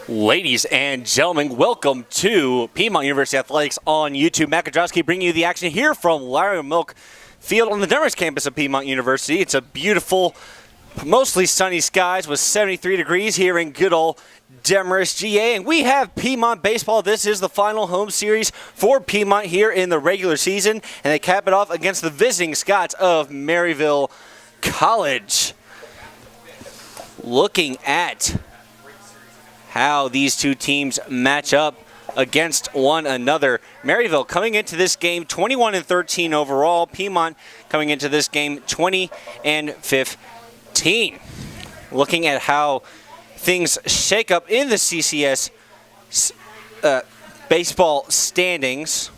Ladies and gentlemen, welcome to Piedmont University Athletics on YouTube. Matt Kudrowski bringing you the action here from Maryville Field on the Demers campus of Piedmont University. It's a beautiful, mostly sunny skies with 73 degrees here in good old Demers, GA. And we have Piedmont baseball. This is the final home series for Piedmont here in the regular season. And they cap it off against the visiting Scots of Maryville College. Looking at how these two teams match up against one another. Maryville coming into this game 21-13 overall. Piedmont coming into this game 20-15. Looking at how things shake up in the CCS baseball standings.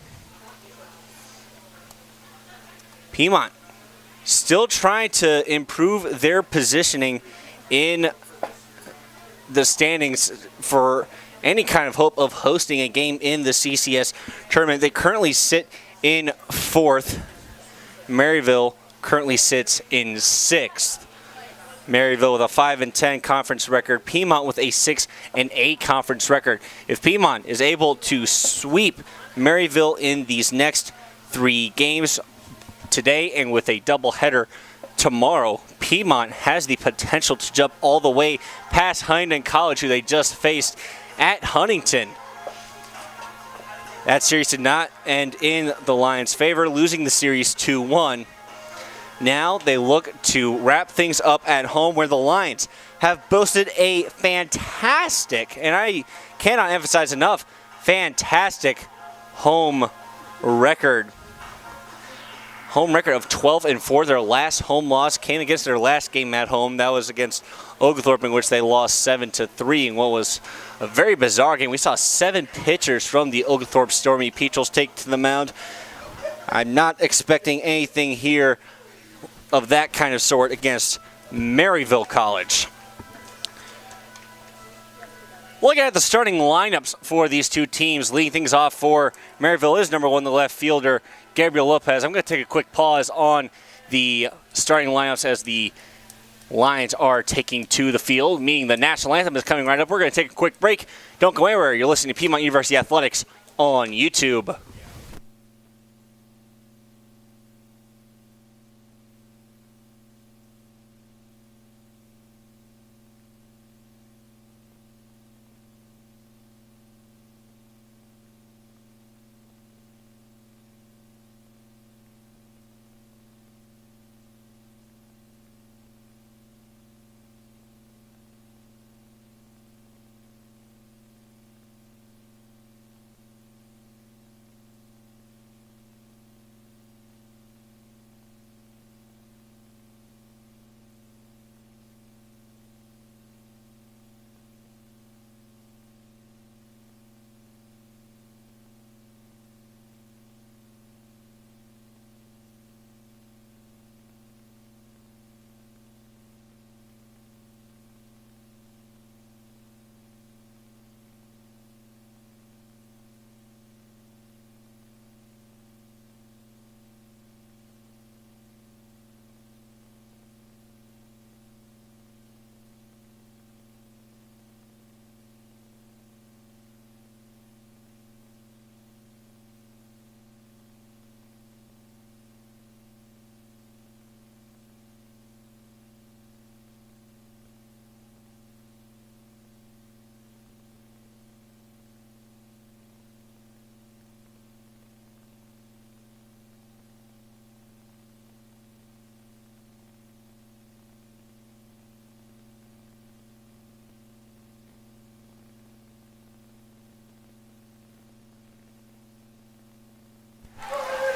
Piedmont still trying to improve their positioning in the standings for any kind of hope of hosting a game in the CCS tournament. They currently sit in 4th. Maryville currently sits in 6th. Maryville with a 5-10 conference record. Piedmont with a 6-8 conference record. If Piedmont is able to sweep Maryville in these next 3 games today and with a doubleheader tomorrow, Piedmont has the potential to jump all the way past Huntington College, who they just faced at Huntington. That series did not end in the Lions' favor, losing the series 2-1. Now they look to wrap things up at home, where the Lions have boasted a fantastic, and I cannot emphasize enough, fantastic home record. Home record of 12-4. Their last home loss came against their last game at home. That was against Oglethorpe, in which they lost 7-3 in what was a very bizarre game. We saw 7 pitchers from the Oglethorpe Stormy Petrels take to the mound. I'm not expecting anything here of that kind of sort against Maryville College. Looking at the starting lineups for these two teams, leading things off for Maryville is number 1, the left fielder, Gabriel Lopez. I'm going to take a quick pause on the starting lineups as the Lions are taking to the field, meaning the national anthem is coming right up. We're going to take a quick break. Don't go anywhere. You're listening to Piedmont University Athletics on YouTube.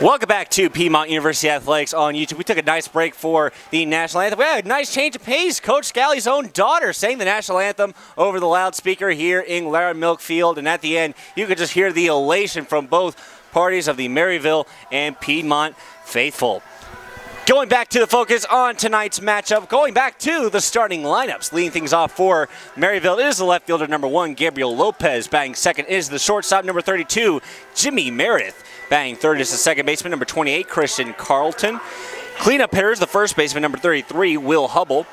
Welcome back to Piedmont University Athletics on YouTube. We took a nice break for the national anthem. We had a nice change of pace. Coach Scalley's own daughter sang the national anthem over the loudspeaker here in Maryville Field. And at the end, you could just hear the elation from both parties of the Maryville and Piedmont faithful. Going back to the focus on tonight's matchup, going back to the starting lineups. Leading things off for Maryville is the left fielder, number 1, Gabriel Lopez. Batting second is the shortstop, number 32, Jimmy Meredith. Batting third is the second baseman, number 28, Christian Carlton. Cleanup hitters, the first baseman, number 33, Will Hubble.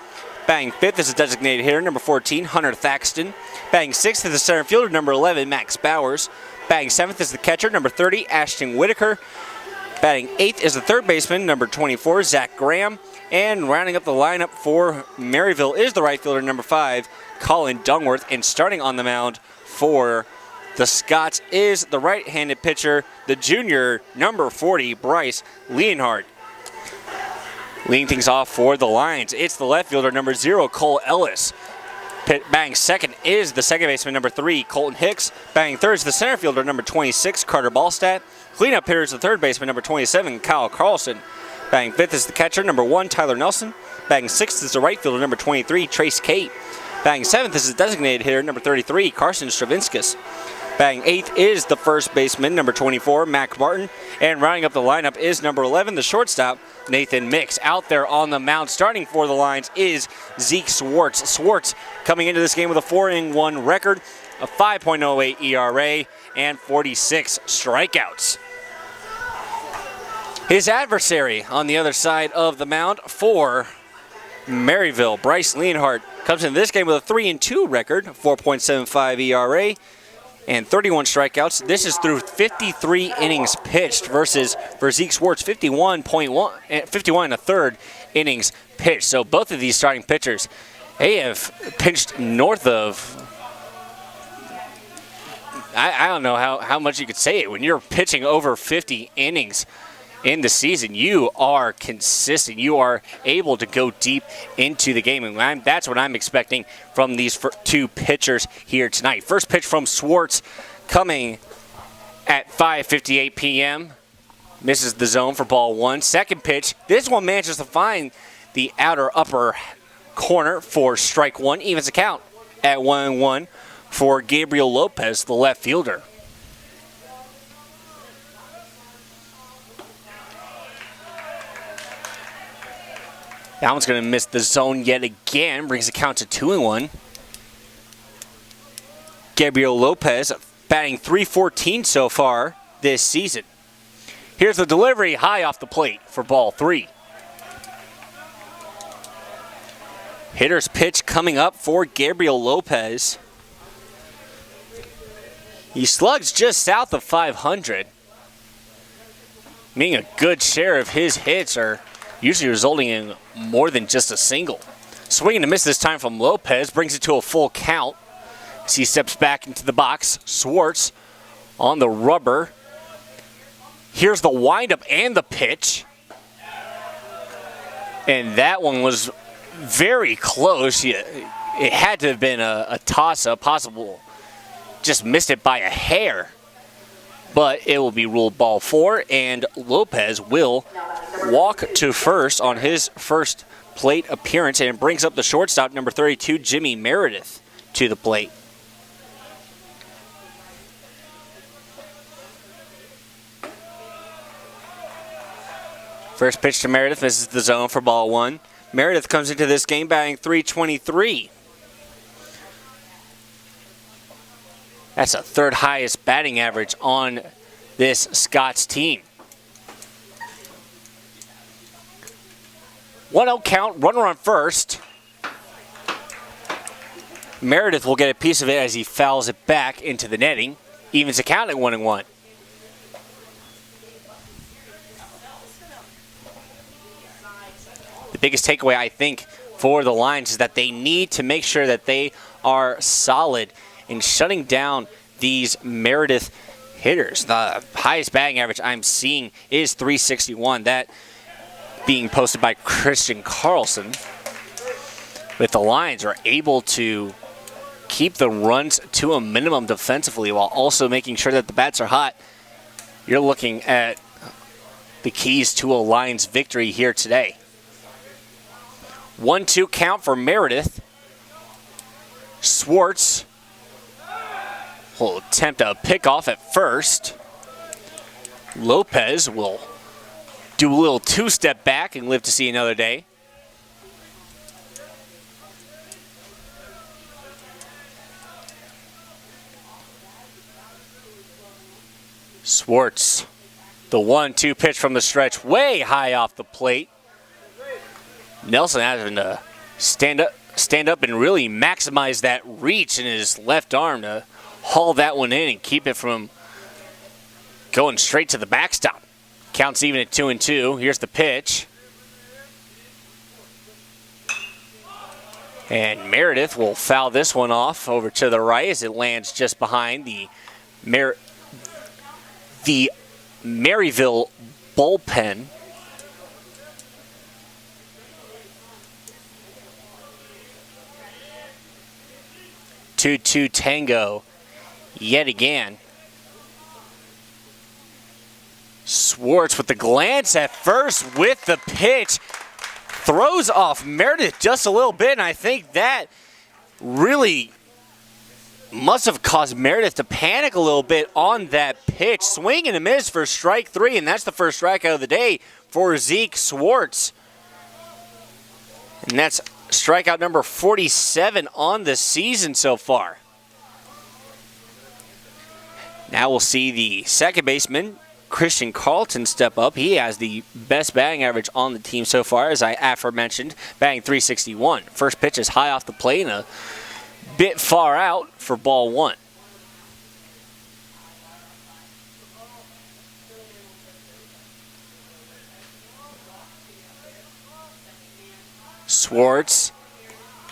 Batting fifth is the designated hitter, number 14, Hunter Thaxton. Batting sixth is the center fielder, number 11, Max Bowers. Batting seventh is the catcher, number 30, Ashton Whitaker. Batting eighth is the third baseman, number 24, Zach Graham. And rounding up the lineup for Maryville is the right fielder, number 5, Colin Dungworth. And starting on the mound for the Scots is the right-handed pitcher, the junior, number 40, Bryce Leonhardt. Leading things off for the Lions, it's the left fielder, number 0, Cole Ellis. Batting second is the second baseman, number 3, Colton Hicks. Batting third is the center fielder, number 26, Carter Ballstadt. Cleanup hitter is the third baseman, number 27, Kyle Carlson. Batting fifth is the catcher, number 1, Tyler Nelson. Batting sixth is the right fielder, number 23, Trace Kate. Batting seventh is the designated hitter, number 33, Carson Stravinskas. Batting eighth is the first baseman, number 24, Mac Martin. And rounding up the lineup is number 11, the shortstop, Nathan Mix. Out there on the mound, starting for the Lions, is Zeke Swartz. Swartz coming into this game with a 4-1 record, a 5.08 ERA, and 46 strikeouts. His adversary on the other side of the mound for Maryville, Bryce Leonhardt, comes into this game with a 3-2 record, 4.75 ERA, and 31 strikeouts. This is through 53 innings pitched versus for Zeke Swartz, 51 and a third innings pitched. So both of these starting pitchers, they have pitched north of, I don't know how much you could say it. When you're pitching over 50 innings in the season, you are consistent. You are able to go deep into the game, and that's what I'm expecting from these two pitchers here tonight. First pitch from Swartz coming at 5:58 p.m. Misses the zone for ball one. Second pitch, this one manages to find the outer upper corner for strike one. Evens the count at 1-1 for Gabriel Lopez, the left fielder. That one's going to miss the zone yet again. Brings the count to 2-1. Gabriel Lopez batting .314 so far this season. Here's the delivery high off the plate for ball three. Hitter's pitch coming up for Gabriel Lopez. He slugs just south of 500. Meaning a good share of his hits are usually resulting in more than just a single. Swing and a miss this time from Lopez brings it to a full count as he steps back into the box. Swartz on the rubber. Here's the windup and the pitch. And that one was very close. It had to have been a toss-up, possible. Just missed it by a hair. But it will be ruled ball four, and Lopez will walk to first on his first plate appearance, and brings up the shortstop, number 32, Jimmy Meredith, to the plate. First pitch to Meredith misses the zone for ball one. Meredith comes into this game batting .323. That's the third highest batting average on this Scots team. 1-0 count, runner on first. Meredith will get a piece of it as he fouls it back into the netting. Evens the count at 1-1. The biggest takeaway, I think, for the Lions is that they need to make sure that they are solid in shutting down these Meredith hitters. The highest batting average I'm seeing is .361. That being posted by Christian Carlson. But the Lions are able to keep the runs to a minimum defensively while also making sure that the bats are hot. You're looking at the keys to a Lions victory here today. 1-2 count for Meredith. Swartz will attempt a pickoff at first. Lopez will do a little two-step back and live to see another day. Swartz, the 1-2 pitch from the stretch, way high off the plate. Nelson having to stand up and really maximize that reach in his left arm to haul that one in and keep it from going straight to the backstop. Counts even at 2-2. Here's the pitch. And Meredith will foul this one off over to the right as it lands just behind the Maryville bullpen. Two tango yet again. Swartz with the glance at first with the pitch. Throws off Meredith just a little bit, and I think that really must have caused Meredith to panic a little bit on that pitch. Swing and a miss for strike 3, and that's the first strikeout of the day for Zeke Swartz. And that's strikeout number 47 on the season so far. Now we'll see the second baseman, Christian Carlton, step up. He has the best batting average on the team so far, as I aforementioned, batting .361. First pitch is high off the plate and a bit far out for ball 1. Swartz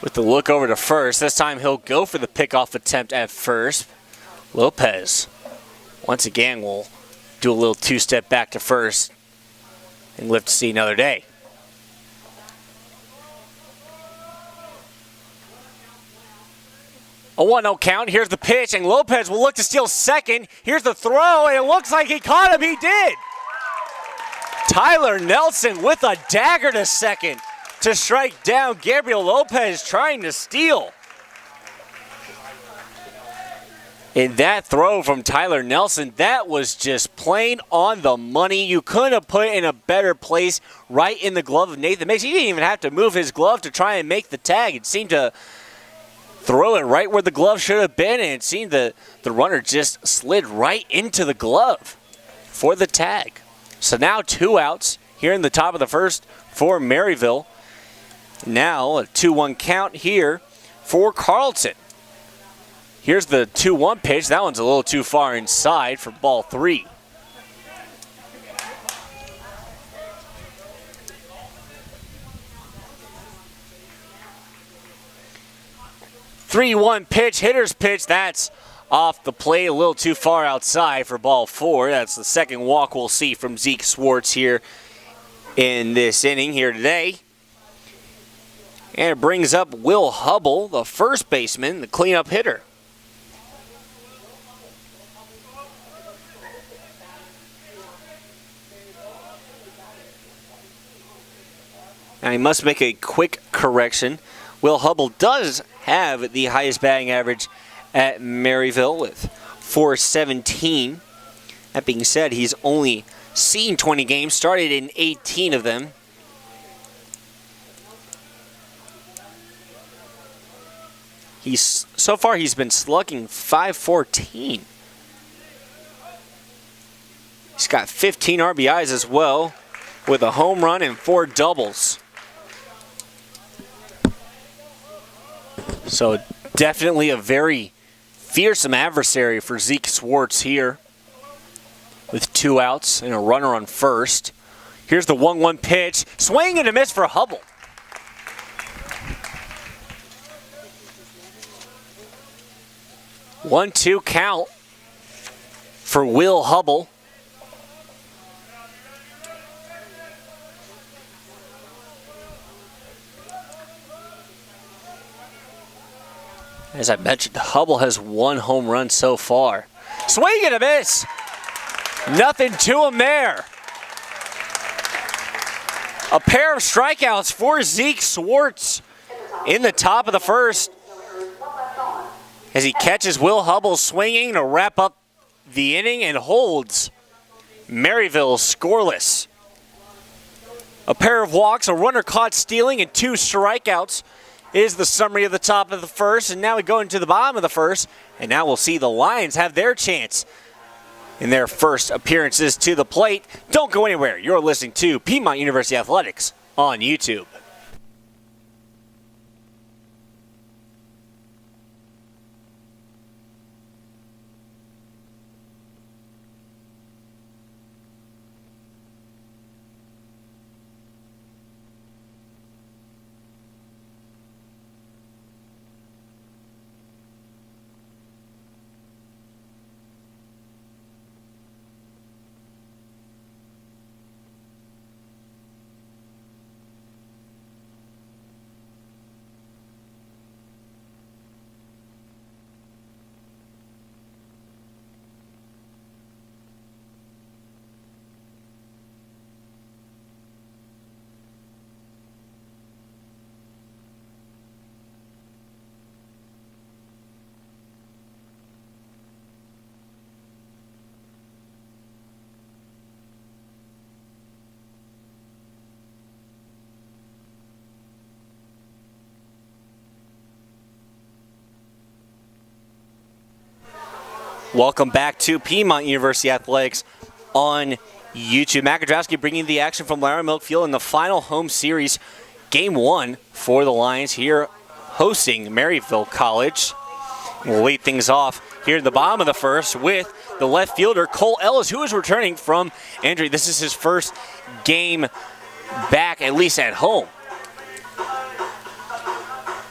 with the look over to first. This time he'll go for the pickoff attempt at first. Lopez once again will do a little two-step back to first and live to see another day. A 1-0 count. Here's the pitch, and Lopez will look to steal second. Here's the throw, and it looks like he caught him. He did. Tyler Nelson with a dagger to second to strike down Gabriel Lopez trying to steal. And that throw from Tyler Nelson, that was just plain on the money. You couldn't have put it in a better place right in the glove of Nathan Mix. He didn't even have to move his glove to try and make the tag. It seemed to throw it right where the glove should have been, and it seemed the runner just slid right into the glove for the tag. So now 2 outs here in the top of the first for Maryville. Now a 2-1 count here for Carlton. Here's the 2-1 pitch. That one's a little too far inside for ball 3. Three-one pitch, hitter's pitch. That's off the plate, a little too far outside for ball 4. That's the second walk we'll see from Zeke Swartz here in this inning here today. And it brings up Will Hubble, the first baseman, the cleanup hitter. Now he must make a quick correction. Will Hubble does have the highest batting average at Maryville with .417. That being said, he's only seen 20 games, started in 18 of them. So far he's been slugging .514. He's got 15 RBIs as well, with a home run and 4 doubles. So definitely a very fearsome adversary for Zeke Swartz here with 2 outs and a runner on first. Here's the 1-1 pitch. Swing and a miss for Hubble. One-two count for Will Hubble. As I mentioned, Hubble has 1 home run so far. Swing and a miss. Nothing to him there. A pair of strikeouts for Zeke Swartz in the top of the first, as he catches Will Hubble swinging to wrap up the inning and holds Maryville scoreless. A pair of walks, a runner caught stealing, and 2 strikeouts is the summary of the top of the first. And now we go into the bottom of the first, and now we'll see the Lions have their chance in their first appearances to the plate. Don't go anywhere. You're listening to Piedmont University Athletics on YouTube. Welcome back to Piedmont University Athletics on YouTube. Matt Gajowski bringing the action from Maryville Field in the final home series, Game 1 for the Lions here hosting Maryville College. We'll lead things off here at the bottom of the first with the left fielder, Cole Ellis, who is returning from injury. This is his first game back, at least at home.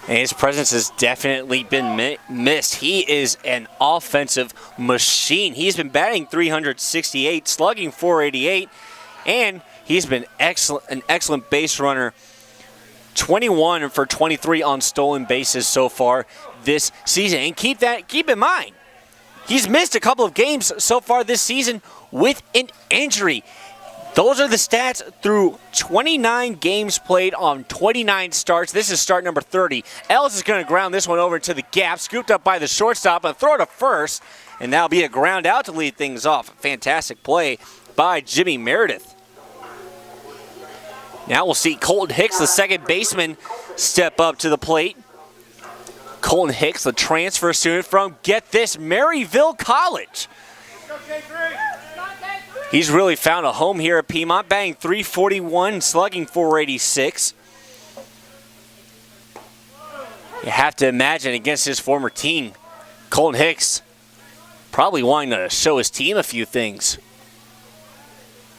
And his presence has definitely been missed. He is an offensive machine. He's been batting .368, slugging .488, and he's been an excellent base runner. 21 for 23 on stolen bases so far this season. And keep in mind, he's missed a couple of games so far this season with an injury. Those are the stats through 29 games played on 29 starts. This is start number 30. Ellis is going to ground this one over into the gap, scooped up by the shortstop, and throw to first, and that'll be a ground out to lead things off. Fantastic play by Jimmy Meredith. Now we'll see Colton Hicks, the second baseman, step up to the plate. Colton Hicks, the transfer student from, get this, Maryville College. He's really found a home here at Piedmont, batting .341, slugging .486. You have to imagine against his former team, Colton Hicks probably wanting to show his team a few things.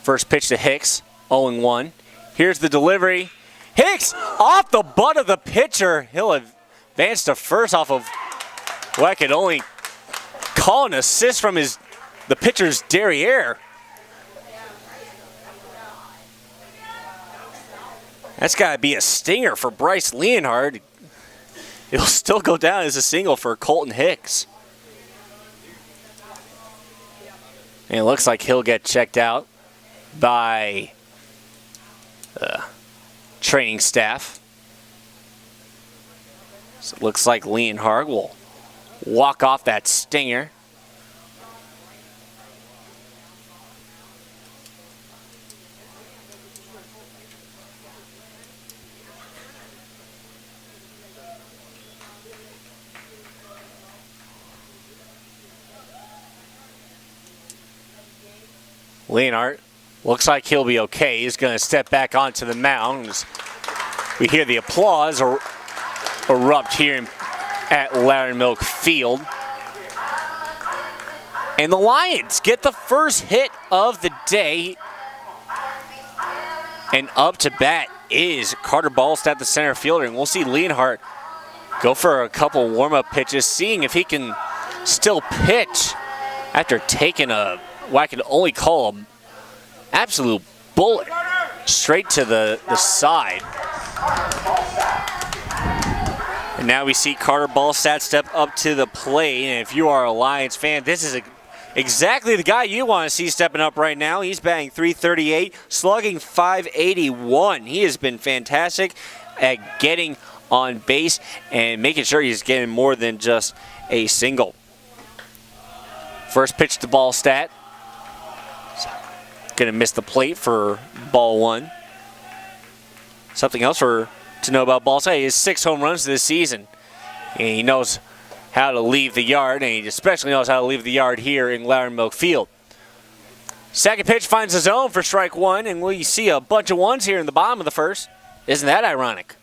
First pitch to Hicks, 0-1. Here's the delivery. Hicks off the butt of the pitcher. He'll advance to first off of what I could only call an assist from the pitcher's derriere. That's got to be a stinger for Bryce Leonhard. It'll still go down as a single for Colton Hicks. And it looks like he'll get checked out by training staff. So it looks like Leonhard will walk off that stinger. Leonhard looks like he'll be okay. He's going to step back onto the mound. We hear the applause erupt here at Maryville Field. And the Lions get the first hit of the day. And up to bat is Carter Ballstadt, the center fielder. And we'll see Leonhard go for a couple warm-up pitches, seeing if he can still pitch after taking what I can only call an absolute bullet straight to the side. And now we see Carter Ballstadt step up to the plate. And if you are a Lions fan, this is exactly the guy you want to see stepping up right now. He's batting .338, slugging .581. He has been fantastic at getting on base and making sure he's getting more than just a single. First pitch to Ballstadt. Going to miss the plate for ball one. Something else to know about Ballstadt, he has 6 home runs this season. And he knows how to leave the yard, and he especially knows how to leave the yard here in Maryville Field. Second pitch finds the zone for strike one, and we see a bunch of ones here in the bottom of the first. Isn't that ironic?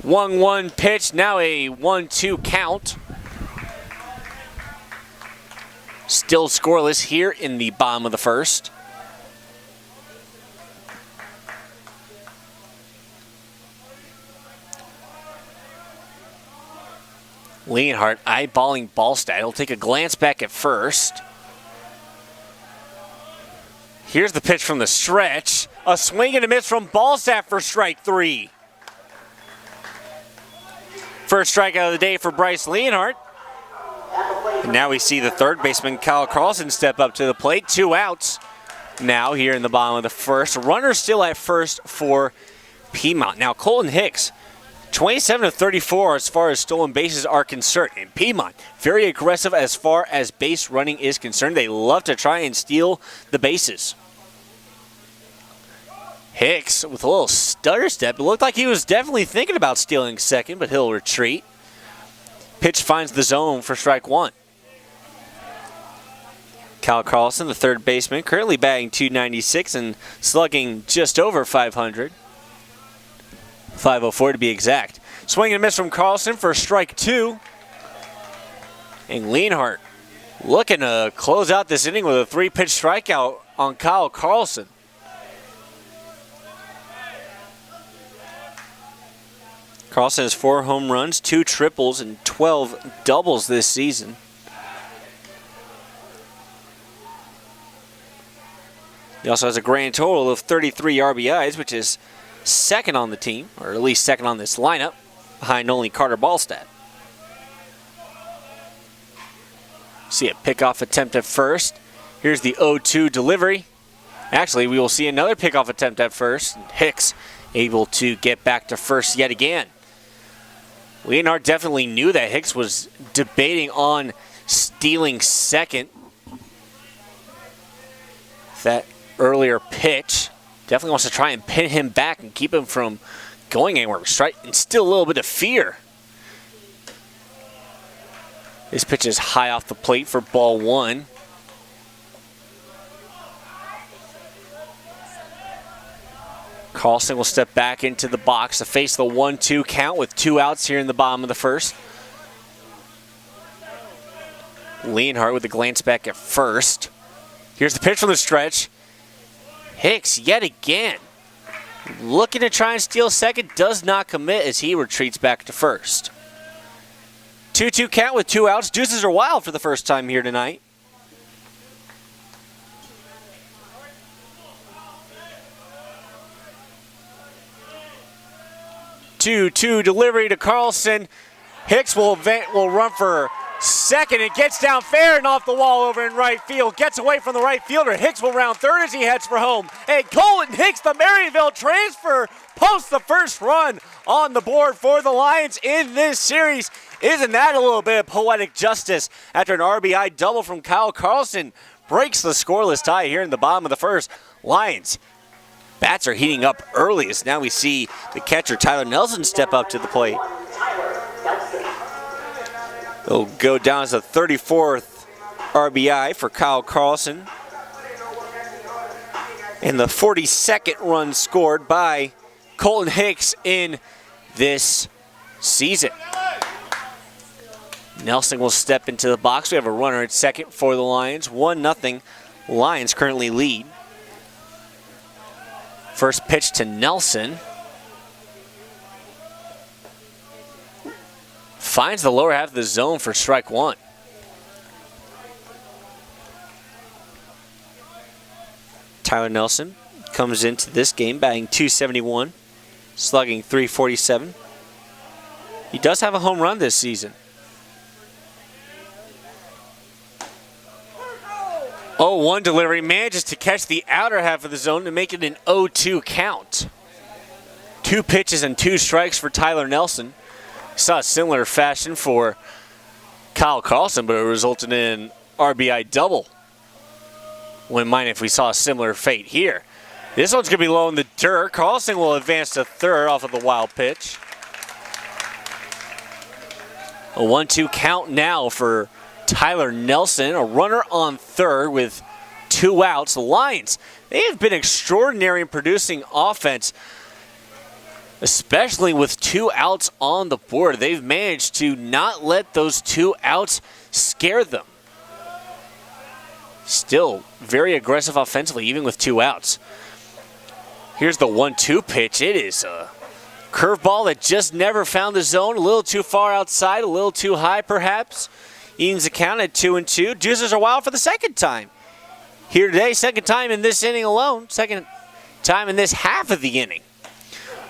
1-1 pitch, now a 1-2 count. Still scoreless here in the bottom of the first. Leonhard eyeballing Ballstadt. He'll take a glance back at first. Here's the pitch from the stretch. A swing and a miss from Ballstadt for strike 3. First strikeout of the day for Bryce Leonhard. And now we see the third baseman, Kyle Carlson, step up to the plate. 2 outs now here in the bottom of the first. Runner still at first for Piedmont. Now Colton Hicks, 27 of 34 as far as stolen bases are concerned. And Piedmont, very aggressive as far as base running is concerned. They love to try and steal the bases. Hicks with a little stutter step. It looked like he was definitely thinking about stealing second, but he'll retreat. Pitch finds the zone for strike one. Kyle Carlson, the third baseman, currently batting .296 and slugging just over .500. .504 to be exact. Swing and miss from Carlson for strike two. And Lienhart looking to close out this inning with a 3-pitch strikeout on Kyle Carlson. Carlson has 4 home runs, 2 triples, and 12 doubles this season. He also has a grand total of 33 RBIs, which is second on the team, or at least second on this lineup, behind only Carter Ballstadt. See a pickoff attempt at first. Here's the 0-2 delivery. Actually, we will see another pickoff attempt at first. Hicks able to get back to first yet again. Lienhart definitely knew that Hicks was debating on stealing second. That earlier pitch definitely wants to try and pin him back and keep him from going anywhere. Strike and still a little bit of fear. This pitch is high off the plate for ball one. Carlson will step back into the box to face the 1-2 count with 2 outs here in the bottom of the first. Lienhart with a glance back at first. Here's the pitch from the stretch. Hicks yet again looking to try and steal second, does not commit as he retreats back to first. 2-2 count with 2 outs. Deuces are wild for the first time here tonight. Two delivery to Carlson. Hicks will run for second and gets down fair and off the wall over in right field. Gets away from the right fielder. Hicks will round third as he heads for home. And Colton Hicks, the Maryville transfer, posts the first run on the board for the Lions in this series. Isn't that a little bit of poetic justice after an RBI double from Kyle Carlson breaks the scoreless tie here in the bottom of the first. Lions bats are heating up early as now we see the catcher Tyler Nelson step up to the plate. It'll go down as the 34th RBI for Kyle Carlson. And the 42nd run scored by Colton Hicks in this season. Nelson will step into the box. We have a runner at second for the Lions. 1-0. Lions currently lead. First pitch to Nelson. Finds the lower half of the zone for strike one. Tyler Nelson comes into this game batting .271, slugging .347. He does have a home run this season. 0-1 delivery, manages to catch the outer half of the zone to make it an 0-2 count. 2 pitches and 2 strikes for Tyler Nelson. Saw a similar fashion for Kyle Carlson, but it resulted in an RBI double. Wouldn't mind if we saw a similar fate here. This one's going to be low in the dirt. Carlson will advance to third off of the wild pitch. A 1-2 count now for Tyler Nelson, a runner on third with 2 outs. The Lions, they have been extraordinary in producing offense, especially with 2 outs on the board. They've managed to not let those 2 outs scare them. Still very aggressive offensively, even with 2 outs. Here's the 1-2 pitch. It is a curveball that just never found the zone. A little too far outside, a little too high perhaps. Evens the count at 2-2. Deuces are wild for the second time here today. Second time in this inning alone. Second time in this half of the inning.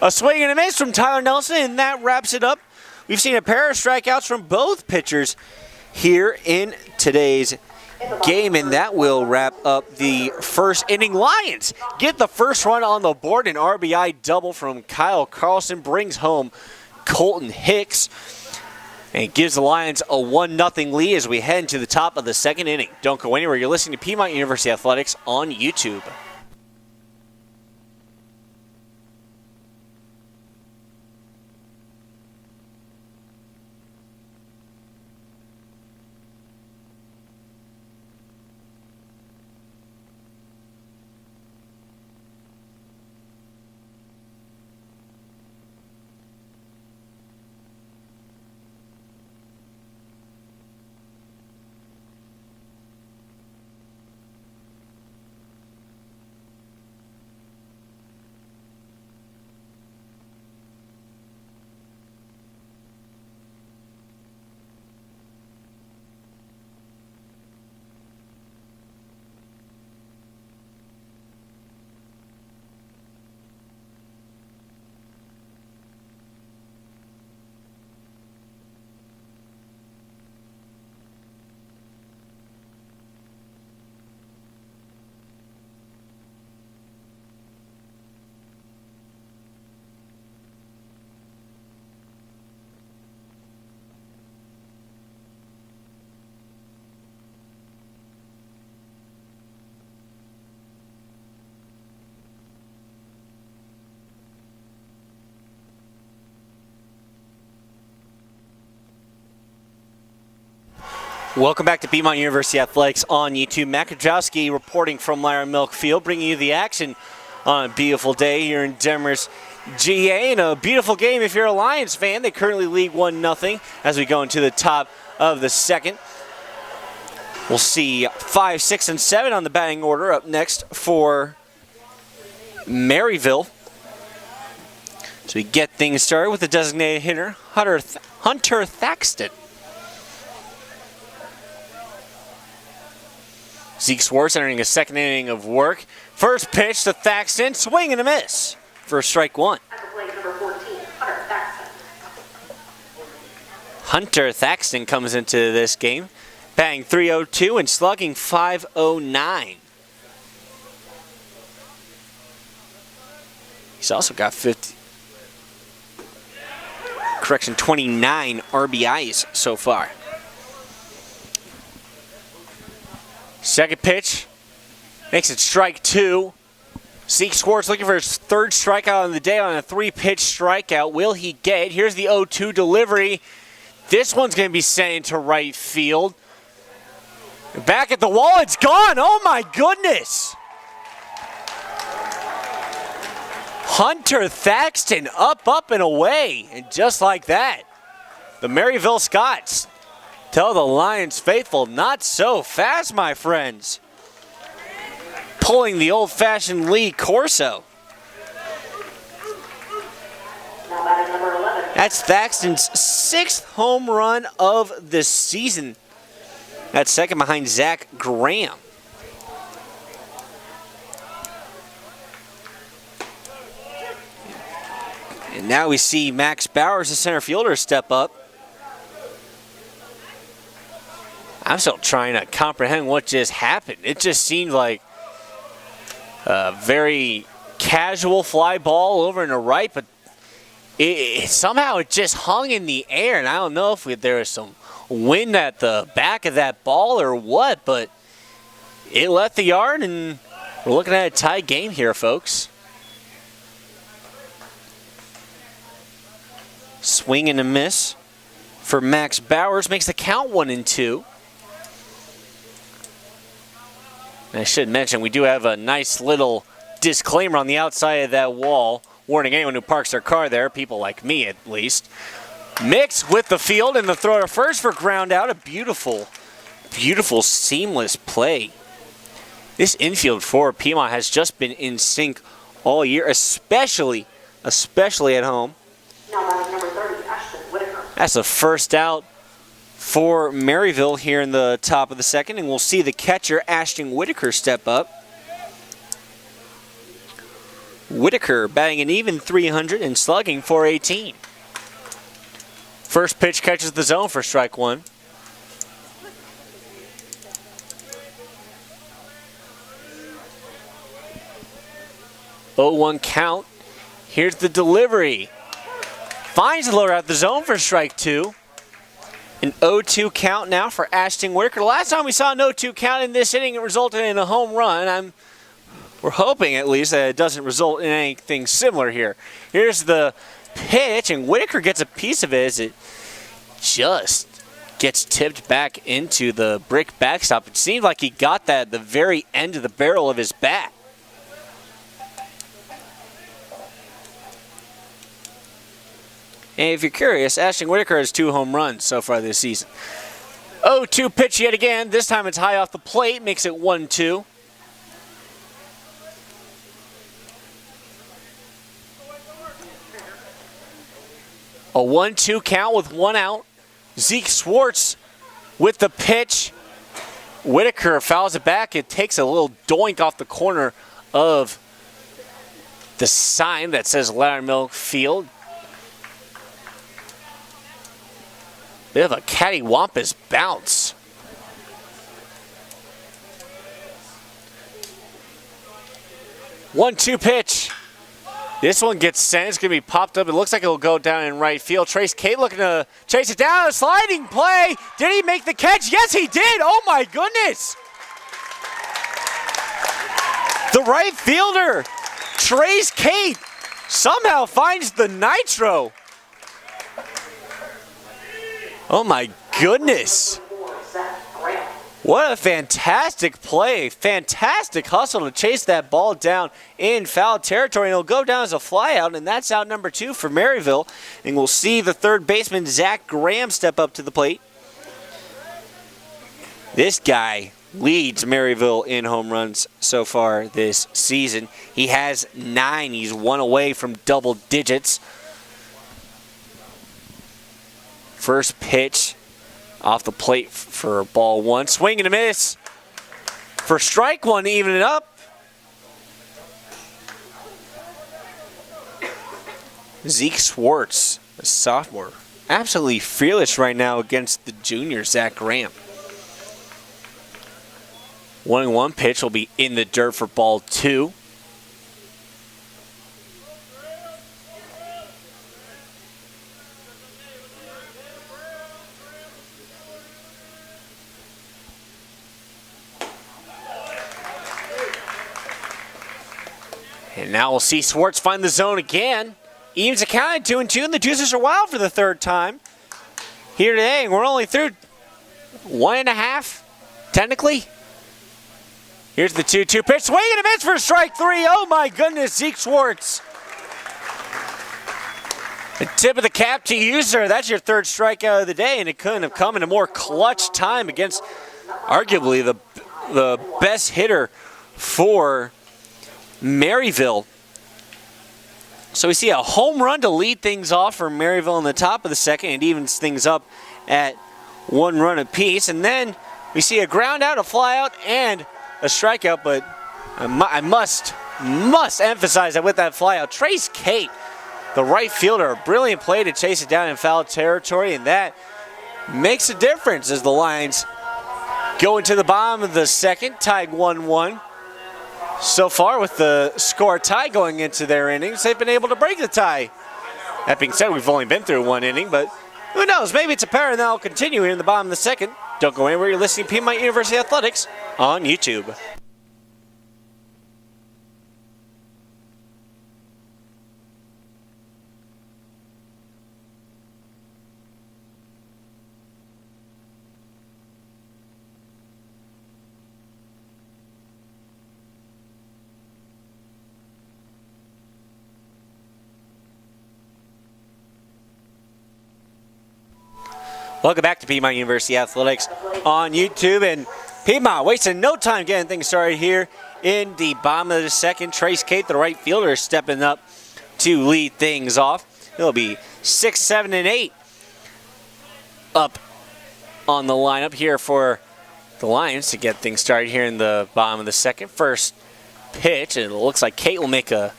A swing and a miss from Tyler Nelson, and that wraps it up. We've seen a pair of strikeouts from both pitchers here in today's game, and that will wrap up the first inning. Lions get the first run on the board. An RBI double from Kyle Carlson brings home Colton Hicks and gives the Lions a 1-0 lead as we head into the top of the second inning. Don't go anywhere. You're listening to Piedmont University Athletics on YouTube. Welcome back to Piedmont University Athletics on YouTube. Matt Kajowski reporting from Maryville Field, bringing you the action on a beautiful day here in Demers, GA. And a beautiful game if you're a Lions fan. They currently lead 1-0 as we go into the top of the second. We'll see 5, 6, and 7 on the batting order up next for Maryville. So we get things started with the designated hitter, Hunter Thaxton. Zeke Swartz entering a second inning of work. First pitch to Thaxton, swing and a miss for strike one. Hunter Thaxton comes into this game, batting .302 and slugging .509. He's also got 29 RBIs so far. Second pitch, makes it strike two. Zeke Swartz looking for his third strikeout of the day on a 3-pitch strikeout. Will he get it? Here's the 0-2 delivery. This one's going to be sent into right field. Back at the wall, it's gone. Oh my goodness. Hunter Thaxton up and away. And just like that, the Maryville Scots tell the Lions faithful, not so fast, my friends. Pulling the old-fashioned Lee Corso. That's Thaxton's 6th home run of the season. That's second behind Zach Graham. And now we see Max Bowers, the center fielder, step up. I'm still trying to comprehend what just happened. It just seemed like a very casual fly ball over in the right, but somehow it just hung in the air, and I don't know if there was some wind at the back of that ball or what, but it left the yard, and we're looking at a tie game here, folks. Swing and a miss for Max Bowers makes the count 1-2. And I should mention, we do have a nice little disclaimer on the outside of that wall, warning anyone who parks their car there, people like me at least. Mixed with the field and the throw to first for ground out. A beautiful, beautiful seamless play. This infield for Piedmont has just been in sync all year, especially at home. That's the first out for Maryville here in the top of the second, and we'll see the catcher, Ashton Whitaker, step up. Whitaker batting an even .300 and slugging .418. First pitch catches the zone for strike one. Oh, 1 count. Here's the delivery. Finds the lower out the zone for strike two. An 0-2 count now for Ashton Whitaker. The last time we saw an 0-2 count in this inning, it resulted in a home run. We're hoping at least that it doesn't result in anything similar here. Here's the pitch, and Whitaker gets a piece of it as it just gets tipped back into the brick backstop. It seemed like he got that at the very end of the barrel of his bat. And if you're curious, Ashton Whitaker has 2 home runs so far this season. 0-2 pitch yet again. This time it's high off the plate, makes it 1-2. A 1-2 count with 1 out. Zeke Swartz with the pitch. Whitaker fouls it back. It takes a little doink off the corner of the sign that says Maryville Field. Bit of a cattywampus bounce. One-two pitch. This one gets sent. It's going to be popped up. It looks like it'll go down in right field. Trace Kate looking to chase it down. A sliding play. Did he make the catch? Yes, he did. Oh, my goodness. The right fielder, Trace Kate, somehow finds the nitro. Oh, my goodness. What a fantastic play. Fantastic hustle to chase that ball down in foul territory. And it'll go down as a flyout, and that's out number 2 for Maryville. And we'll see the third baseman, Zach Graham, step up to the plate. This guy leads Maryville in home runs so far this season. He has 9. He's 1 away from double digits. First pitch off the plate for ball 1. Swing and a miss for strike 1 to even it up. Zeke Schwartz, a sophomore, absolutely fearless right now against the junior, Zach Graham. 1-1 pitch will be in the dirt for ball 2. And now we'll see Schwartz find the zone again. Evens the count at 2-2, and the Juicers are wild for the third time here today. And we're only through 1.5, technically. Here's the 2-2 pitch. Swing and a miss for strike 3. Oh my goodness, Zeke Schwartz. The tip of the cap to you, sir. That's your third strikeout of the day, and it couldn't have come in a more clutch time against arguably the best hitter for Maryville. So we see a home run to lead things off for Maryville in the top of the second. It evens things up at 1 run apiece. And then we see a ground out, a fly out, and a strikeout. But I must emphasize that with that fly out, Trace Kate, the right fielder, a brilliant play to chase it down in foul territory. And that makes a difference as the Lions go into the bottom of the second, tied 1-1. So far, with the score tie going into their innings, they've been able to break the tie. That being said, we've only been through 1 inning, but who knows? Maybe it's a pair that'll continue here in the bottom of the second. Don't go anywhere. You're listening to Piedmont University Athletics on YouTube. Welcome back to Piedmont University Athletics on YouTube. And Piedmont wasting no time getting things started here in the bottom of the second. Trace Kate, the right fielder, is stepping up to lead things off. It'll be 6, 7, and 8 up on the lineup here for the Lions to get things started here in the bottom of the second. First pitch, and it looks like Kate will make a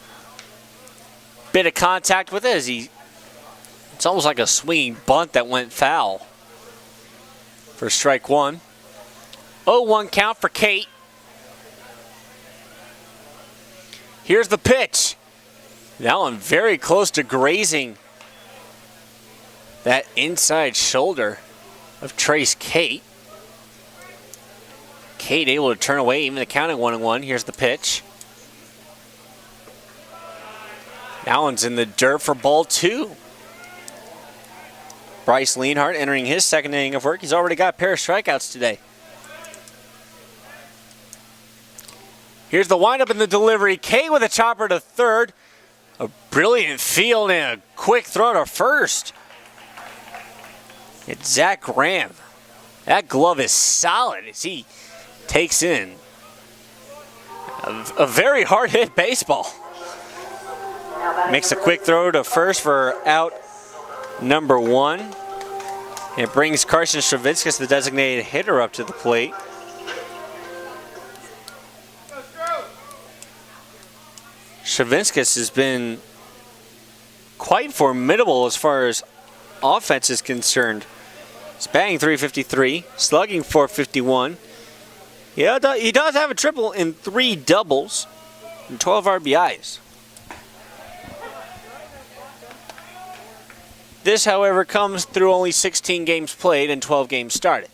bit of contact with it as it's almost like a swinging bunt that went foul for strike 1. 0-1 count for Kate. Here's the pitch. That one very close to grazing that inside shoulder of Trace Kate. Kate able to turn away, even the count at 1-1. Here's the pitch. That one's in the dirt for ball 2. Bryce Lienhart entering his second inning of work. He's already got a pair of strikeouts today. Here's the windup and the delivery. Kate with a chopper to third. A brilliant field and a quick throw to first. It's Zach Graham. That glove is solid as he takes in a very hard hit baseball. Makes a quick throw to first for out number 1. It brings Carson Stravinskas, the designated hitter, up to the plate. Stravinskas has been quite formidable as far as offense is concerned. He's batting .353, slugging .451. Yeah, he does have a triple in 3 doubles and 12 RBIs. This, however, comes through only 16 games played and 12 games started.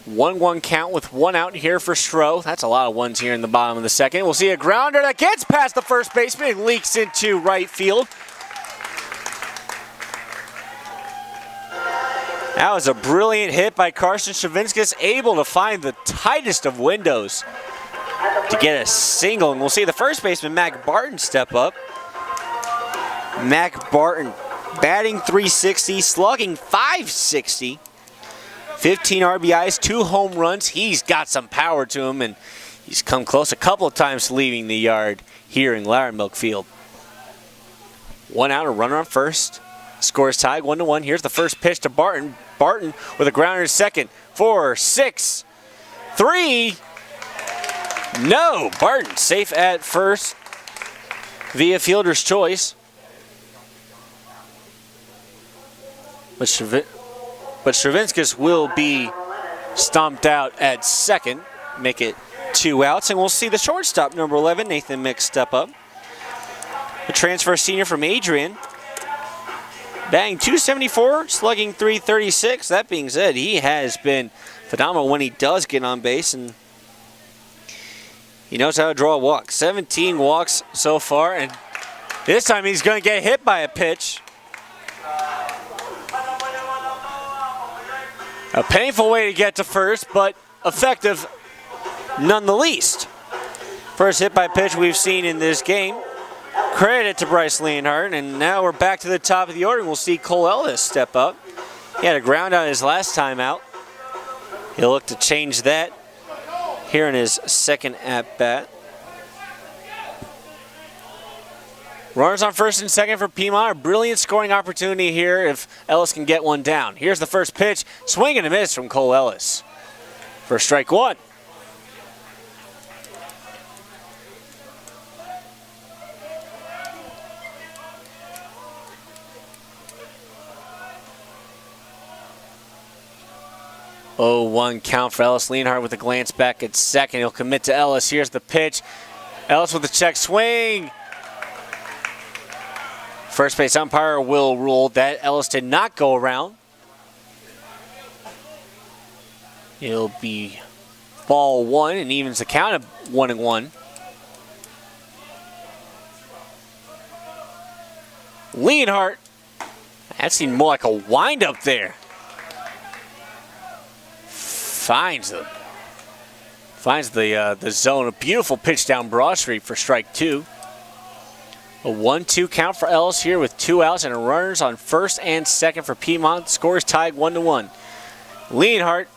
1-1 count with 1 out here for Stroh. That's a lot of ones here in the bottom of the second. We'll see a grounder that gets past the first baseman and leaks into right field. That was a brilliant hit by Carson Stravinskas, able to find the tightest of windows to get a single. And we'll see the first baseman, Mac Barton, step up. Mac Barton batting .360, slugging .560. 15 RBIs, 2 home runs. He's got some power to him, and he's come close a couple of times to leaving the yard here in Loudermilk Field. 1 out, a runner on first. Score is tied 1-1. Here's the first pitch to Barton. Barton with a grounder to second. 4, 6, 3. No, Barton safe at first via fielder's choice. But Stravinskas will be stomped out at second. Make it 2 outs. And we'll see the shortstop, number 11, Nathan Mick, step up. The transfer senior from Adrian. Batting .274, slugging .336. That being said, he has been phenomenal when he does get on base, and he knows how to draw a walk. 17 walks so far, and this time he's going to get hit by a pitch. A painful way to get to first, but effective none the least. First hit by pitch we've seen in this game. Credit to Bryce Leonhardt, and now we're back to the top of the order, and we'll see Cole Ellis step up. He had a ground out his last time out. He'll look to change that here in his second at-bat. Runners on first and second for Piedmont. A brilliant scoring opportunity here if Ellis can get one down. Here's the first pitch. Swing and a miss from Cole Ellis for strike one. Oh, 1 count for Ellis. Leonhardt with a glance back at second. He'll commit to Ellis. Here's the pitch. Ellis with a check swing. First base umpire will rule that Ellis did not go around. It'll be ball 1 and evens the count of 1-1. Leonhardt. That seemed more like a windup there. Finds the zone. A beautiful pitch down Broad Street for strike 2. A 1-2 count for Ellis here with 2 outs and runners on first and second for Piedmont. Score is tied 1-1. Leonhardt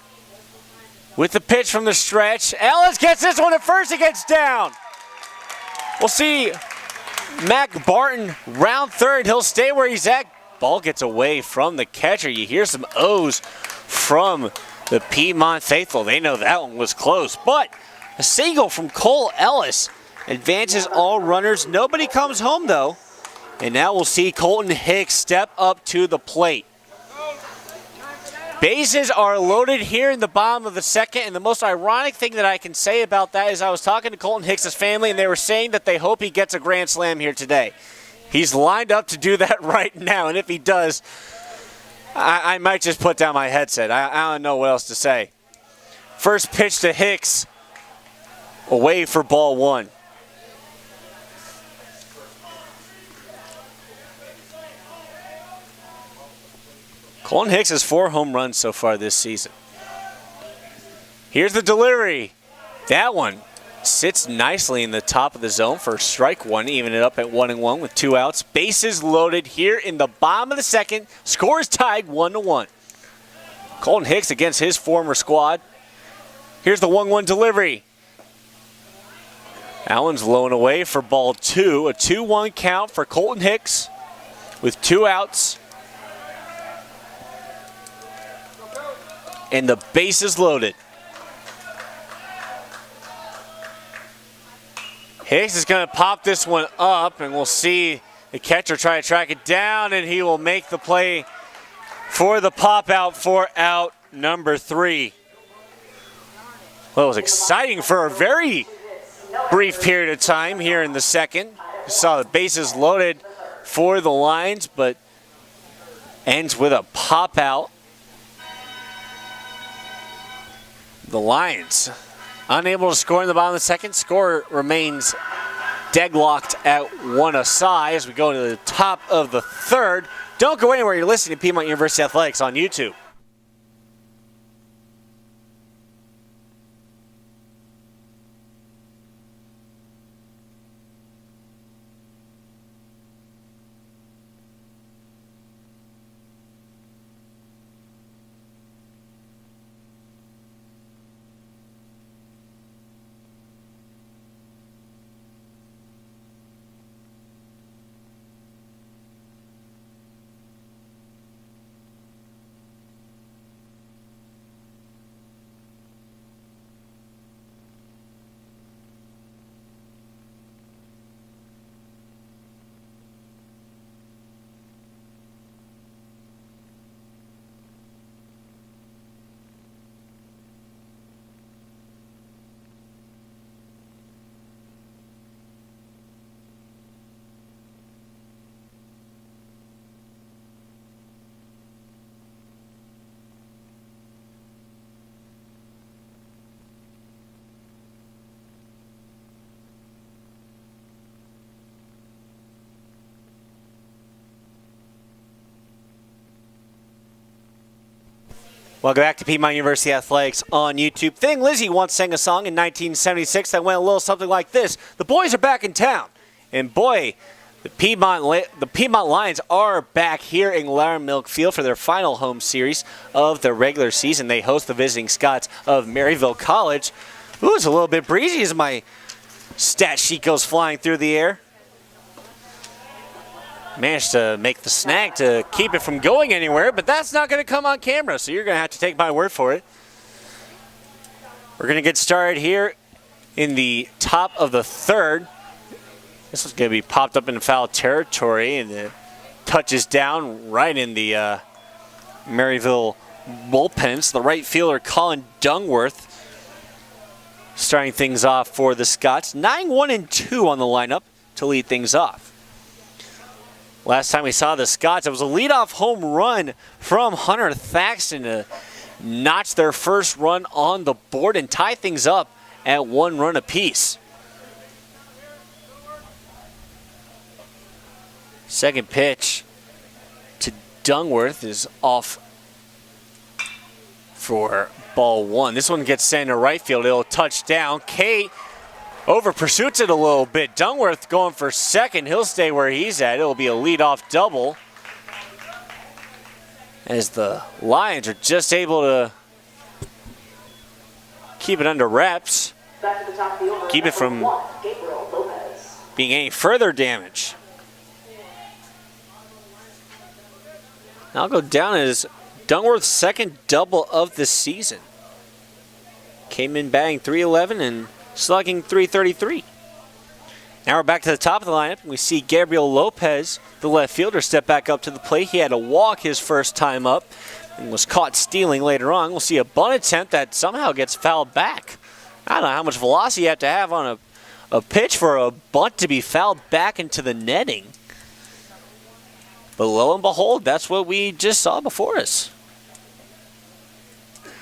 with the pitch from the stretch. Ellis gets this one at first. He gets down. We'll see Mac Barton round third. He'll stay where he's at. Ball gets away from the catcher. You hear some O's from the Piedmont faithful. They know that one was close, but a single from Cole Ellis advances all runners. Nobody comes home, though. And now we'll see Colton Hicks step up to the plate. Bases are loaded here in the bottom of the second, and the most ironic thing that I can say about that is I was talking to Colton Hicks' family, and they were saying that they hope he gets a grand slam here today. He's lined up to do that right now, and if he does, I might just put down my headset. I don't know what else to say. First pitch to Hicks. Away for ball 1. Colton Hicks has 4 home runs so far this season. Here's the delivery. That one sits nicely in the top of the zone for strike 1, even it up at 1-1 with 2 outs. Bases loaded here in the bottom of the second. Score is tied 1-1. Colton Hicks against his former squad. Here's the 1-1 delivery. That one's blown away for ball 2. A 2-1 count for Colton Hicks with 2 outs. And the bases loaded. Hicks is going to pop this one up, and we'll see the catcher try to track it down, and he will make the play for the pop out for out number 3. Well, it was exciting for a very brief period of time here in the second. You saw the bases loaded for the Lions, but ends with a pop out. The Lions unable to score in the bottom of the second. Score remains deadlocked at 1 aside as we go to the top of the third. Don't go anywhere. You're listening to Piedmont University Athletics on YouTube. Welcome back to Piedmont University Athletics on YouTube. Thin Lizzy once sang a song in 1976 that went a little something like this. The boys are back in town. And boy, the Piedmont Lions are back here in Maryville Field for their final home series of the regular season. They host the visiting Scots of Maryville College. Ooh, it's a little bit breezy as my stat sheet goes flying through the air. Managed to make the snag to keep it from going anywhere, but that's not going to come on camera, so you're going to have to take my word for it. We're going to get started here in the top of the third. This is going to be popped up in foul territory, and it touches down right in the Maryville bullpen. So the right fielder, Colin Dungworth, starting things off for the Scots. 9-1-2 on the lineup to lead things off. Last time we saw the Scots, it was a leadoff home run from Hunter Thaxton to notch their first run on the board and tie things up at 1 run apiece. Second pitch to Dungworth is off for ball 1. This one gets sent to right field. It'll touch down. Kate over pursues it a little bit. Dungworth going for second. He'll stay where he's at. It'll be a leadoff double, as the Lions are just able to keep it under wraps. Keep it from being any further damage. I'll go down as Dungworth's second double of the season. Came in batting .311 and slugging .333. Now we're back to the top of the lineup, and we see Gabriel Lopez, the left fielder, step back up to the plate. He had to walk his first time up and was caught stealing later on. We'll see a bunt attempt that somehow gets fouled back. I don't know how much velocity you have to have on a pitch for a bunt to be fouled back into the netting. But lo and behold, that's what we just saw before us.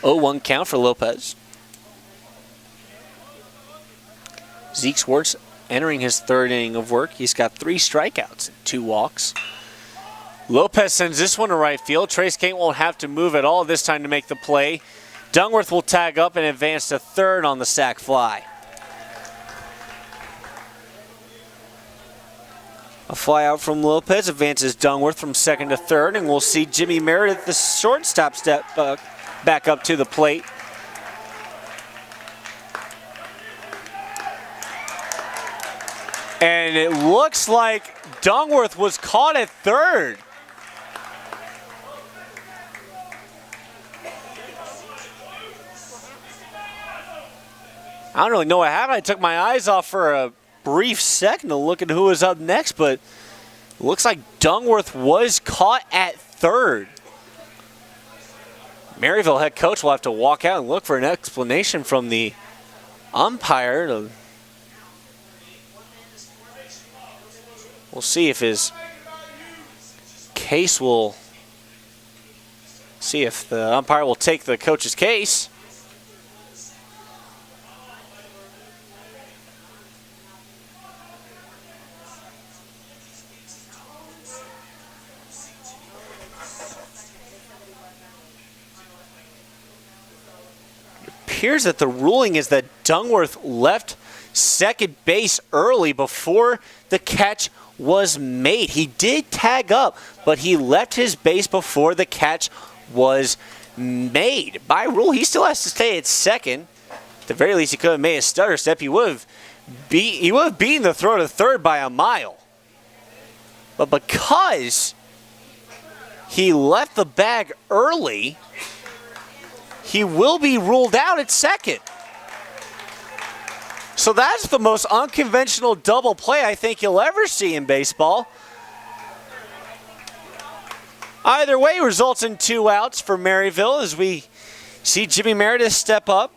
0-1 count for Lopez. Zeke Schwartz entering his third inning of work. He's got 3 strikeouts and 2 walks. Lopez sends this one to right field. Trace Kate won't have to move at all this time to make the play. Dungworth will tag up and advance to third on the sac fly. A fly out from Lopez advances Dungworth from second to third, and we'll see Jimmy Meredith, the shortstop, step back up to the plate. And it looks like Dungworth was caught at third. I don't really know what happened. I took my eyes off for a brief second to look at who was up next, but it looks like Dungworth was caught at third. Maryville head coach will have to walk out and look for an explanation from the umpire. We'll see if his case will, see if the umpire will take the coach's case. It appears that the ruling is that Dungworth left second base early before the catch was made. He did tag up, but he left his base before the catch was made. By rule, he still has to stay at second. At the very least, he could have made a stutter step. He would have beaten the throw to third by a mile. But because he left the bag early, he will be ruled out at second. So that's the most unconventional double play I think you'll ever see in baseball. Either way results in 2 outs for Maryville as we see Jimmy Meredith step up.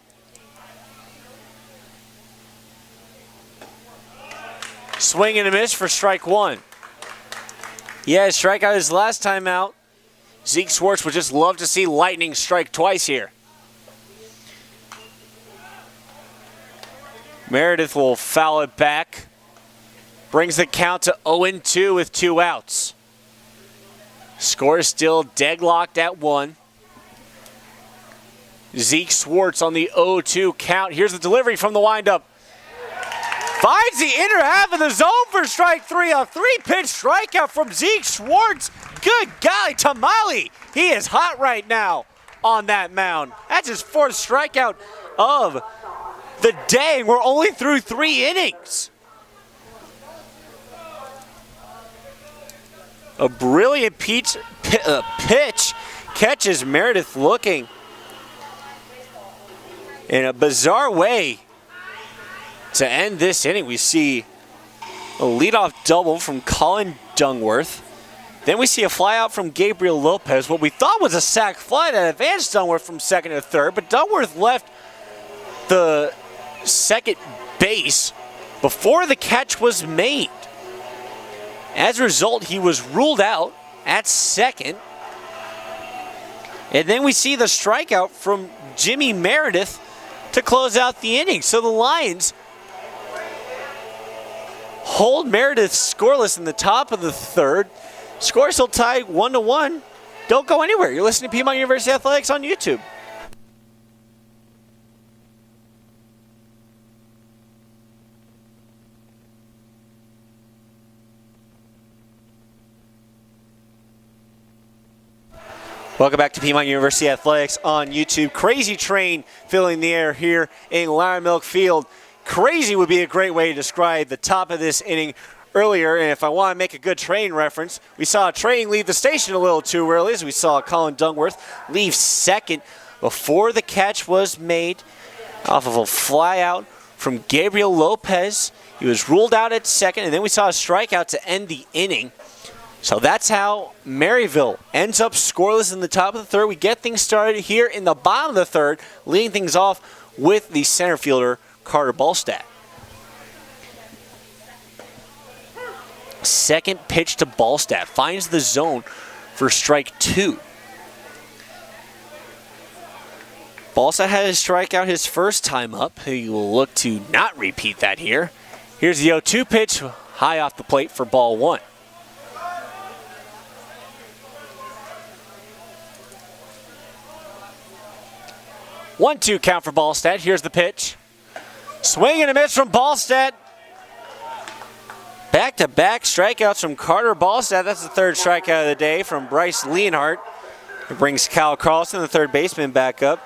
Swing and a miss for strike 1. Yeah, strikeout his last time out. Zeke Schwartz would just love to see lightning strike twice here. Meredith will foul it back. Brings the count to 0-2 with 2 outs. Score is still deadlocked at 1. Zeke Schwartz on the 0-2 count. Here's the delivery from the windup. Finds the inner half of the zone for strike three. A three-pitch strikeout from Zeke Schwartz. Good golly, Tamale. He is hot right now on that mound. That's his fourth strikeout of the day. We're only through 3 innings. A brilliant pitch catches Meredith looking in a bizarre way to end this inning. We see a leadoff double from Colin Dungworth. Then we see a fly out from Gabriel Lopez. What we thought was a sac fly that advanced Dungworth from second to third, but Dungworth left the second base before the catch was made. As a result, he was ruled out at second. And then we see the strikeout from Jimmy Meredith to close out the inning. So the Lions hold Meredith scoreless in the top of the third. Score still tied 1-1. Don't go anywhere. You're listening to Piedmont University Athletics on YouTube. Welcome back to Piedmont University Athletics on YouTube. Crazy train filling the air here in Loudermilk Field. Crazy would be a great way to describe the top of this inning earlier. And if I want to make a good train reference, we saw a train leave the station a little too early, as we saw Colin Dungworth leave second before the catch was made off of a fly out from Gabriel Lopez. He was ruled out at second, and then we saw a strikeout to end the inning. So that's how Maryville ends up scoreless in the top of the third. We get things started here in the bottom of the third, leading things off with the center fielder, Carter Ballstadt. Second pitch to Ballstadt. Finds the zone for strike 2. Ballstadt had his strikeout his first time up. He will look to not repeat that here. Here's the 0-2 pitch, high off the plate for ball 1. One-two count for Ballstadt. Here's the pitch. Swing and a miss from Ballstadt. Back-to-back strikeouts from Carter Ballstadt. That's the third strikeout of the day from Bryce Leonhardt. It brings Kyle Carlson, the third baseman, back up.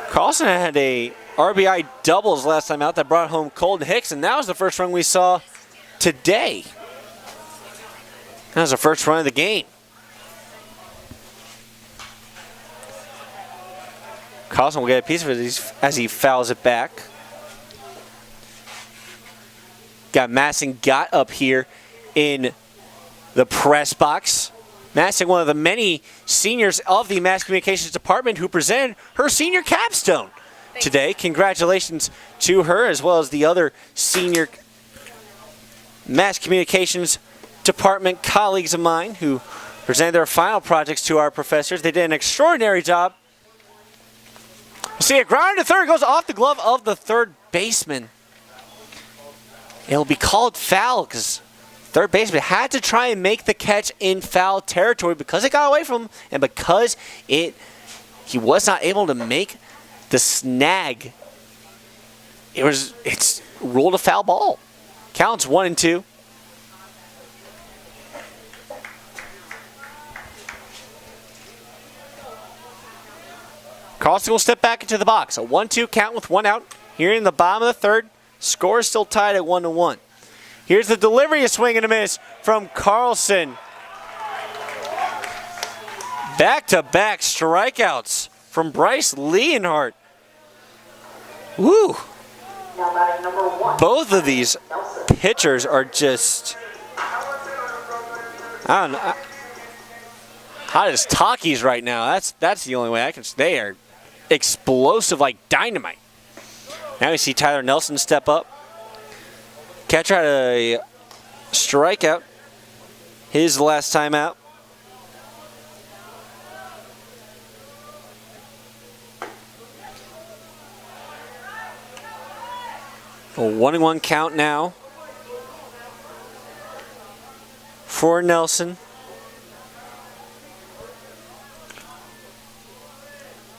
Carlson had a RBI doubles last time out that brought home Colton Hicks, and that was the first run we saw today. That was the first run of the game. Carlson will get a piece of it as he fouls it back. Got Massing got up here in the press box. Massing, one of the many seniors of the Mass Communications Department who presented her senior capstone today. Congratulations to her, as well as the other senior Mass Communications Department colleagues of mine who presented their final projects to our professors. They did an extraordinary job. See, a ground to third goes off the glove of the third baseman. It'll be called foul because third baseman had to try and make the catch in foul territory because it got away from him and because he was not able to make the snag. It's ruled a foul ball. Counts 1-2. Carlson will step back into the box. A 1-2 count with 1 out. Here in the bottom of the third. Score is still tied at 1-1. Here's the delivery, a swing and a miss from Carlson. Back-to-back strikeouts from Bryce Leonhardt. Woo! Both of these pitchers are just, I don't know, hot as Takis right now. That's the only way I can say. They are explosive like dynamite. Now we see Tyler Nelson step up. Catcher had a strikeout his last time out. A 1-1 count now for Nelson.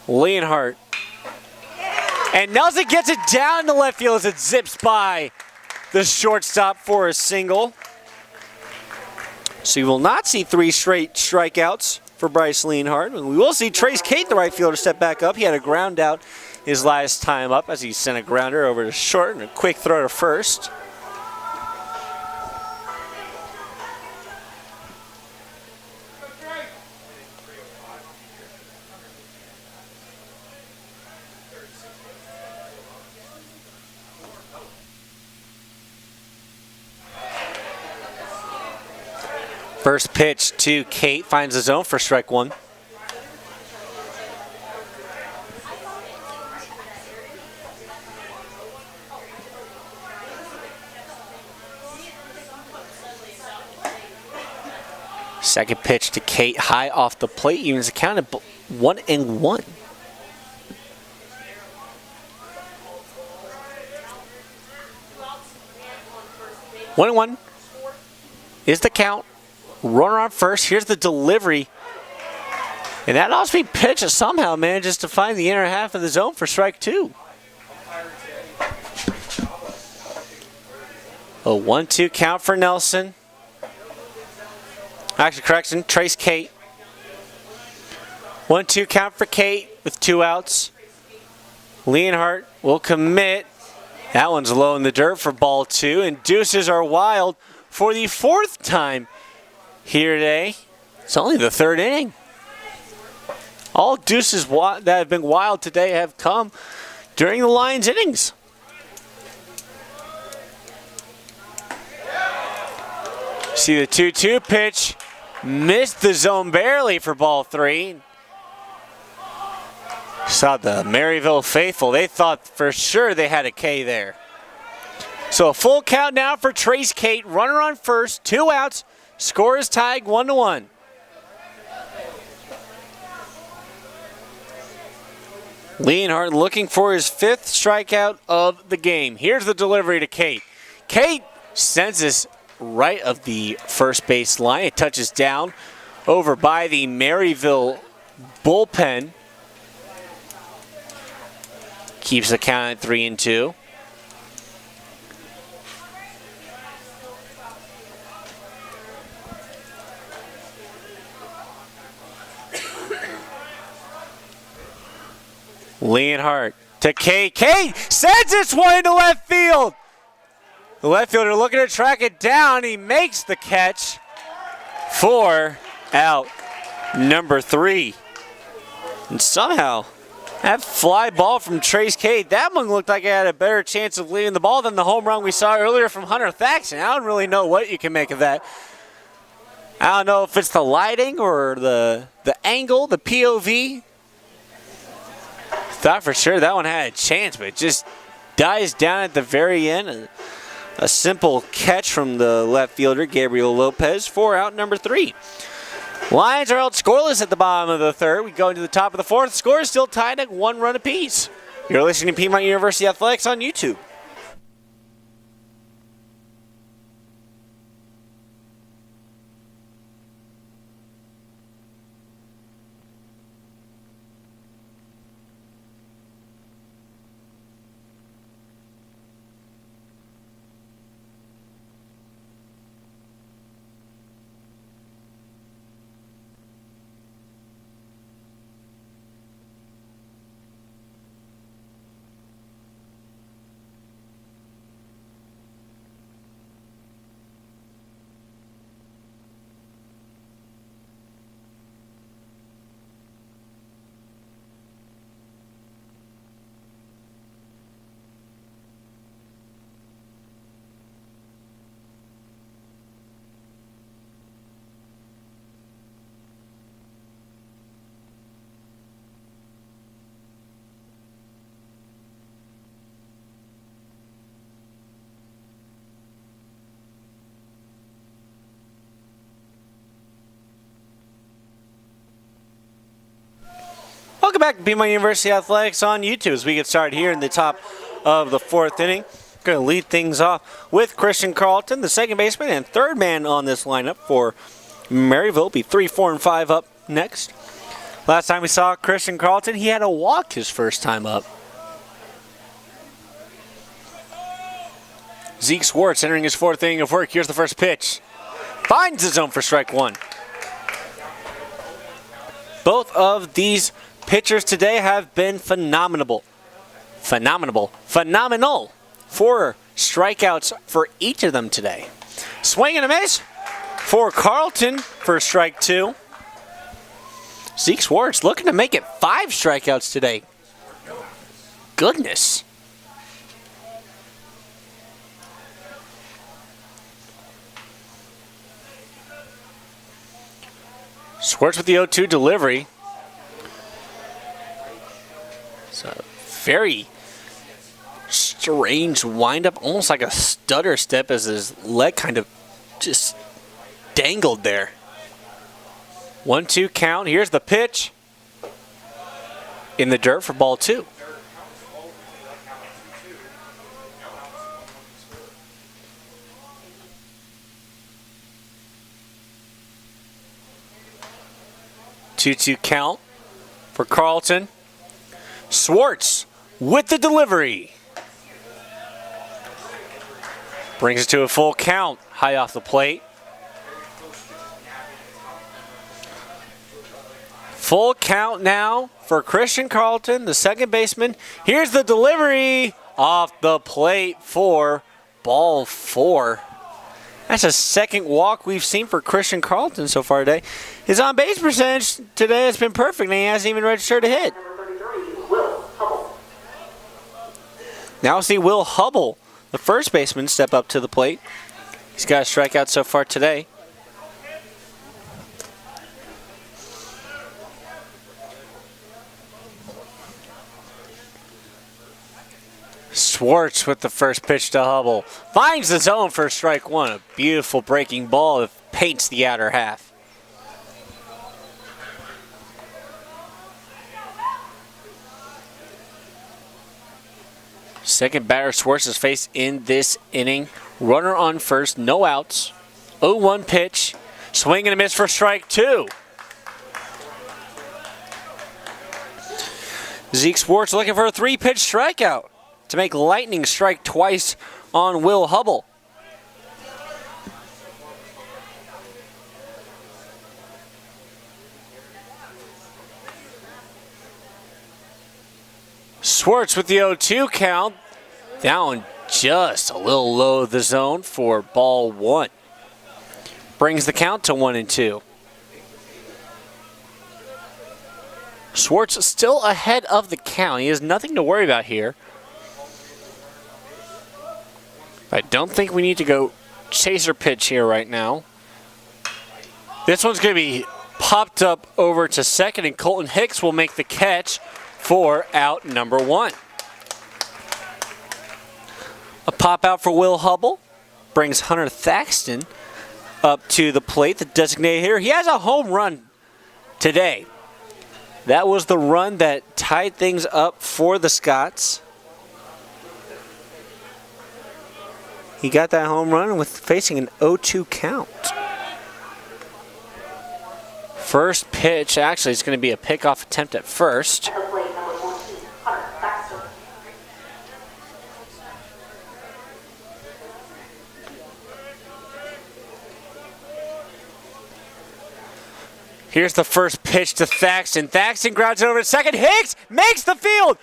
Leonhardt And Nelson gets it down to left field as it zips by the shortstop for a single. So you will not see 3 straight strikeouts for Bryce Leonhardt. And we will see Trace Kate, the right fielder, step back up. He had a ground out his last time up as he sent a grounder over to short and a quick throw to first. First pitch to Kate finds the zone for strike 1. Second pitch to Kate, high off the plate, evens the count at 1-1. One and one is the count. Runner on first. Here's the delivery. And that off-speed pitch somehow manages to find the inner half of the zone for strike 2. A 1-2 count for Nelson. Actually, correction, Trace Kate. 1-2 count for Kate with 2 outs. Leonhardt will commit. That one's low in the dirt for ball 2. And deuces are wild for the 4th time here today. It's only the 3rd inning. All deuces that have been wild today have come during the Lions innings. See the 2-2 pitch. Missed the zone barely for ball 3. Saw the Maryville faithful. They thought for sure they had a K there. So a full count now for Trace Kate. Runner on first, 2 outs. Score is tied 1-1. Leonhardt looking for his 5th strikeout of the game. Here's the delivery to Kate. Kate sends this right of the first base line. It touches down over by the Maryville bullpen. Keeps the count at 3-2. Leonhardt to Kate. Kate sends this one into left field. The left fielder looking to track it down. He makes the catch for out number 3. And somehow, that fly ball from Trace Kate, that one looked like it had a better chance of leaving the ball than the home run we saw earlier from Hunter Thaxton. I don't really know what you can make of that. I don't know if it's the lighting or the angle, the POV. Thought for sure that one had a chance, but it just dies down at the very end. A simple catch from the left fielder, Gabriel Lopez, for out number 3. Lions are out scoreless at the bottom of the 3rd. We go into the top of the 4th. Score is still tied at 1 run apiece. You're listening to Piedmont University Athletics on YouTube. Welcome back to Piedmont University Athletics on YouTube as we get started here in the top of the 4th inning. Going to lead things off with Christian Carlton, the second baseman and 3rd man on this lineup for Maryville. Be 3, 4, and 5 up next. Last time we saw Christian Carlton, he had a walk his first time up. Zeke Schwartz entering his 4th inning of work. Here's the first pitch. Finds the zone for strike 1. Both of these pitchers today have been phenomenal. 4 strikeouts for each of them today. Swing and a miss for Carlton for strike 2. Zeke Schwartz looking to make it 5 strikeouts today. Goodness. Schwartz with the 0-2 delivery. It's a very strange windup, almost like a stutter step as his leg kind of just dangled there. 1-2 count. Here's the pitch. In the dirt for ball 2. Two count for Carlton. Schwartz with the delivery. Brings it to a full count. High off the plate. Full count now for Christian Carlton, the second baseman. Here's the delivery off the plate for ball 4. That's a second walk we've seen for Christian Carlton so far today. His on-base percentage today has been perfect, and he hasn't even registered a hit. Now we'll see Will Hubble, the first baseman, step up to the plate. He's got a strikeout so far today. Schwartz with the first pitch to Hubble. Finds the zone for strike 1. A beautiful breaking ball that paints the outer half. Second batter Schwartz has faced in this inning. Runner on first, no outs. 0-1 pitch. Swing and a miss for strike 2. Zeke Schwartz looking for a 3-pitch strikeout to make lightning strike twice on Will Hubble. Schwartz with the 0-2 count. Down just a little low of the zone for ball 1. Brings the count to 1-2. Schwartz still ahead of the count. He has nothing to worry about here. I don't think we need to go chaser pitch here right now. This one's going to be popped up over to second, and Colton Hicks will make the catch for out number 1. A pop out for Will Hubble brings Hunter Thaxton up to the plate, the designated hitter. He has a home run today. That was the run that tied things up for the Scots. He got that home run with facing an 0-2 count. First pitch, actually, it's going to be a pickoff attempt at first. Here's the first pitch to Thaxton. Thaxton grounds it over to second. Hicks makes the field.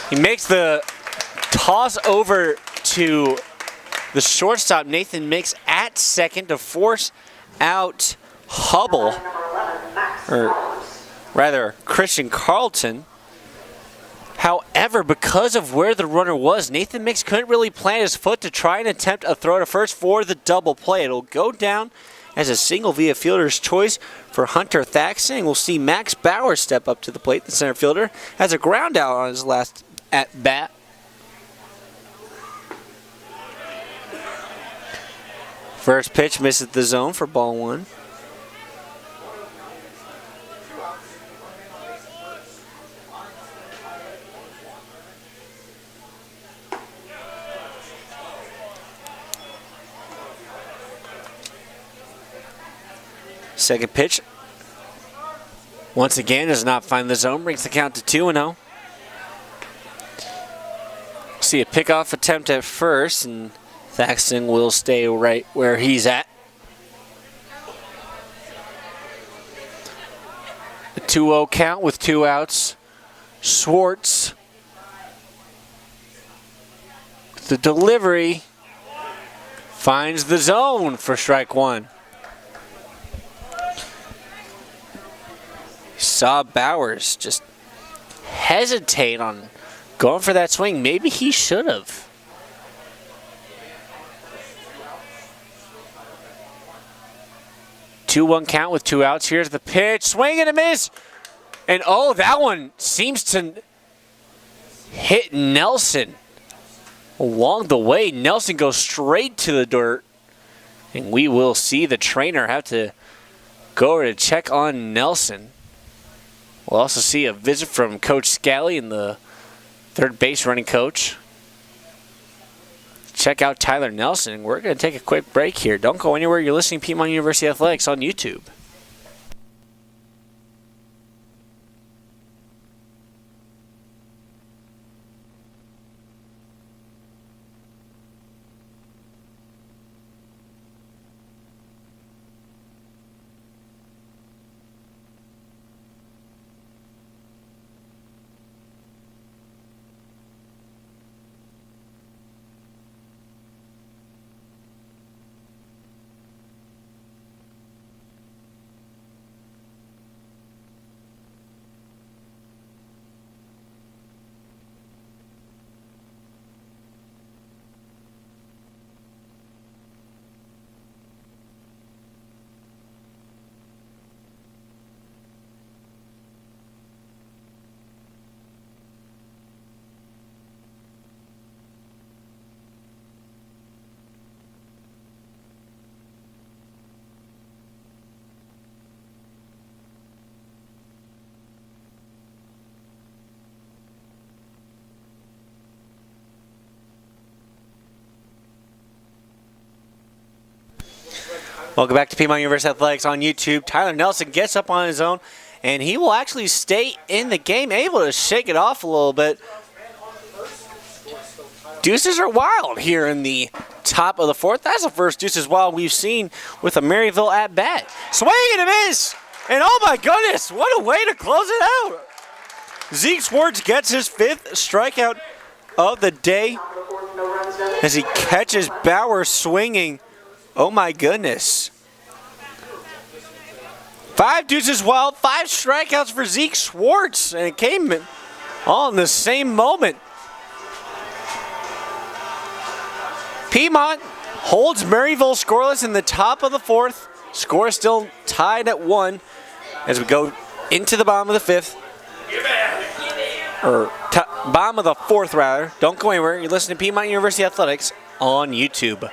He makes the toss over to the shortstop, Nathan Mix, at second to force out Hubble, or rather Christian Carlton. However, because of where the runner was, Nathan Mix couldn't really plant his foot to try and attempt a throw to first for the double play. It'll go down as a single via fielder's choice for Hunter Thaxton. We'll see Max Bauer step up to the plate. The center fielder has a ground out on his last at bat. First pitch misses the zone for ball 1. Second pitch, once again, does not find the zone, brings the count to 2-0. See a pickoff attempt at first, and Thaxton will stay right where he's at. A 2-0 count with 2 outs. Schwartz. The delivery finds the zone for strike 1. Saw Bowers just hesitate on going for that swing. Maybe he should have. Two-one count with 2 outs. Here's the pitch. Swing and a miss. And oh, that one seems to hit Nelson. Along the way, Nelson goes straight to the dirt. And we will see the trainer have to go over to check on Nelson. We'll also see a visit from Coach Scally and the third base running coach. Check out Tyler Nelson. We're going to take a quick break here. Don't go anywhere. You're listening to Piedmont University Athletics on YouTube. Welcome back to Piedmont University Athletics on YouTube. Tyler Nelson gets up on his own, and he will actually stay in the game, able to shake it off a little bit. Deuces are wild here in the top of the 4th. That's the first deuces wild we've seen with a Maryville at bat. Swing and a miss, and oh my goodness, what a way to close it out. Zeke Schwartz gets his 5th strikeout of the day as he catches Bauer swinging. Oh my goodness. 5 deuces wild, 5 strikeouts for Zeke Schwartz, and it came all in the same moment. Piedmont holds Maryville scoreless in the top of the 4th. Score is still tied at 1 as we go into the bottom of the 5th. Or bottom of the 4th, rather. Don't go anywhere. You're listening to Piedmont University Athletics on YouTube.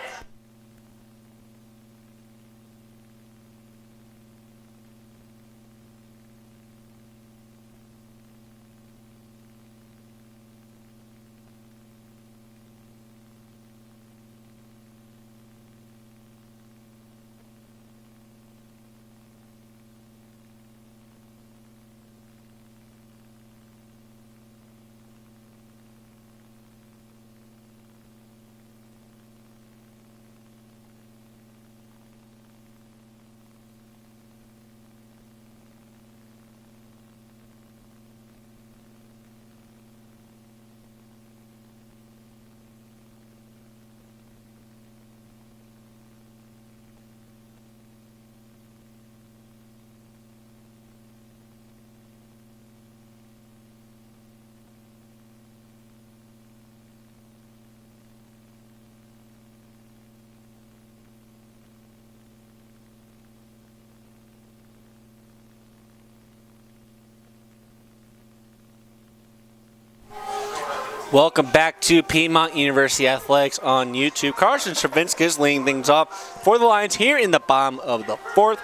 Welcome back to Piedmont University Athletics on YouTube. Carson Stravinsky is leading things off for the Lions here in the bottom of the 4th.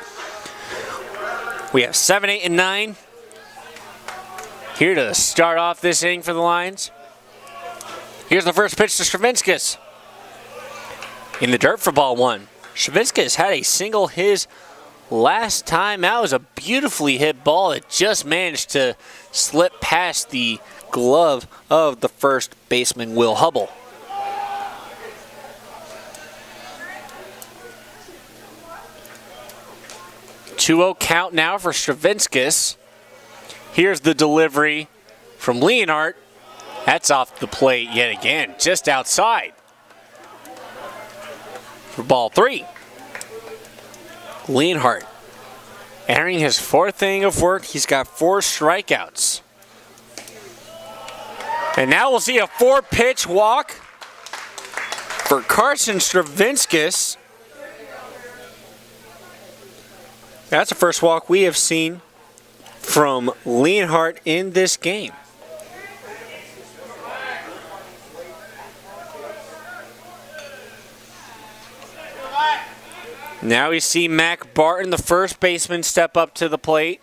We have 7, 8, and 9 here to start off this inning for the Lions. Here's the first pitch to Stravinsky. In the dirt for ball 1. Stravinsky had a single his last time out was a beautifully hit ball that just managed to slip past the glove of the first baseman, Will Hubble. Two-0 count now for Stravinskas. Here's the delivery from Leonhardt. That's off the plate yet again, just outside. For ball 3. Leonhardt entering his 4th inning of work. He's got 4 strikeouts. And now we'll see a 4-pitch walk for Carson Stravinskas. That's the first walk we have seen from Leonhardt in this game. Now we see Mac Barton, the first baseman, step up to the plate.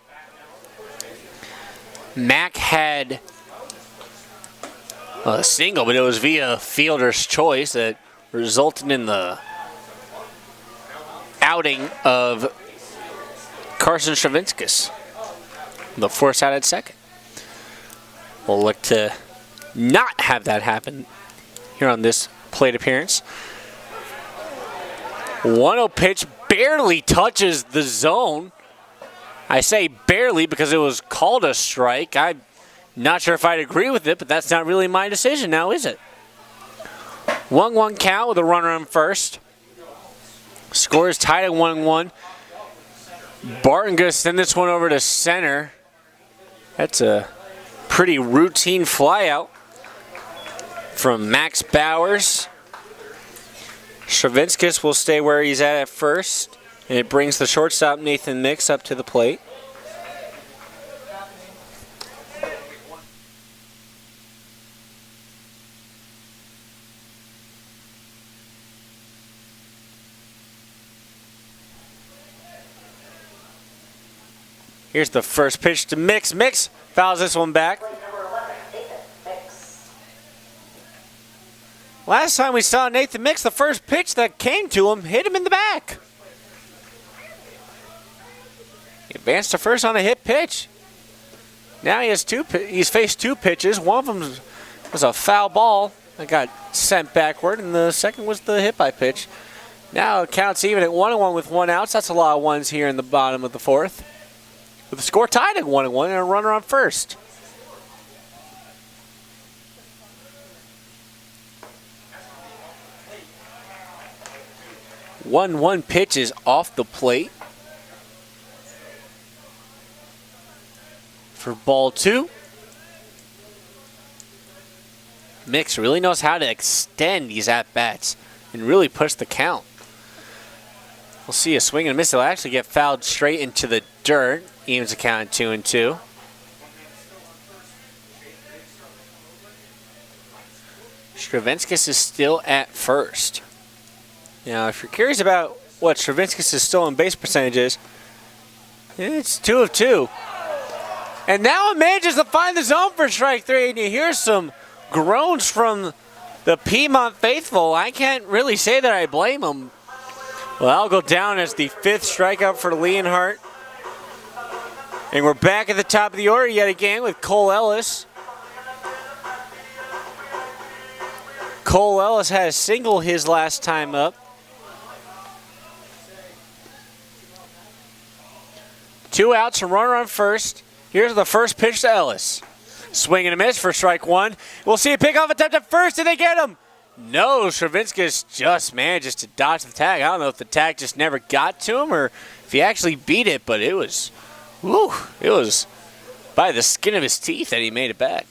Mac had a single, but it was via fielder's choice that resulted in the outing of Carson Stravinskas, the force out at second. We'll look to not have that happen here on this plate appearance. 1-0 pitch barely touches the zone. I say barely because it was called a strike. I'm not sure if I'd agree with it, but that's not really my decision now, is it? 1-1 count with a runner on first. Score is tied at 1-1. Barton going to send this one over to center. That's a pretty routine flyout from Max Bowers. Stravinskas will stay where he's at first, and it brings the shortstop Nathan Mix up to the plate. Here's the first pitch to Mix. Mix fouls this one back. Last time we saw Nathan Mix, the first pitch that came to him hit him in the back. He advanced to first on a hit pitch. Now he's faced 2 pitches. One of them was a foul ball that got sent backward, and the second was the hit by pitch. Now it counts even at 1-1 with 1 out. That's a lot of ones here in the bottom of the 4th. With the score tied at 1-1 and a runner on first. One pitch is off the plate for ball 2. Mix really knows how to extend these at-bats and really push the count. We'll see a swing and a miss. It'll actually get fouled straight into the dirt. Evens the count at 2-2. Stravinskas is still at first. Now, if you're curious about what Stravinskas' stolen base percentage is, it's 2 of 2. And now it manages to find the zone for strike 3, and you hear some groans from the Piedmont faithful. I can't really say that I blame them. Well, that'll go down as the 5th strikeout for Leonhardt. And we're back at the top of the order yet again with Cole Ellis. Cole Ellis had a single his last time up. 2 outs, a runner on first. Here's the first pitch to Ellis. Swing and a miss for strike 1. We'll see a pickoff attempt at first. Did they get him? No, Stravinskas just manages to dodge the tag. I don't know if the tag just never got to him or if he actually beat it, but it was by the skin of his teeth that he made it back.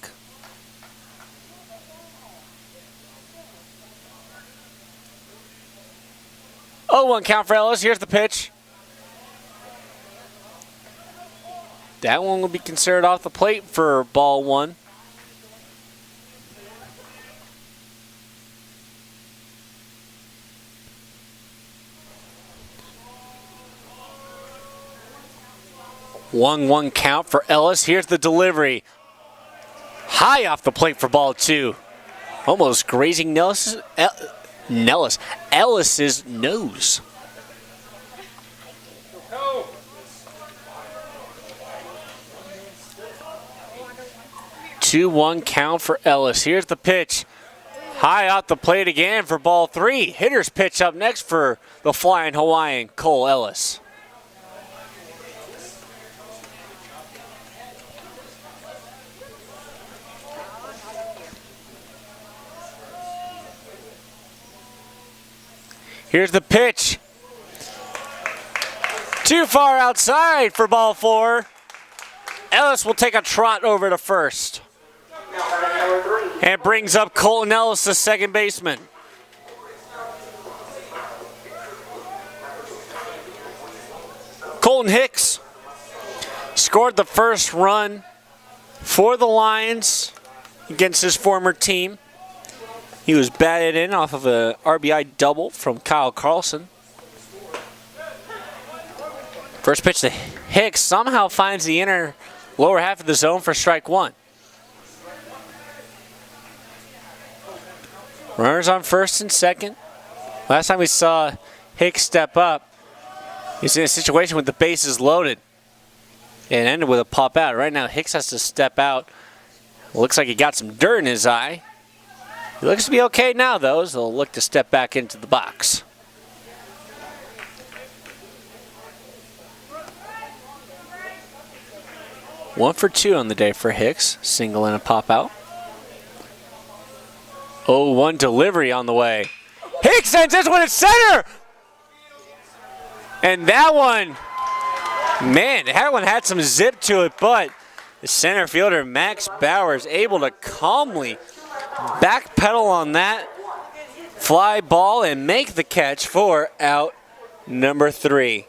Oh, 1 count for Ellis. Here's the pitch. That one will be considered off the plate for ball 1. One count for Ellis. Here's the delivery. High off the plate for ball 2. Almost grazing Ellis's nose. 2-1 count for Ellis. Here's the pitch. High off the plate again for ball 3. Hitter's pitch up next for the Flying Hawaiian, Cole Ellis. Here's the pitch. Too far outside for ball 4. Ellis will take a trot over to first. And brings up Colton Ellis, the second baseman. Colton Hicks scored the first run for the Lions against his former team. He was batted in off of an RBI double from Kyle Carlson. First pitch to Hicks somehow finds the inner lower half of the zone for strike 1. Runners on first and second. Last time we saw Hicks step up, he's in a situation with the bases loaded and ended with a pop out. Right now, Hicks has to step out. Looks like he got some dirt in his eye. He looks to be okay now, though, so he'll look to step back into the box. One for 2 on the day for Hicks. Single and a pop out. 0-1 delivery on the way. Hicks sends this one to center! And that one, man, that one had some zip to it, but the center fielder, Max Bowers, able to calmly backpedal on that fly ball and make the catch for out number 3.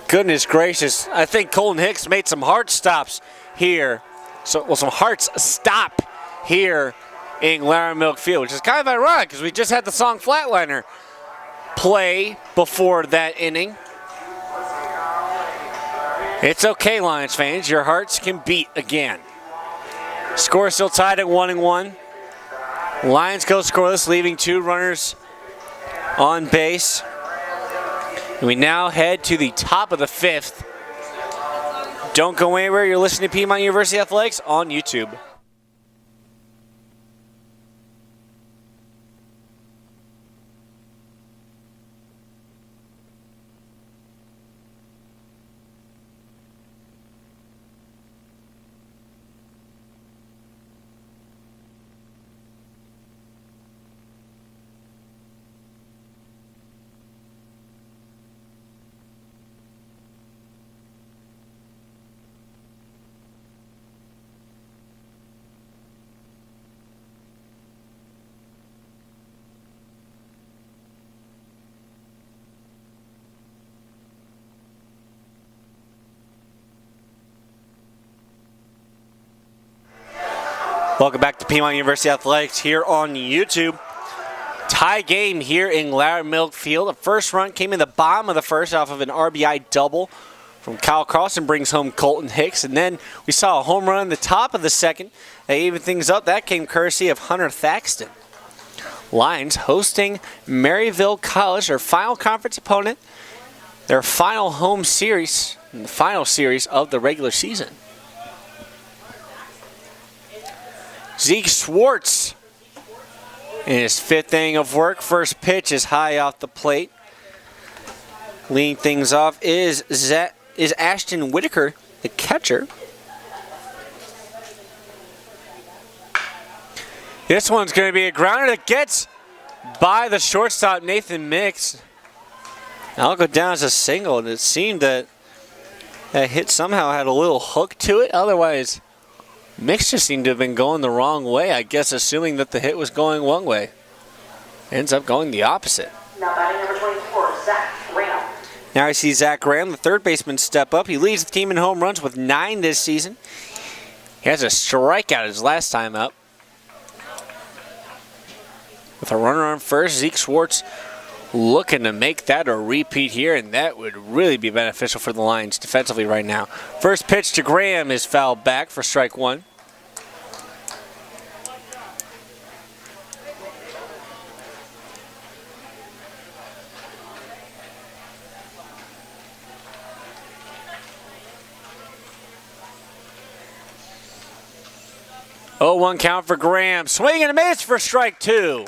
Goodness gracious, I think Colton Hicks made some heart stops here. Some hearts stop here in Maryville Field, which is kind of ironic because we just had the song Flatliner play before that inning. It's okay, Lions fans. Your hearts can beat again. Score still tied at 1-1. Lions go scoreless, leaving 2 runners on base. And we now head to the top of the 5th. Don't go anywhere. You're listening to Piedmont University Athletics on YouTube. Welcome back to Piedmont University Athletics here on YouTube. Tie game here in Maryville Field. The first run came in the bottom of the first off of an RBI double from Kyle Carlson, brings home Colton Hicks. And then we saw a home run in the top of the second. They even things up. That came courtesy of Hunter Thaxton. Lions hosting Maryville College, their final conference opponent, their final home series, the final series of the regular season. Zeke Schwartz in his 5th inning of work. First pitch is high off the plate. Leading things off is Ashton Whitaker, the catcher. This one's going to be a grounder that gets by the shortstop, Nathan Mix. I'll go down as a single, and it seemed that that hit somehow had a little hook to it. Otherwise, Mix just seemed to have been going the wrong way, I guess, assuming that the hit was going one way. Ends up going the opposite. Now batting number 24, Zach Graham. Now I see Zach Graham, the third baseman, step up. He leads the team in home runs with 9 this season. He has a strikeout his last time up. With a runner on first, Zeke Schwartz looking to make that a repeat here, and that would really be beneficial for the Lions defensively right now. First pitch to Graham is fouled back for strike 1. 0-1 count for Graham. Swing and a miss for strike 2.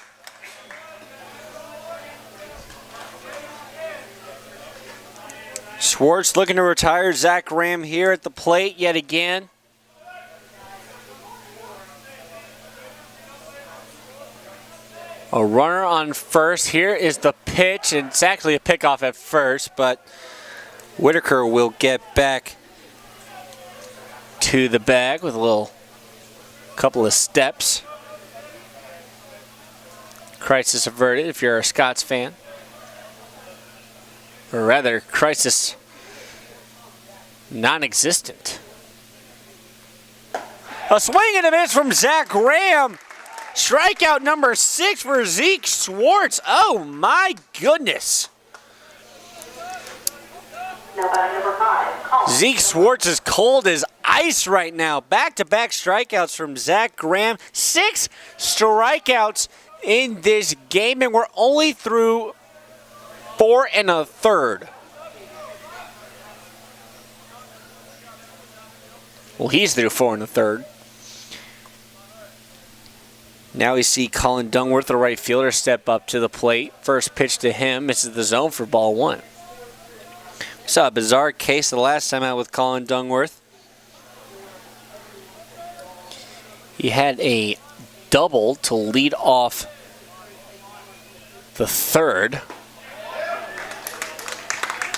Schwartz looking to retire Zach Graham here at the plate yet again. A runner on first. Here is the pitch, and it's actually a pickoff at first, but Whitaker will get back to the bag with a couple of steps. Crisis averted if you're a Scots fan. Or rather, crisis non-existent. A swing and a miss from Zach Graham. Strikeout number 6 for Zeke Schwartz. Oh my goodness. Now batting number 5, Colin. Zeke Schwartz is cold as ice right now. Back-to-back strikeouts from Zach Graham. 6 strikeouts in this game, and we're only through 4 1/3. Well, he's through 4 1/3. Now we see Colin Dungworth, the right fielder, step up to the plate. First pitch to him. Misses the zone for ball 1. We saw a bizarre case the last time out with Colin Dungworth. He had a double to lead off the 3rd.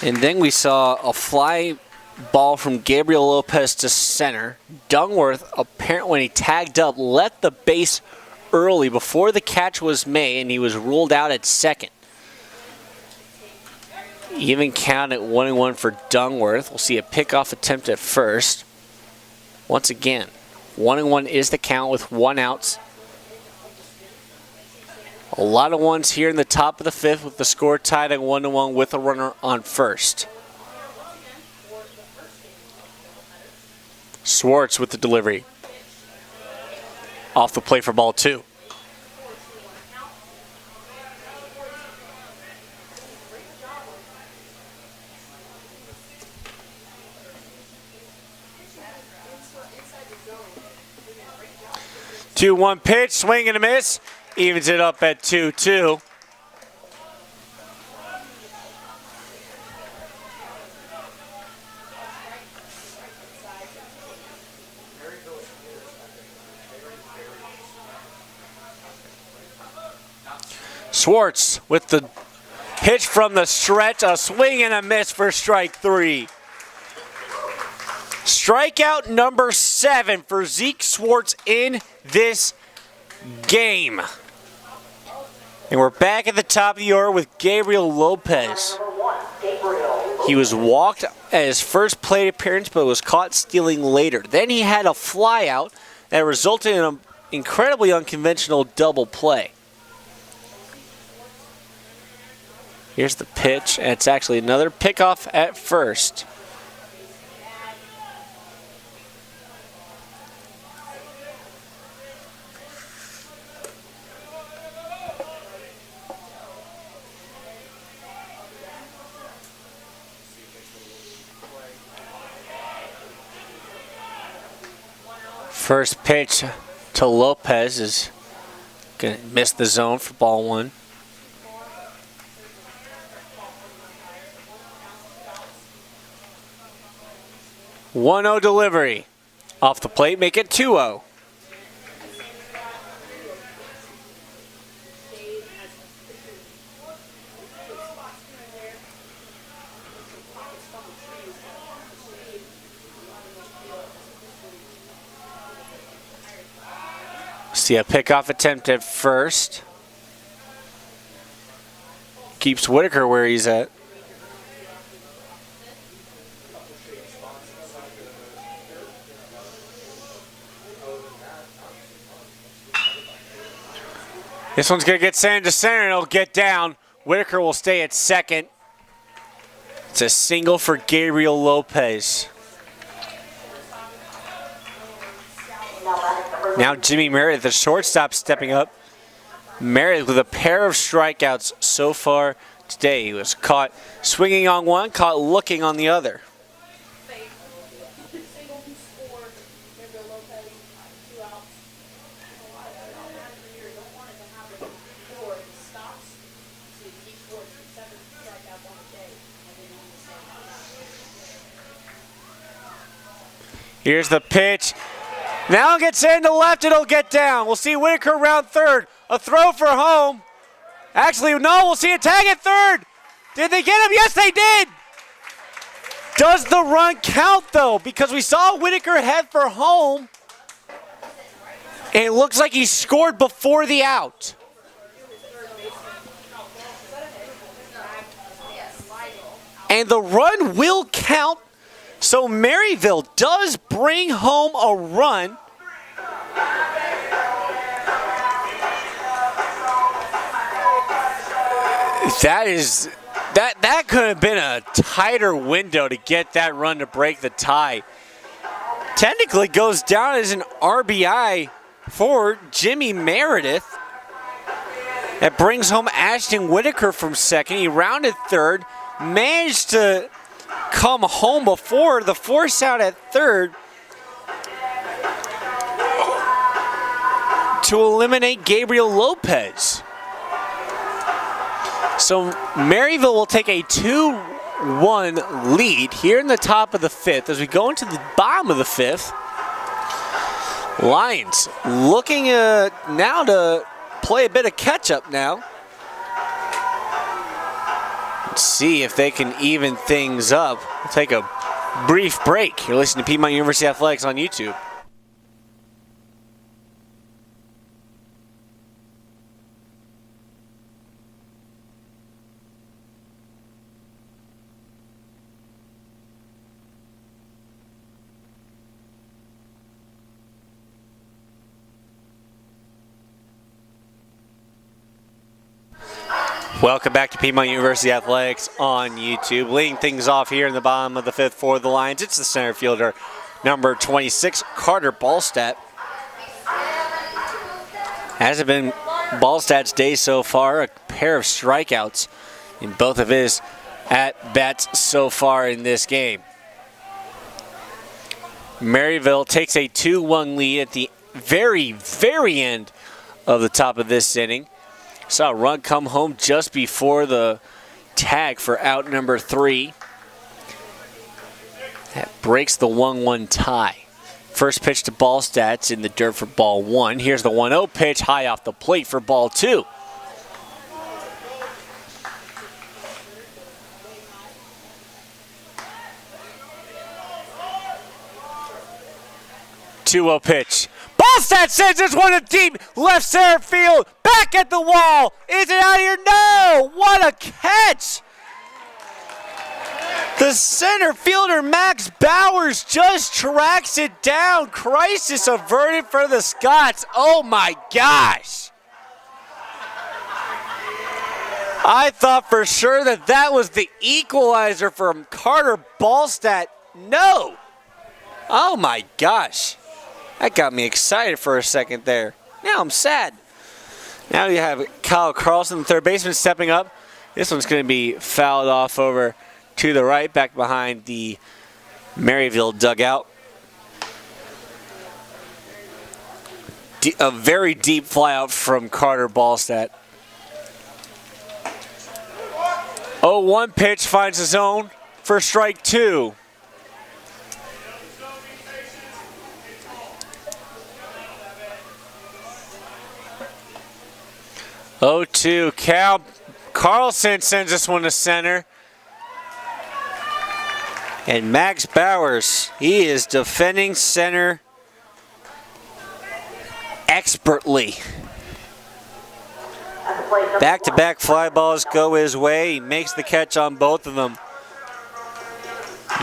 And then we saw a fly ball from Gabriel Lopez to center. Dungworth, apparently when he tagged up, left the base early before the catch was made, and he was ruled out at second. Even count at 1-1 for Dungworth. We'll see a pickoff attempt at first. Once again, 1-1 is the count with 1 out. A lot of ones here in the top of the 5th with the score tied at 1-1 with a runner on first. Schwartz with the delivery. Off the plate for ball 2. Two-one pitch, swing and a miss. Evens it up at 2-2. Schwartz with the pitch from the stretch, a swing and a miss for strike 3. Strikeout number 7 for Zeke Schwartz in this game. And we're back at the top of the order with Gabriel Lopez. Number 1, Gabriel. He was walked at his first plate appearance, but was caught stealing later. Then he had a fly out that resulted in an incredibly unconventional double play. Here's the pitch, and it's actually another pickoff at first. First pitch to Lopez is going to miss the zone for ball 1. One-0 delivery. Off the plate, make it 2-0. See a pickoff attempt at first. Keeps Whitaker where he's at. This one's going to get sent to center and it'll get down. Whitaker will stay at second. It's a single for Gabriel Lopez. Now Jimmy Meredith, the shortstop, stepping up. Meredith with a pair of strikeouts so far today. He was caught swinging on one, caught looking on the other. Here's the pitch. Now it gets in to left, it'll get down. We'll see Whitaker around third. A throw for home. Actually, no, we'll see a tag at third. Did they get him? Yes, they did. Does the run count, though? Because we saw Whitaker head for home. And it looks like he scored before the out. And the run will count. So Maryville does bring home a run. That could have been a tighter window to get that run to break the tie. Technically goes down as an RBI for Jimmy Meredith. That brings home Ashton Whitaker from second. He rounded third, managed to come home before the force out at third to eliminate Gabriel Lopez. So Maryville will take a 2-1 lead here in the top of the fifth. As we go into the bottom of the fifth, Lions looking now to play a bit of catch-up now. Let's see if they can even things up. We'll take a brief break. You're listening to Piedmont University Athletics on YouTube. Welcome back to Piedmont University Athletics on YouTube. Leading things off here in the bottom of the fifth for the Lions, it's the center fielder, number 26, Carter Ballstadt. Hasn't been Ballstadt's day so far, a pair of strikeouts in both of his at-bats so far in this game. Maryville takes a 2-1 lead at the very, very end of the top of this inning. Saw a run come home just before the tag for out number 3. That breaks the 1-1 tie. First pitch to Ballstadt's in the dirt for ball 1. Here's the 1-0 pitch high off the plate for ball 2. Two-0 pitch. Ballstadt sends this one to deep left center field. Back at the wall. Is it out here? No! What a catch! The center fielder, Max Bowers, just tracks it down. Crisis averted for the Scots. Oh my gosh! I thought for sure that was the equalizer from Carter Ballstadt. No! Oh my gosh. That got me excited for a second there. Now I'm sad. Now you have Kyle Carlson, the third baseman, stepping up. This one's going to be fouled off over to the right, back behind the Maryville dugout. A very deep flyout from Carter Ballstadt. 0-1 pitch finds the zone for strike 2. 0-2. Cal Carlson sends this one to center. And Max Bowers, he is defending center expertly. Back-to-back fly balls go his way. He makes the catch on both of them.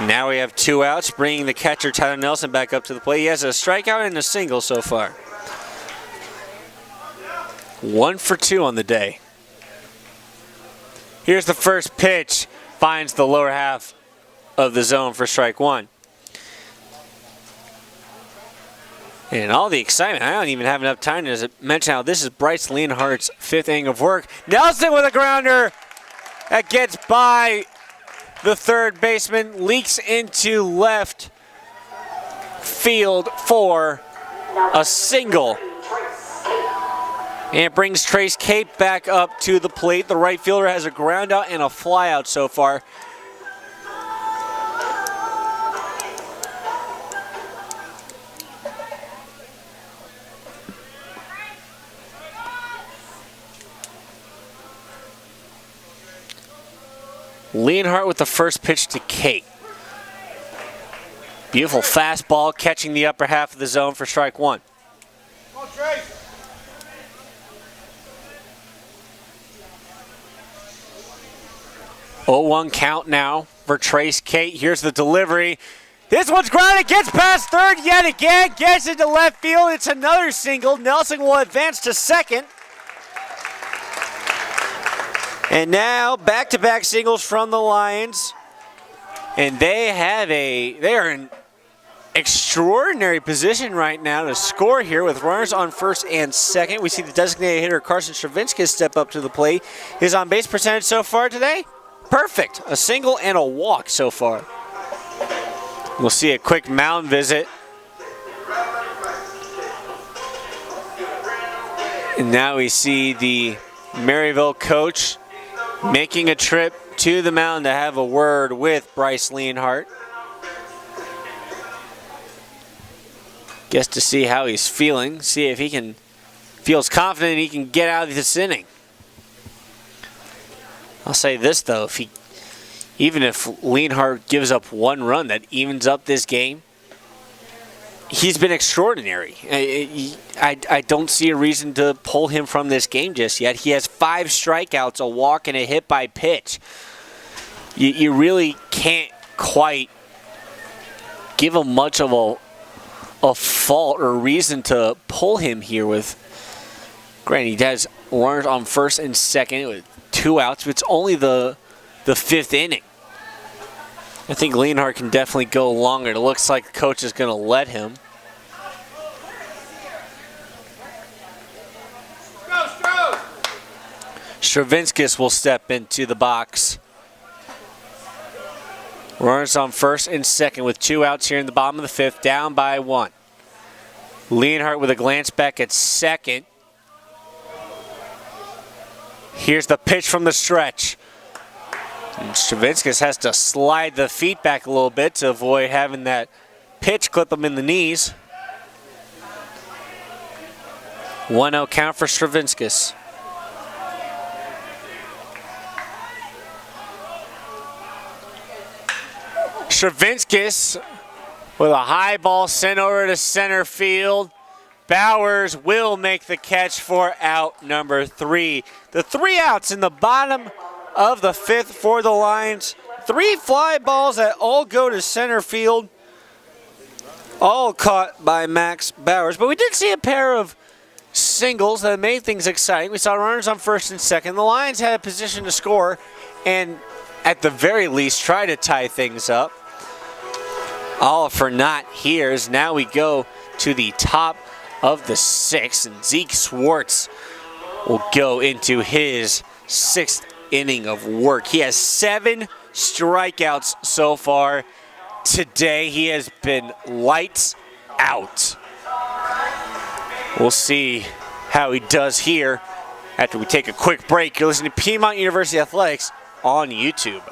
Now we have 2 outs, bringing the catcher Tyler Nelson back up to the plate. He has a strikeout and a single so far. 1 for 2 on the day. Here's the first pitch. Finds the lower half of the zone for strike 1. And all the excitement. I don't even have enough time to mention how this is Bryce Leonhardt's 5th inning of work. Nelson with a grounder that gets by the third baseman. Leaks into left field for a single. And it brings Trace Cape back up to the plate. The right fielder has a ground out and a fly out so far. Leonhardt with the first pitch to Kate. Beautiful fastball catching the upper half of the zone for strike one. 0-1 count now for Trace Kate. Here's the delivery. This one's grounded, gets past third yet again, gets into left field. It's another single. Nelson will advance to second. And now back-to-back singles from the Lions. And they are in extraordinary position right now to score here with runners on first and second. We see the designated hitter Carson Stravinsky step up to the plate. His on-base percentage so far today? Perfect. A single and a walk so far. We'll see a quick mound visit. And now we see the Maryville coach making a trip to the mound to have a word with Bryce Leonhardt. Guess to see how he's feeling, see if he feels confident he can get out of this inning. I'll say this though, even if Leonhardt gives up one run that evens up this game, he's been extraordinary. I don't see a reason to pull him from this game just yet. He has 5 strikeouts, a walk, and a hit by pitch. You really can't quite give him much of a fault or reason to pull him here with. Granted, he has runners on first and second with 2 outs, but it's only the 5th inning. I think Leonhardt can definitely go longer. It looks like the coach is going to let him. Stravinskis will step into the box. Runners on first and second with 2 outs here in the bottom of the 5th, down by 1. Leonhardt with a glance back at second. Here's the pitch from the stretch. And Stravinskis has to slide the feet back a little bit to avoid having that pitch clip him in the knees. 1-0 count for Stravinskis. Stravinskis with a high ball sent over to center field. Bowers will make the catch for out number 3. The 3 outs in the bottom of the 5th for the Lions. 3 fly balls that all go to center field. All caught by Max Bowers. But we did see a pair of singles that made things exciting. We saw runners on first and second. The Lions had a position to score and at the very least try to tie things up. All for naught here as now we go to the top of the 6th, and Zeke Schwartz will go into his 6th inning of work. He has 7 strikeouts so far today. He has been lights out. We'll see how he does here after we take a quick break. You're listening to Piedmont University Athletics on YouTube.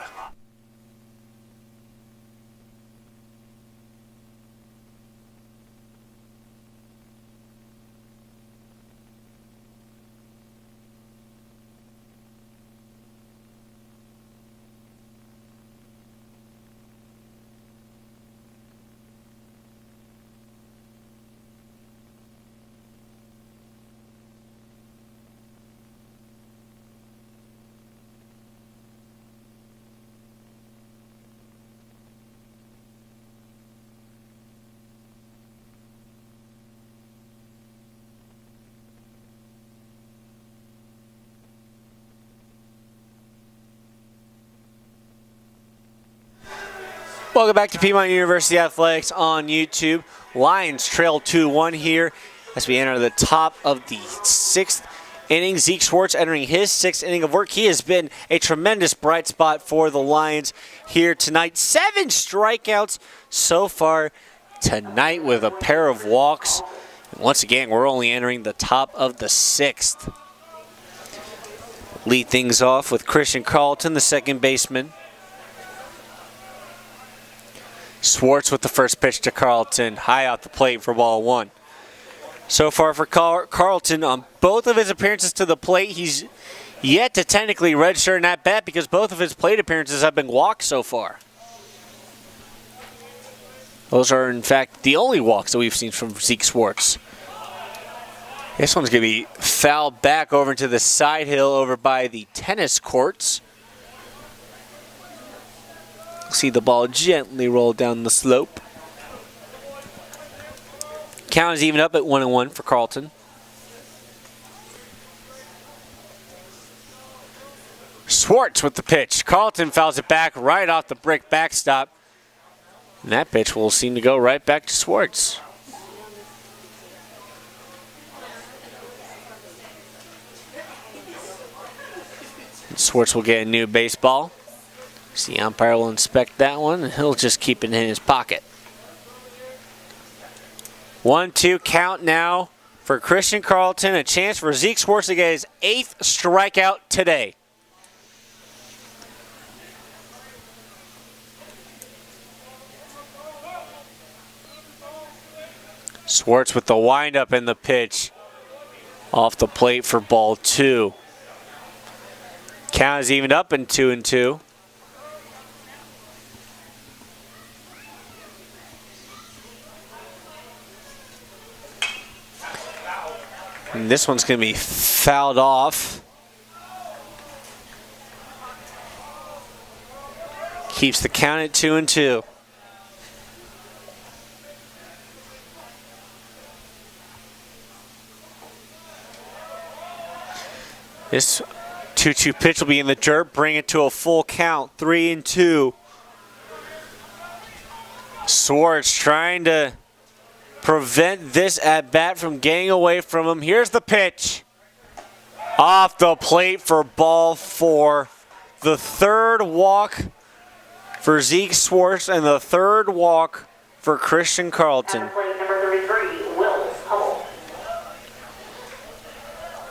Welcome back to Piedmont University Athletics on YouTube. Lions trail 2-1 here as we enter the top of the 6th inning. Zeke Schwartz entering his 6th inning of work. He has been a tremendous bright spot for the Lions here tonight. 7 strikeouts so far tonight with a pair of walks. And once again, we're only entering the top of the 6th. Lead things off with Christian Carlton, the second baseman. Schwartz with the first pitch to Carlton, high out the plate for ball 1. So far for Carlton, on both of his appearances to the plate, yet to technically register in that bet because both of his plate appearances have been walks so far. Those are, in fact, the only walks that we've seen from Zeke Schwartz. This one's going to be fouled back over into the side hill over by the tennis courts. See the ball gently roll down the slope. Count is even up at 1-1 for Carlton. Schwartz with the pitch. Carlton fouls it back right off the brick backstop. And that pitch will seem to go right back to Schwartz. And Schwartz will get a new baseball. The umpire will inspect that one, and he'll just keep it in his pocket. 1-2 count now for Christian Carlton. A chance for Zeke Schwartz to get his 8th strikeout today. Schwartz with the windup and the pitch off the plate for ball 2. Count is evened up in 2-2. And this one's going to be fouled off. Keeps the count at 2-2. This 2-2 pitch will be in the dirt, bring it to a full count, 3-2. Schwartz trying to prevent this at bat from getting away from him. Here's the pitch. Off the plate for ball 4. The 3rd walk for Zeke Schwartz and the 3rd walk for Christian Carlton. Number 33, Will Hubble.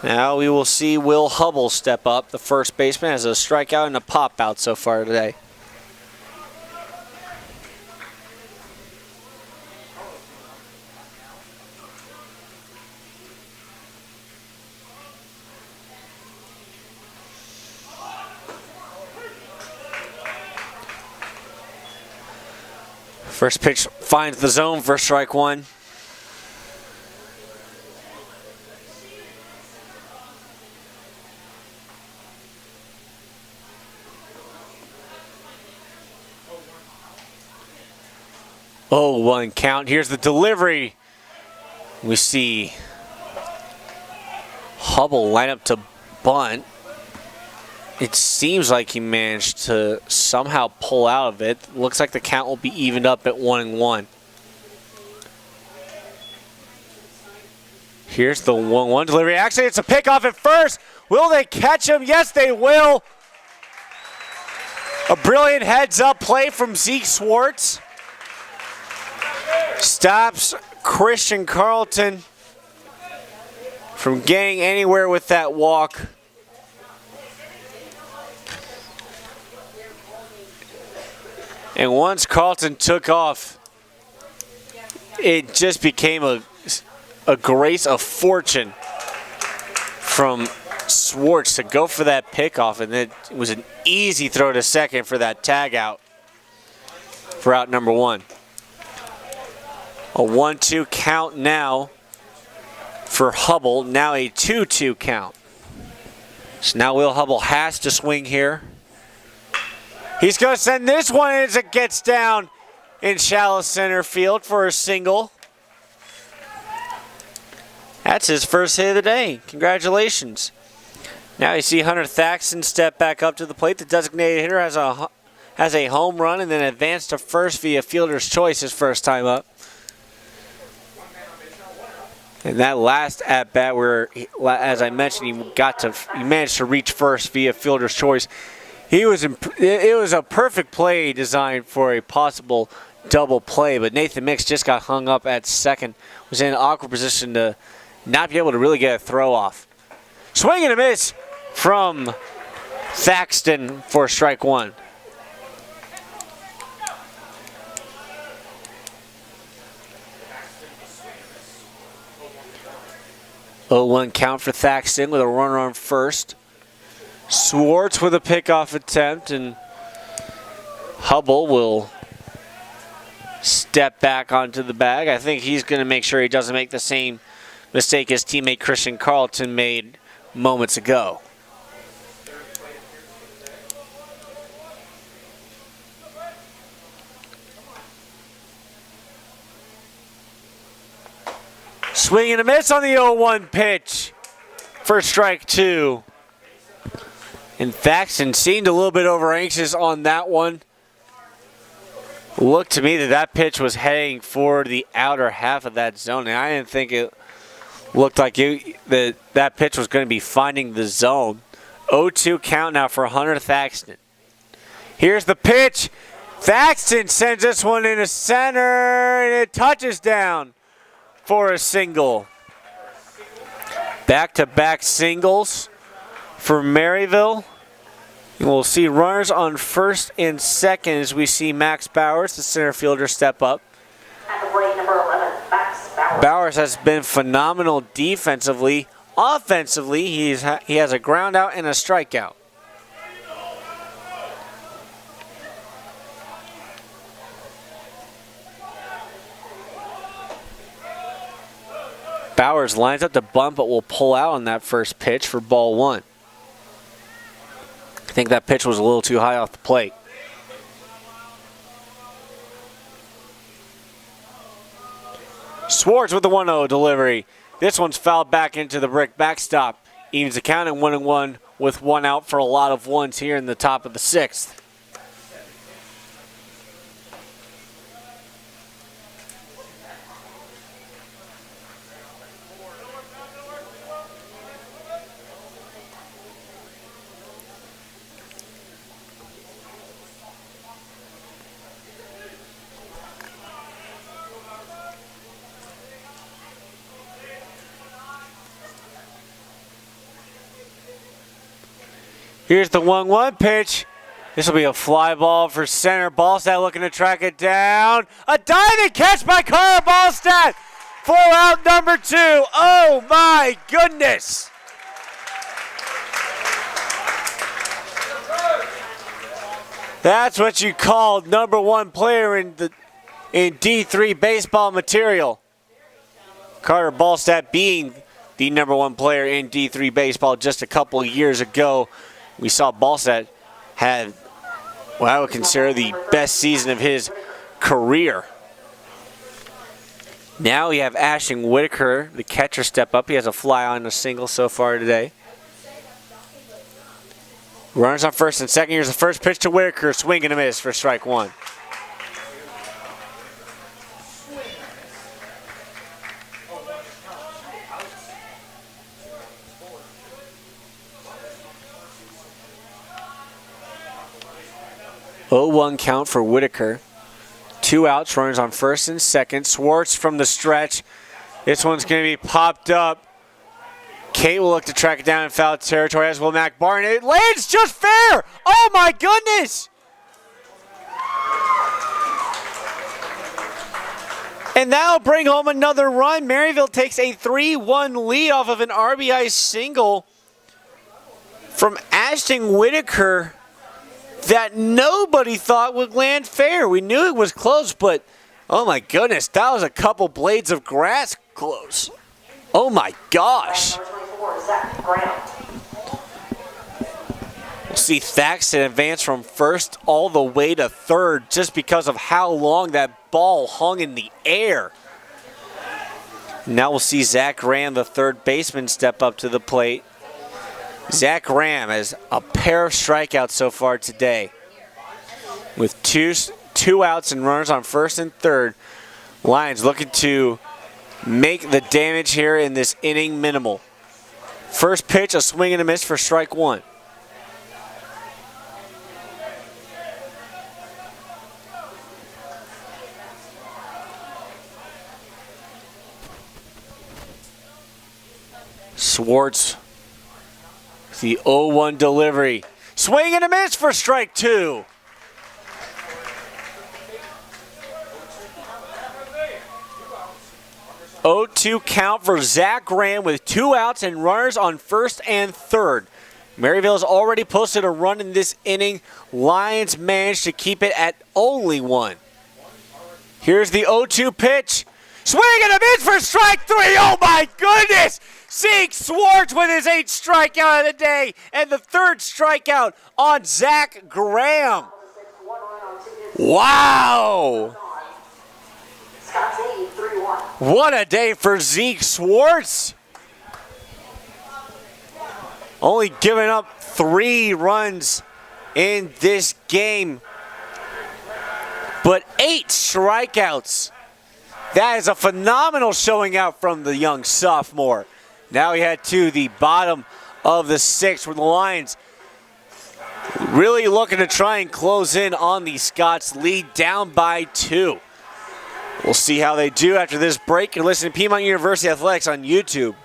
Now we will see Will Hubble step up. The first baseman has a strikeout and a pop out so far today. First pitch finds the zone for strike 1. Oh, 1 count. Here's the delivery. We see Hubble line up to bunt. It seems like he managed to somehow pull out of it. Looks like the count will be evened up at 1-1. Here's the 1-1 delivery. Actually, it's a pickoff at first. Will they catch him? Yes, they will. A brilliant heads-up play from Zeke Schwartz. Stops Christian Carlton from getting anywhere with that walk. And once Carlton took off, it just became a grace of fortune from Schwartz to go for that pickoff, and it was an easy throw to second for that tag out for out number 1. A 1-2 count now for Hubble, now a 2-2 count. So now Will Hubble has to swing here. He's going to send this one as it gets down in shallow center field for a single. That's his first hit of the day. Congratulations. Now you see Hunter Thaxton step back up to the plate. The designated hitter has a home run and then advanced to first via fielder's choice his first time up. And that last at bat, where, as I mentioned, he managed to reach first via fielder's choice. It was a perfect play designed for a possible double play, but Nathan Mix just got hung up at second. Was in an awkward position to not be able to really get a throw off. Swing and a miss from Thaxton for strike 1. Oh, 1 count for Thaxton with a runner on first. Swartz with a pickoff attempt, and Hubble will step back onto the bag. I think he's going to make sure he doesn't make the same mistake his teammate Christian Carlton made moments ago. Swing and a miss on the 0-1 pitch for strike two. And Thaxton seemed a little bit over anxious on that one. Looked to me that pitch was heading for the outer half of that zone, and I didn't think it looked like that pitch was going to be finding the zone. 0-2 count now for Hunter Thaxton. Here's the pitch. Thaxton sends this one into center, and it touches down for a single. Back-to-back singles for Maryville. We'll see runners on first and second as we see Max Bowers, the center fielder, step up. At the plate, number 11, Max Bowers. Bowers has been phenomenal defensively. Offensively, he has a ground out and a strikeout. Bowers lines up to bunt, but will pull out on that first pitch for ball one. I think that pitch was a little too high off the plate. Swartz with the 1-0 delivery. This one's fouled back into the brick backstop. Evens the count at 1-1 with one out for a lot of ones here in the top of the sixth. Here's the 1-1 pitch. This will be a fly ball for center. Ballstat looking to track it down. A diving catch by Carl Ballstat for out number two. Oh my goodness. That's what you call number one player in D3 baseball material. Carter Ballstat being the number one player in D3 baseball just a couple of years ago. We saw Ballstat had what I would consider the best season of his career. Now we have Ashton Whitaker, the catcher, step up. He has a fly on a single so far today. Runners on first and second. Here's the first pitch to Whitaker. Swing and a miss for strike one. Oh, 1 count for Whitaker. 2 outs, runners on first and second. Swartz from the stretch. This one's going to be popped up. Kate will look to track it down in foul territory, as will Mac Barton. It lands just fair. Oh my goodness. And that'll bring home another run. Maryville takes a 3-1 lead off of an RBI single from Ashton Whitaker that nobody thought would land fair. We knew it was close, but oh my goodness, that was a couple blades of grass close. Oh my gosh. We'll see Thaxton advance from first all the way to third just because of how long that ball hung in the air. Now we'll see Zach Graham, the third baseman, step up to the plate. Zach Graham has a pair of strikeouts so far today. With two outs and runners on first and third, Lions looking to make the damage here in this inning minimal. First pitch, a swing and a miss for strike one. Swartz, the 0-1 delivery. Swing and a miss for strike two. Oh, 2 count for Zach Graham with 2 outs and runners on first and third. Maryville's already posted a run in this inning. Lions managed to keep it at only one. Here's the 0-2 pitch. Swing and a miss for strike three. Oh my goodness! Zeke Swartz with his 8th strikeout of the day and the 3rd strikeout on Zach Graham. Wow! What a day for Zeke Swartz. Only giving up 3 runs in this game, but 8 strikeouts. That is a phenomenal showing out from the young sophomore. Now we head to the bottom of the 6th where the Lions really looking to try and close in on the Scots lead, down by 2. We'll see how they do after this break. You're listening to Piedmont University Athletics on YouTube.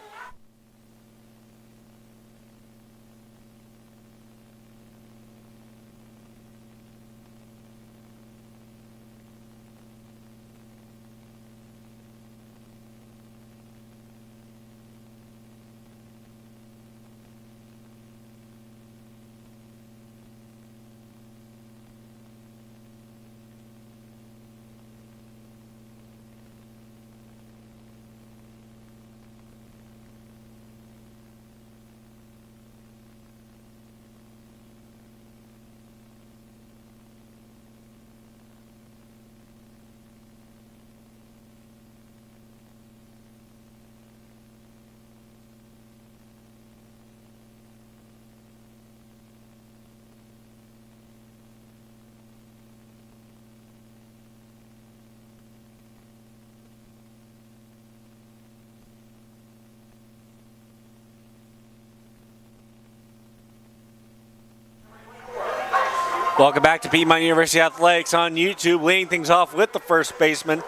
Welcome back to Piedmont University Athletics on YouTube. Leading things off with the first baseman,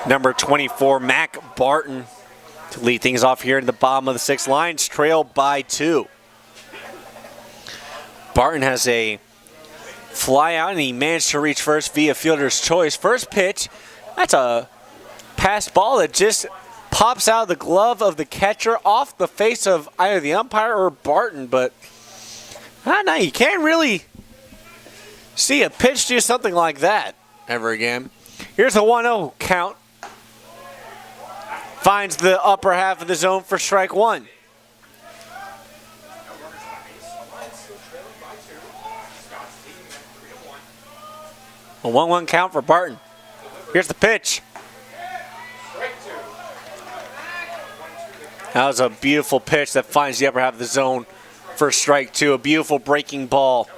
number 24, Mac Barton, to lead things off here in the bottom of the 6th. Lions trail by 2. Barton has a fly out, and he managed to reach first via fielder's choice. First pitch, that's a pass ball that just pops out of the glove of the catcher off the face of either the umpire or Barton, but I don't know, you can't really see a pitch do something like that ever again. Here's a 1-0 count. Finds the upper half of the zone for strike 1. A 1-1 count for Barton. Here's the pitch. That was a beautiful pitch that finds the upper half of the zone for strike 2. A beautiful breaking ball.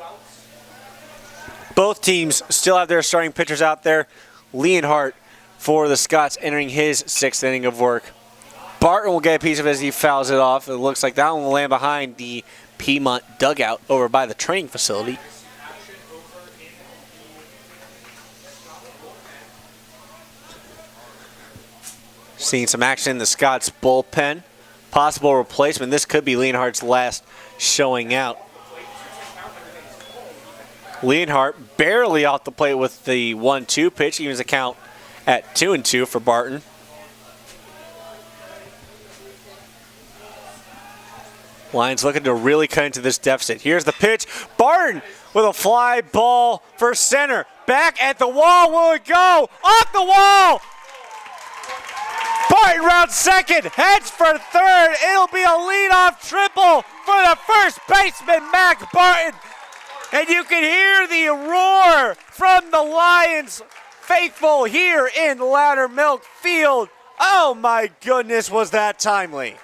Both teams still have their starting pitchers out there. Leonhardt for the Scots entering his 6th inning of work. Barton will get a piece of it as he fouls it off. It looks like that one will land behind the Piedmont dugout over by the training facility. Seeing some action in the Scots bullpen. Possible replacement. This could be Leonhardt's last showing out. Leonhardt barely off the plate with the 1-2 pitch. Evens the count at 2-2 for Barton. Lions looking to really cut into this deficit. Here's the pitch. Barton with a fly ball for center. Back at the wall. Will it go? Off the wall! Barton rounds second. Heads for third. It'll be a leadoff triple for the first baseman, Mac Barton. And you can hear the roar from the Lions faithful here in Loudermilk Field. Oh my goodness, was that timely.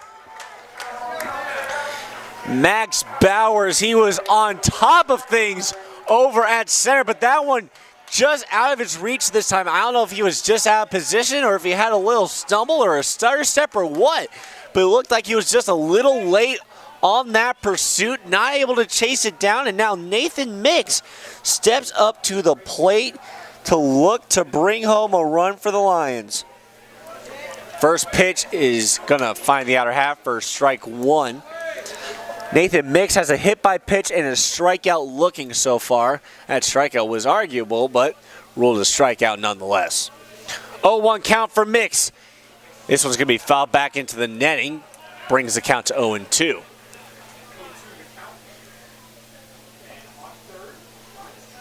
Max Bowers, he was on top of things over at center, but that one just out of his reach this time. I don't know if he was just out of position or if he had a little stumble or a stutter step or what, but it looked like he was just a little late on that pursuit, not able to chase it down, and now Nathan Mix steps up to the plate to look to bring home a run for the Lions. First pitch is going to find the outer half for strike 1. Nathan Mix has a hit by pitch and a strikeout looking so far. That strikeout was arguable, but ruled a strikeout nonetheless. 0-1 count for Mix. This one's going to be fouled back into the netting. Brings the count to 0-2.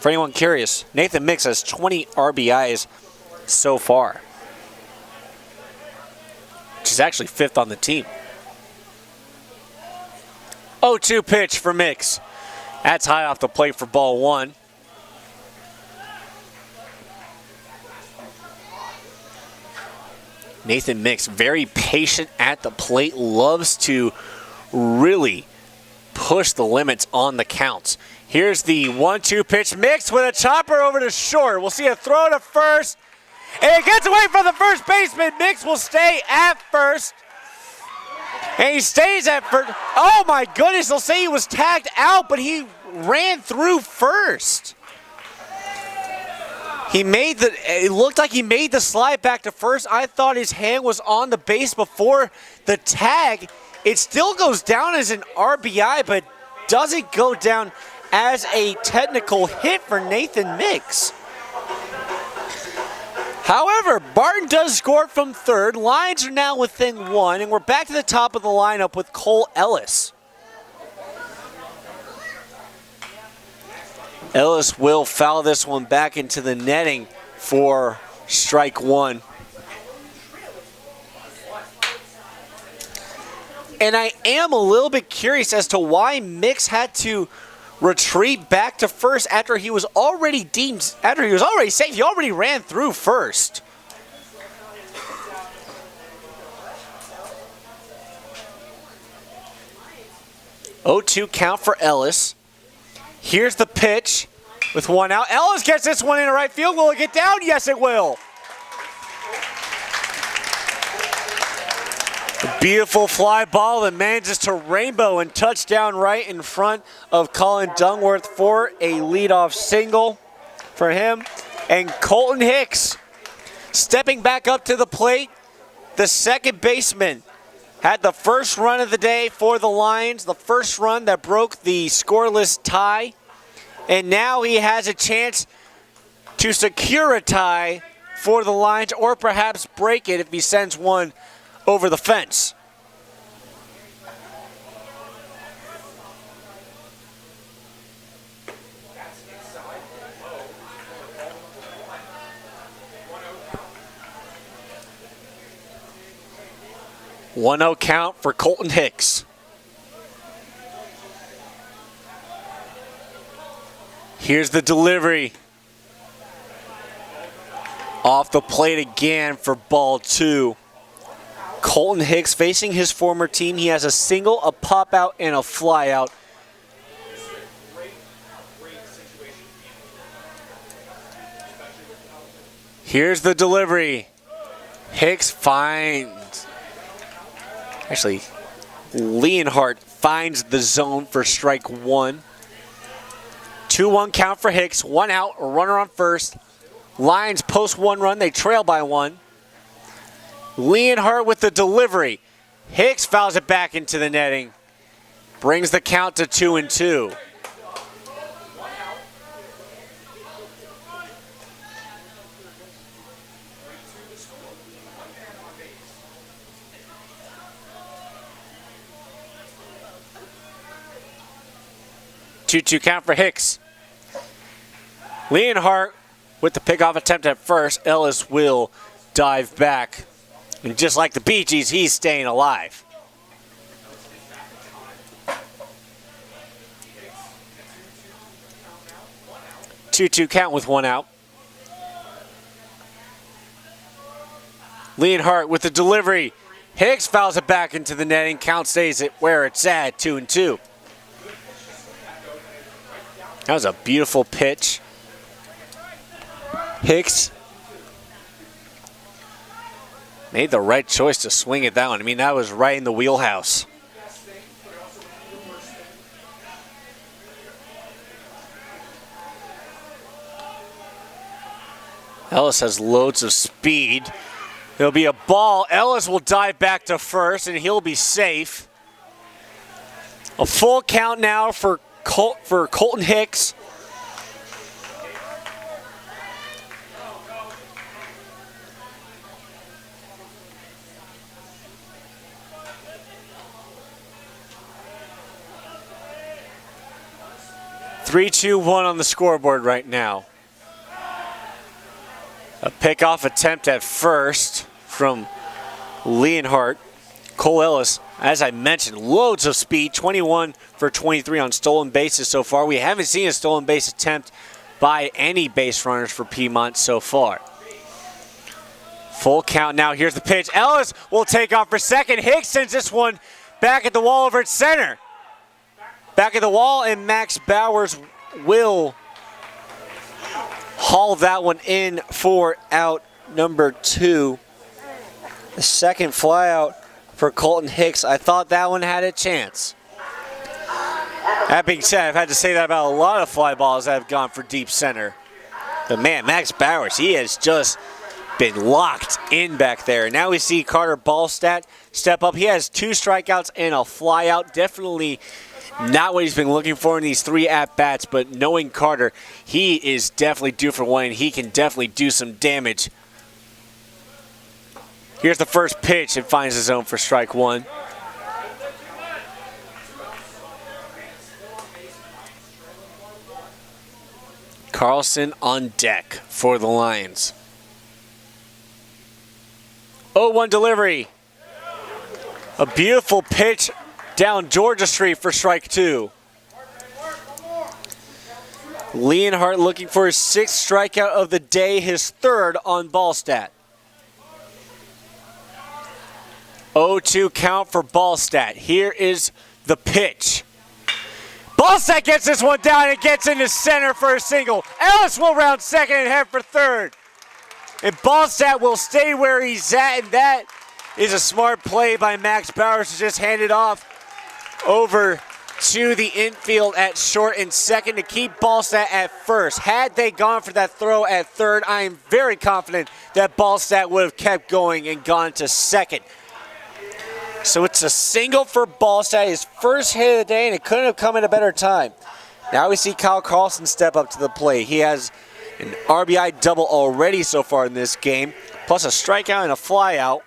For anyone curious, Nathan Mix has 20 RBIs so far, which is actually 5th on the team. 0-2 pitch for Mix. That's high off the plate for ball 1. Nathan Mix, very patient at the plate, loves to really push the limits on the counts. Here's the 1-2 pitch. Mix with a chopper over to short. We'll see a throw to first. And it gets away from the first baseman. Mix will stay at first. And he stays at first. Oh my goodness, they'll say he was tagged out, but he ran through first. It looked like he made the slide back to first. I thought his hand was on the base before the tag. It still goes down as an RBI, but doesn't go down as a technical hit for Nathan Mix. However, Barton does score from third. Lions are now within 1, and we're back to the top of the lineup with Cole Ellis. Ellis will foul this one back into the netting for strike 1. And I am a little bit curious as to why Mix had to retreat back to first after he was already safe. He already ran through first. Oh, 2 count for Ellis. Here's the pitch with 1 out. Ellis gets this one in the right field. Will it get down? Yes, it will. A beautiful fly ball that manages to rainbow and touchdown right in front of Colin Dungworth for a leadoff single for him. And Colton Hicks stepping back up to the plate. The second baseman had the first run of the day for the Lions, the first run that broke the scoreless tie. And now he has a chance to secure a tie for the Lions, or perhaps break it if he sends one over the fence. One 0 count for Colton Hicks. Here's the delivery. Off the plate again for ball 2. Colton Hicks facing his former team. He has a single, a pop out, and a fly out. Here's the delivery. Hicks finds. Actually, Leonhardt finds the zone for strike 1. 2-1 count for Hicks. 1 out, a runner on first. Lions post 1 run. They trail by 1. Leonhardt with the delivery. Hicks fouls it back into the netting. Brings the count to 2-2. Two count for Hicks. Leonhardt with the pickoff attempt at first. Ellis will dive back. And just like the Bee Gees, he's staying alive. Two count with 1 out. Leonhardt with the delivery. Hicks fouls it back into the netting. Count stays it where it's at, 2-2. That was a beautiful pitch. Hicks made the right choice to swing at that one. I mean, that was right in the wheelhouse. Ellis has loads of speed. There'll be a ball. Ellis will dive back to first, and he'll be safe. A full count now for Colton Hicks. 3-2-1 on the scoreboard right now. A pickoff attempt at first from Leonhardt. Cole Ellis, as I mentioned, loads of speed, 21 for 23 on stolen bases so far. We haven't seen a stolen base attempt by any base runners for Piedmont so far. Full count now. Here's the pitch. Ellis will take off for second. Hicks sends this one back at the wall over at center. Back at the wall, and Max Bowers will haul that one in for out number 2. The second flyout for Colton Hicks. I thought that one had a chance. That being said, I've had to say that about a lot of fly balls that have gone for deep center. But man, Max Bowers, he has just been locked in back there. Now we see Carter Ballstat step up. He has 2 strikeouts and a flyout. Definitely not what he's been looking for in these 3 at-bats, but knowing Carter, he is definitely due for one, and he can definitely do some damage. Here's the first pitch. It finds the zone for strike 1. Carlson on deck for the Lions. 0-1 delivery. A beautiful pitch down Georgia Street for strike 2. Leonhardt looking for his 6th strikeout of the day, his 3rd on Ballstat. 0-2 count for Ballstat. Here is the pitch. Ballstat gets this one down and gets into center for a single. Ellis will round second and head for third. And Ballstat will stay where he's at, and that is a smart play by Max Bowers to just hand it off over to the infield at short and second to keep Ballstat at first. Had they gone for that throw at third, I am very confident that Ballstat would have kept going and gone to second. So it's a single for Ballstat, his first hit of the day, and it couldn't have come at a better time. Now we see Kyle Carlson step up to the plate. He has an RBI double already so far in this game, plus a strikeout and a flyout.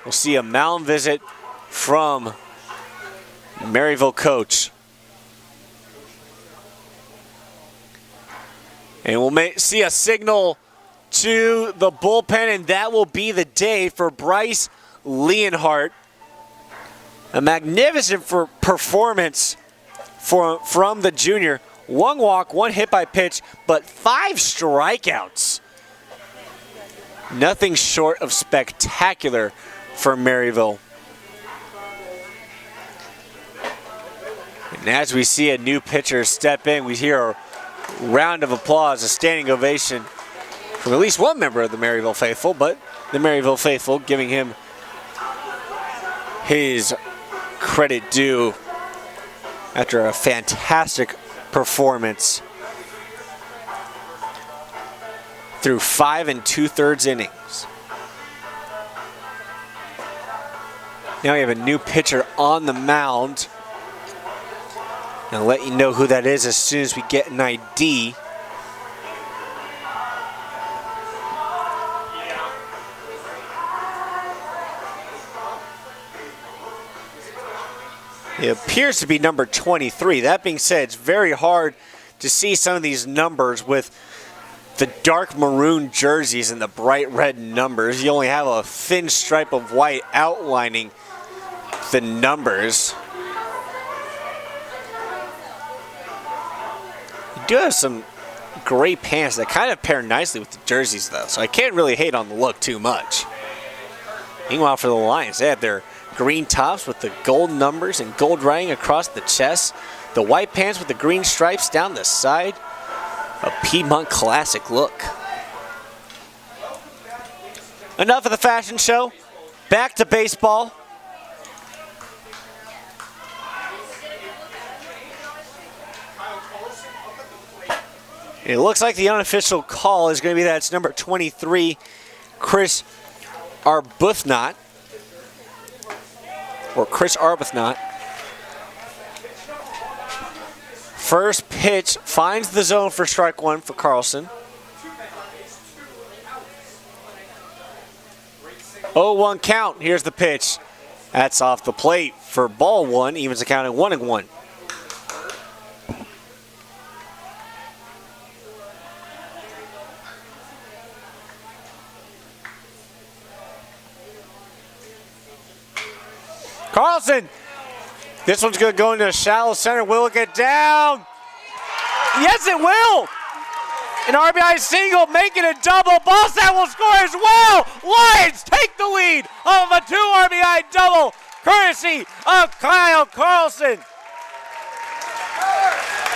We'll see a mound visit from Maryville coach. And we'll see a signal to the bullpen, and that will be the day for Bryce Leonhardt. A magnificent performance from the junior. 1 walk, 1 hit by pitch, but 5 strikeouts. Nothing short of spectacular for Maryville. And as we see a new pitcher step in, we hear a round of applause, a standing ovation from at least one member of the Maryville faithful, but the Maryville faithful giving him his credit due after a fantastic performance through 5 2/3 innings. Now we have a new pitcher on the mound. I'll let you know who that is as soon as we get an ID. It appears to be number 23. That being said, it's very hard to see some of these numbers with the dark maroon jerseys and the bright red numbers. You only have a thin stripe of white outlining the numbers. You do have some gray pants that kind of pair nicely with the jerseys, though, so I can't really hate on the look too much. Meanwhile, for the Lions, they have their green tops with the gold numbers and gold writing across the chest. The white pants with the green stripes down the side. A Piedmont classic look. Enough of the fashion show. Back to baseball. It looks like the unofficial call is going to be that it's number 23, Chris Arbuthnot. Or Chris Arbuthnot. First pitch finds the zone for strike 1 for Carlson. 0-1 count. Here's the pitch. That's off the plate for ball 1. Evens the count at 1-1. Carlson. This one's going to go into a shallow center. Will it get down? Yes, it will. An RBI single, making a double. Boston will score as well. Lions take the lead of a 2 RBI double, courtesy of Kyle Carlson.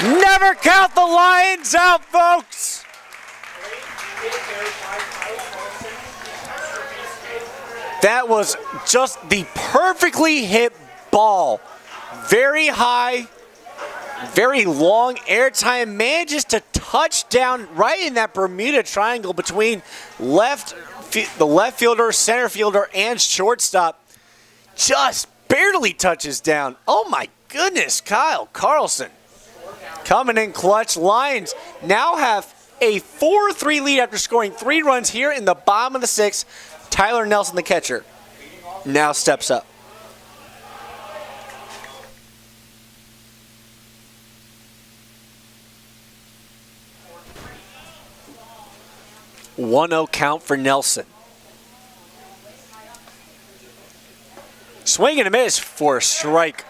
Never count the Lions out, folks. That was just the perfectly hit ball. Very high, very long airtime, manages to touch down right in that Bermuda Triangle between the left fielder, center fielder, and shortstop. Just barely touches down. Oh my goodness, Kyle Carlson. Coming in clutch. Lions now have a 4-3 lead after scoring 3 runs here in the bottom of the 6th. Tyler Nelson, the catcher, now steps up. (1-0) count for Nelson. Swing and a miss for strike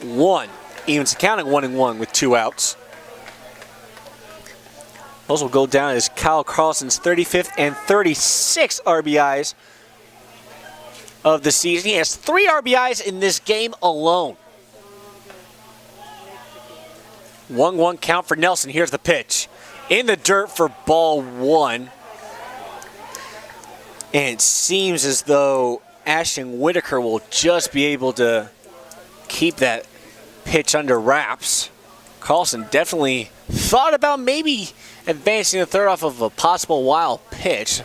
1. Evens the count at 1-1 with 2 outs. Those will go down as Kyle Carlson's 35th and 36th RBIs of the season. He has 3 RBIs in this game alone. 1-1 count for Nelson. Here's the pitch. In the dirt for ball 1. And it seems as though Ashton Whitaker will just be able to keep that pitch under wraps. Carlson definitely thought about maybe advancing the third off of a possible wild pitch.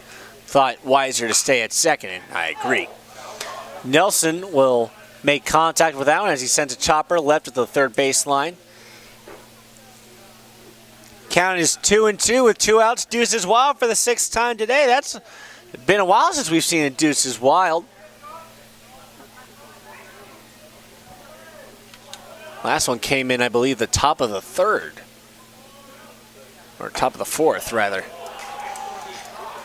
Thought wiser to stay at second, and I agree. Nelson will make contact with that one as he sends a chopper left at the third baseline. Count is 2-2 with 2 outs. Deuces Wild for the 6th time today. That's been a while since we've seen a Deuces Wild. Last one came in, I believe, the top of the 3rd. Or top of the 4th, rather.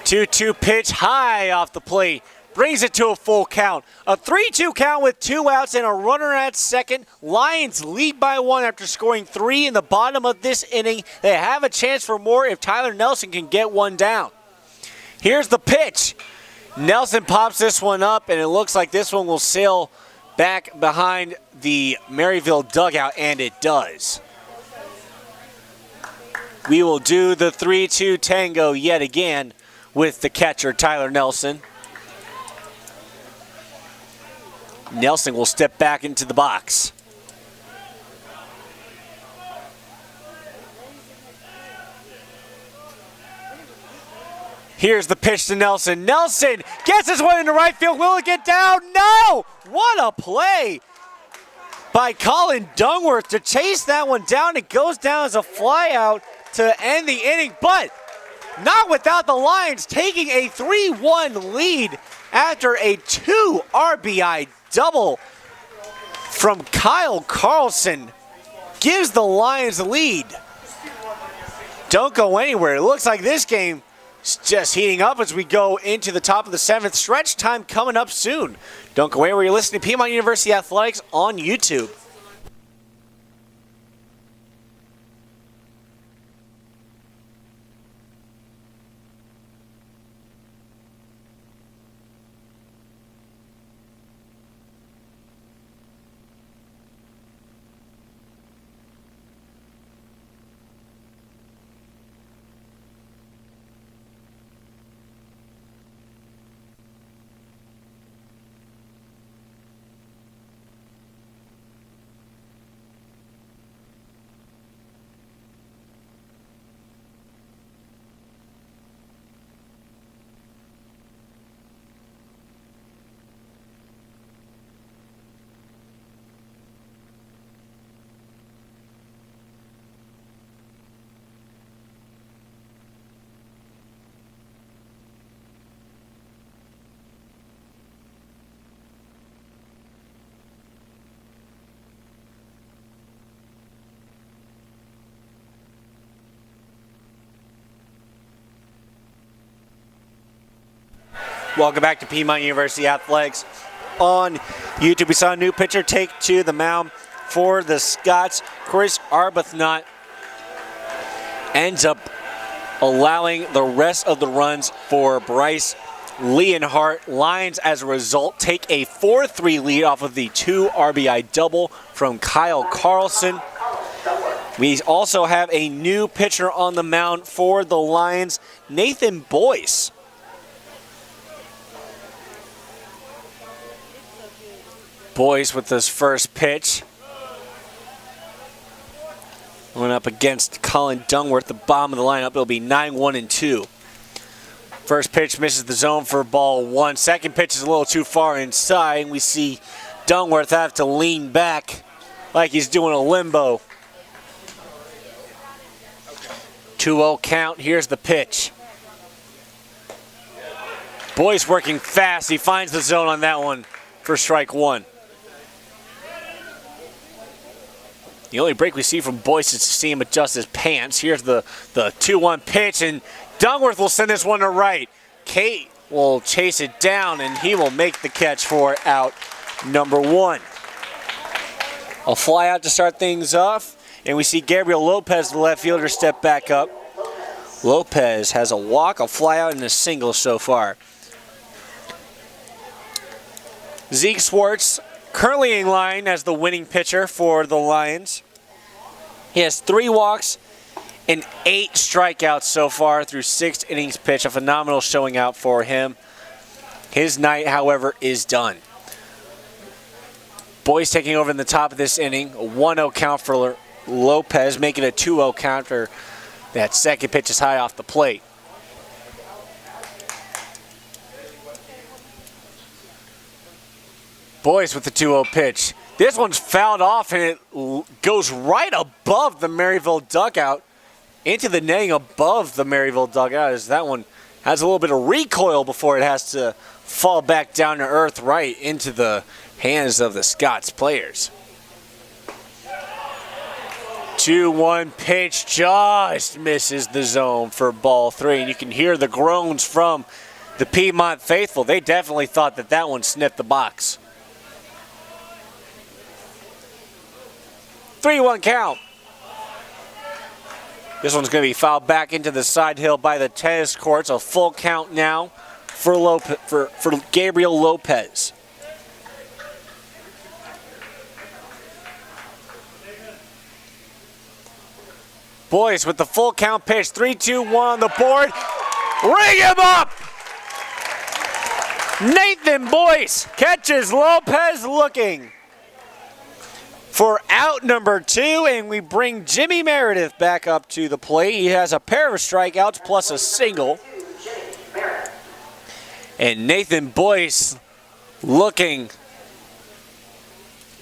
2-2 pitch high off the plate. Brings it to a full count. A 3-2 count with 2 outs and a runner at second. Lions lead by 1 after scoring 3 in the bottom of this inning. They have a chance for more if Tyler Nelson can get one down. Here's the pitch. Nelson pops this one up, and it looks like this one will sail back behind the Maryville dugout, and it does. We will do the 3-2 tango yet again with the catcher, Tyler Nelson. Nelson will step back into the box. Here's the pitch to Nelson. Nelson gets his one into right field. Will it get down? No! What a play by Colin Dungworth to chase that one down. It goes down as a fly out to end the inning, but not without the Lions taking a 3-1 lead after a 2 RBI double from Kyle Carlson. Gives the Lions the lead. Don't go anywhere. It looks like this game is just heating up as we go into the top of the 7th. Stretch time coming up soon. Don't go anywhere. You're listening to Piedmont University Athletics on YouTube. Welcome back to Piedmont University Athletics. on YouTube. We saw a new pitcher take to the mound for the Scots. Chris Arbuthnot ends up allowing the rest of the runs for Bryce Leonhardt. Lions, as a result, take a 4-3 lead off of the 2 RBI double from Kyle Carlson. We also have a new pitcher on the mound for the Lions, Nathan Boyce. Boyce with his first pitch. Going up against Colin Dungworth, the bottom of the lineup. It'll be 9-1-2. First pitch misses the zone for ball 1. Second pitch is a little too far inside. We see Dungworth have to lean back like he's doing a limbo. 2-0 count. Here's the pitch. Boyce working fast. He finds the zone on that one for strike 1. The only break we see from Boyce is to see him adjust his pants. Here's the 2-1 pitch, and Dungworth will send this one to right. Kate will chase it down, and he will make the catch for out number 1. A fly out to start things off, and we see Gabriel Lopez, the left fielder, step back up. Lopez has a walk, a fly out, and a single so far. Zeke Swartz currently in line as the winning pitcher for the Lions. He has 3 walks and 8 strikeouts so far through 6 innings pitched. A phenomenal showing out for him. His night, however, is done. Boyce taking over in the top of this inning. A 1-0 count for Lopez, making a 2-0 counter. That second pitch is high off the plate. Boyce with the 2-0 pitch. This one's fouled off, and it goes right above the Maryville dugout, into the netting above the Maryville dugout, as that one has a little bit of recoil before it has to fall back down to earth right into the hands of the Scots players. 2-1 pitch just misses the zone for ball 3, and you can hear the groans from the Piedmont faithful. They definitely thought that that one sniffed the box. 3-1 count. This one's going to be fouled back into the side hill by the tennis courts. A full count now for Gabriel Lopez. Boyce with the full count pitch. 3-2-1 on the board. Ring him up! Nathan Boyce catches Lopez looking for out number 2, and we bring Jimmy Meredith back up to the plate. He has a pair of strikeouts plus a single. And Nathan Boyce looking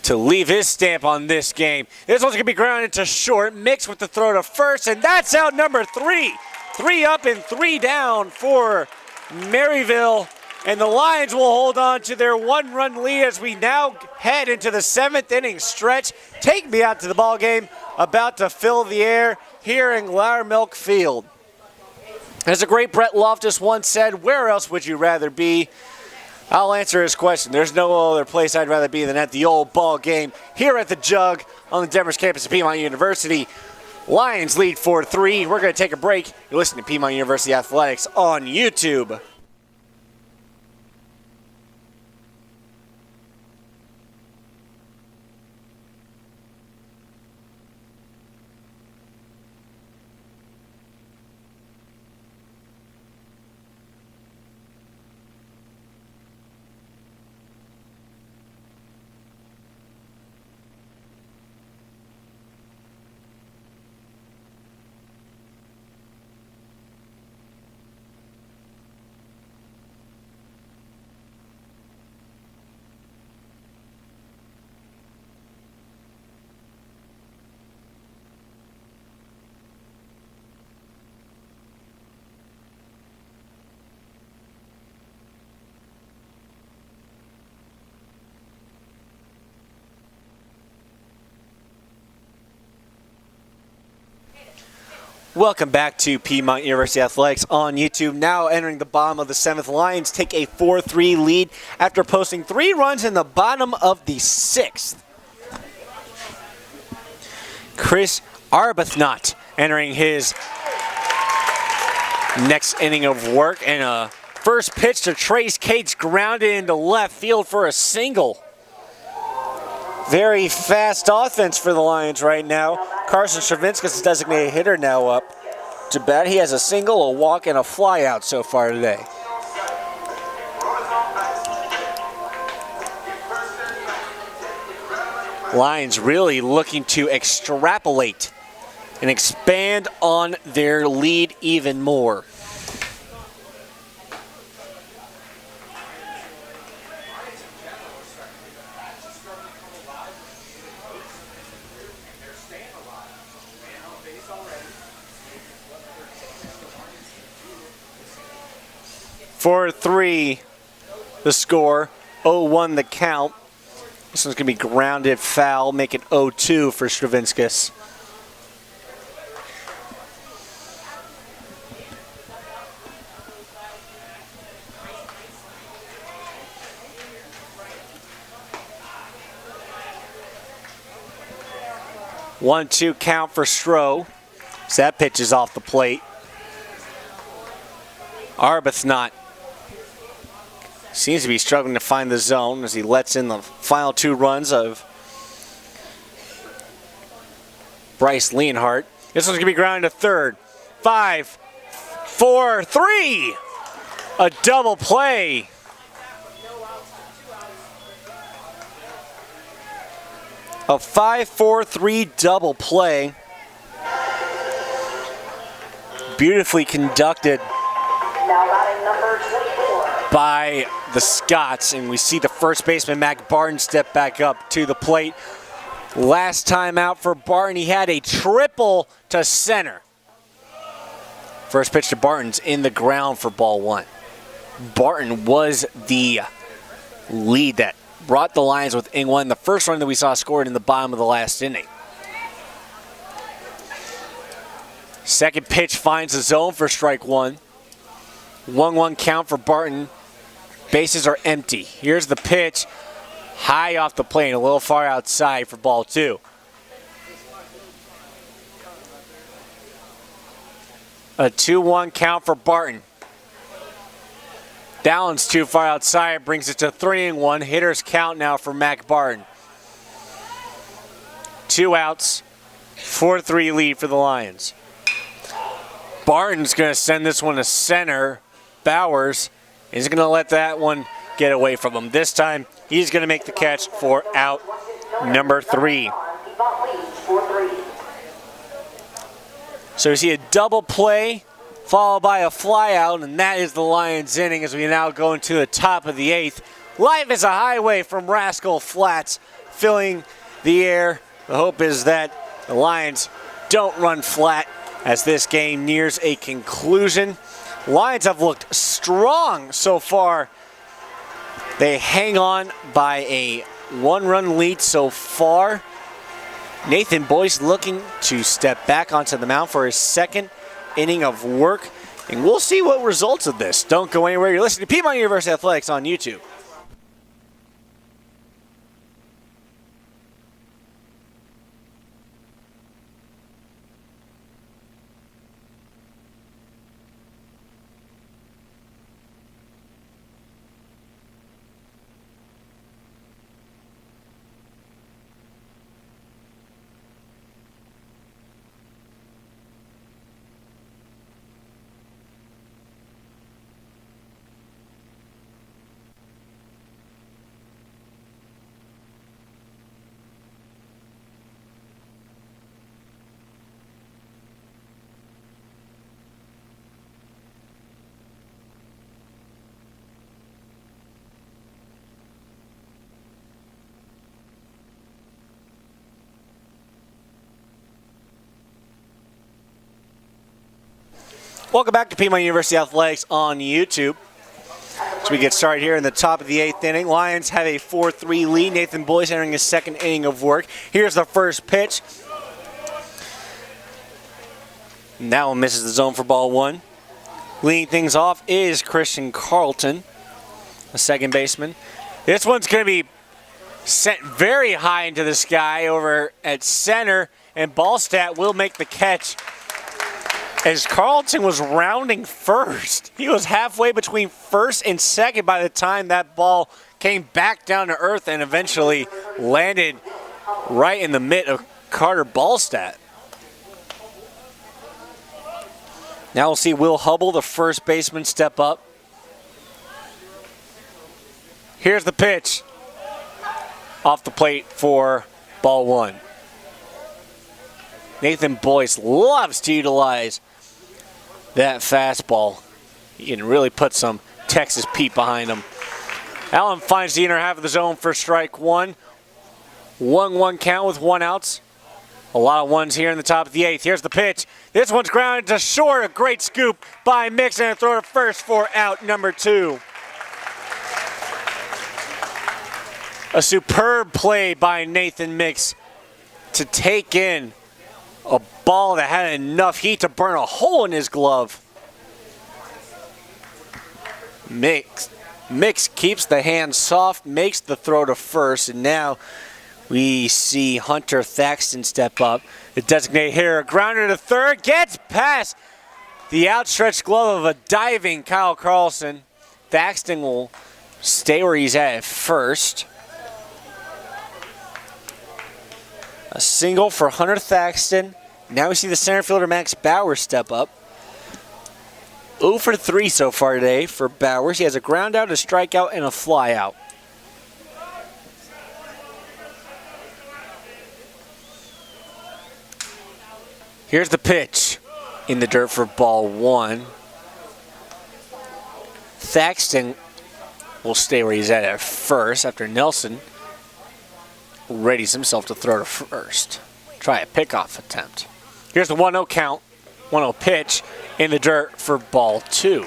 to leave his stamp on this game. This one's going to be grounded to short, mixed with the throw to first, and that's out number 3. 3 up and 3 down for Maryville. And the Lions will hold on to their 1-run lead as we now head into the 7th inning stretch. Take me out to the ball game, about to fill the air here in Laudermilk Field. As the great Brett Loftus once said, where else would you rather be? I'll answer his question. There's no other place I'd rather be than at the old ball game here at the Jug on the Denver's campus of Piedmont University. Lions lead 4-3. We're going to take a break. You're listening to Piedmont University Athletics on YouTube. Welcome back to Piedmont University Athletics on YouTube. Now entering the bottom of the 7th, Lions take a 4-3 lead after posting 3 runs in the bottom of the 6th. Chris Arbuthnot entering his next inning of work, and a first pitch to Trace Cates grounded into left field for a single. Very fast offense for the Lions right now. Carson Stravinskas is designated hitter now up to bat. He has a single, a walk, and a fly out so far today. Lions really looking to extrapolate and expand on their lead even more. For 3, the score, 0-1 the count. This one's going to be grounded foul, make it 0-2 for Stravinskas. One-two count for Stroh. So that pitch is off the plate. Arbuthnot seems to be struggling to find the zone as he lets in the final 2 runs of Bryce Leonhardt. This one's going to be grounded to third. 5, 4, 3. A double play. A 5-4-3 double play. Beautifully conducted by the Scots, and we see the first baseman Mac Barton step back up to the plate. Last time out for Barton, he had a triple to center. First pitch to Barton's in the ground for ball 1. Barton was the lead that brought the Lions within 1. The first run that we saw scored in the bottom of the last inning. Second pitch finds the zone for strike 1. 1-1 count for Barton. Bases are empty. Here's the pitch. High off the plane, a little far outside for ball 2. A 2-1 count for Barton. That one's too far outside, brings it to 3-1. Hitters count now for Mac Barton. 2 outs, 4-3 lead for the Lions. Barton's going to send this one to center. Bowers is going to let that one get away from him. This time, he's going to make the catch for out number 3. So we see a double play followed by a fly out, and that is the Lions inning as we now go into the top of the 8th. Life is a highway from Rascal Flats, filling the air. The hope is that the Lions don't run flat as this game nears a conclusion. Lions have looked strong so far. They hang on by a 1-run lead so far. Nathan Boyce looking to step back onto the mound for his second inning of work, and we'll see what results of this. Don't go anywhere. You're listening to Piedmont University Athletics on YouTube. Welcome back to Piedmont University Athletics on YouTube. So we get started here in the top of the 8th inning. Lions have a 4-3 lead. Nathan Boyce entering his second inning of work. Here's the first pitch. And that one misses the zone for ball one. Leading things off is Christian Carlton, a second baseman. This one's going to be sent very high into the sky over at center, and Ballstat will make the catch as Carlton was rounding first. He was halfway between first and second by the time that ball came back down to earth and eventually landed right in the mitt of Carter Ballstat. Now we'll see Will Hubble, the first baseman, step up. Here's the pitch off the plate for ball one. Nathan Boyce loves to utilize that fastball. He can really put some Texas Pete behind him. Allen finds the inner half of the zone for strike one. 1-1 count with one outs. A lot of ones here in the top of the eighth. Here's the pitch. This one's grounded to short. A great scoop by Mix and a throw to first for out number two. A superb play by Nathan Mix to take in a ball that had enough heat to burn a hole in his glove. Mix keeps the hand soft, makes the throw to first, and now we see Hunter Thaxton step up. The designated hitter, a grounder to third, gets past the outstretched glove of a diving Kyle Carlson. Thaxton will stay where he's at first. A single for Hunter Thaxton. Now we see the center fielder Max Bowers step up. 0 for 3 so far today for Bowers. He has a ground out, a strikeout, and a fly out. Here's the pitch in the dirt for ball one. Thaxton will stay where he's at first after Nelson readies himself to throw to first. Try a pickoff attempt. Here's the 1-0 count. 1-0 pitch in the dirt for ball two.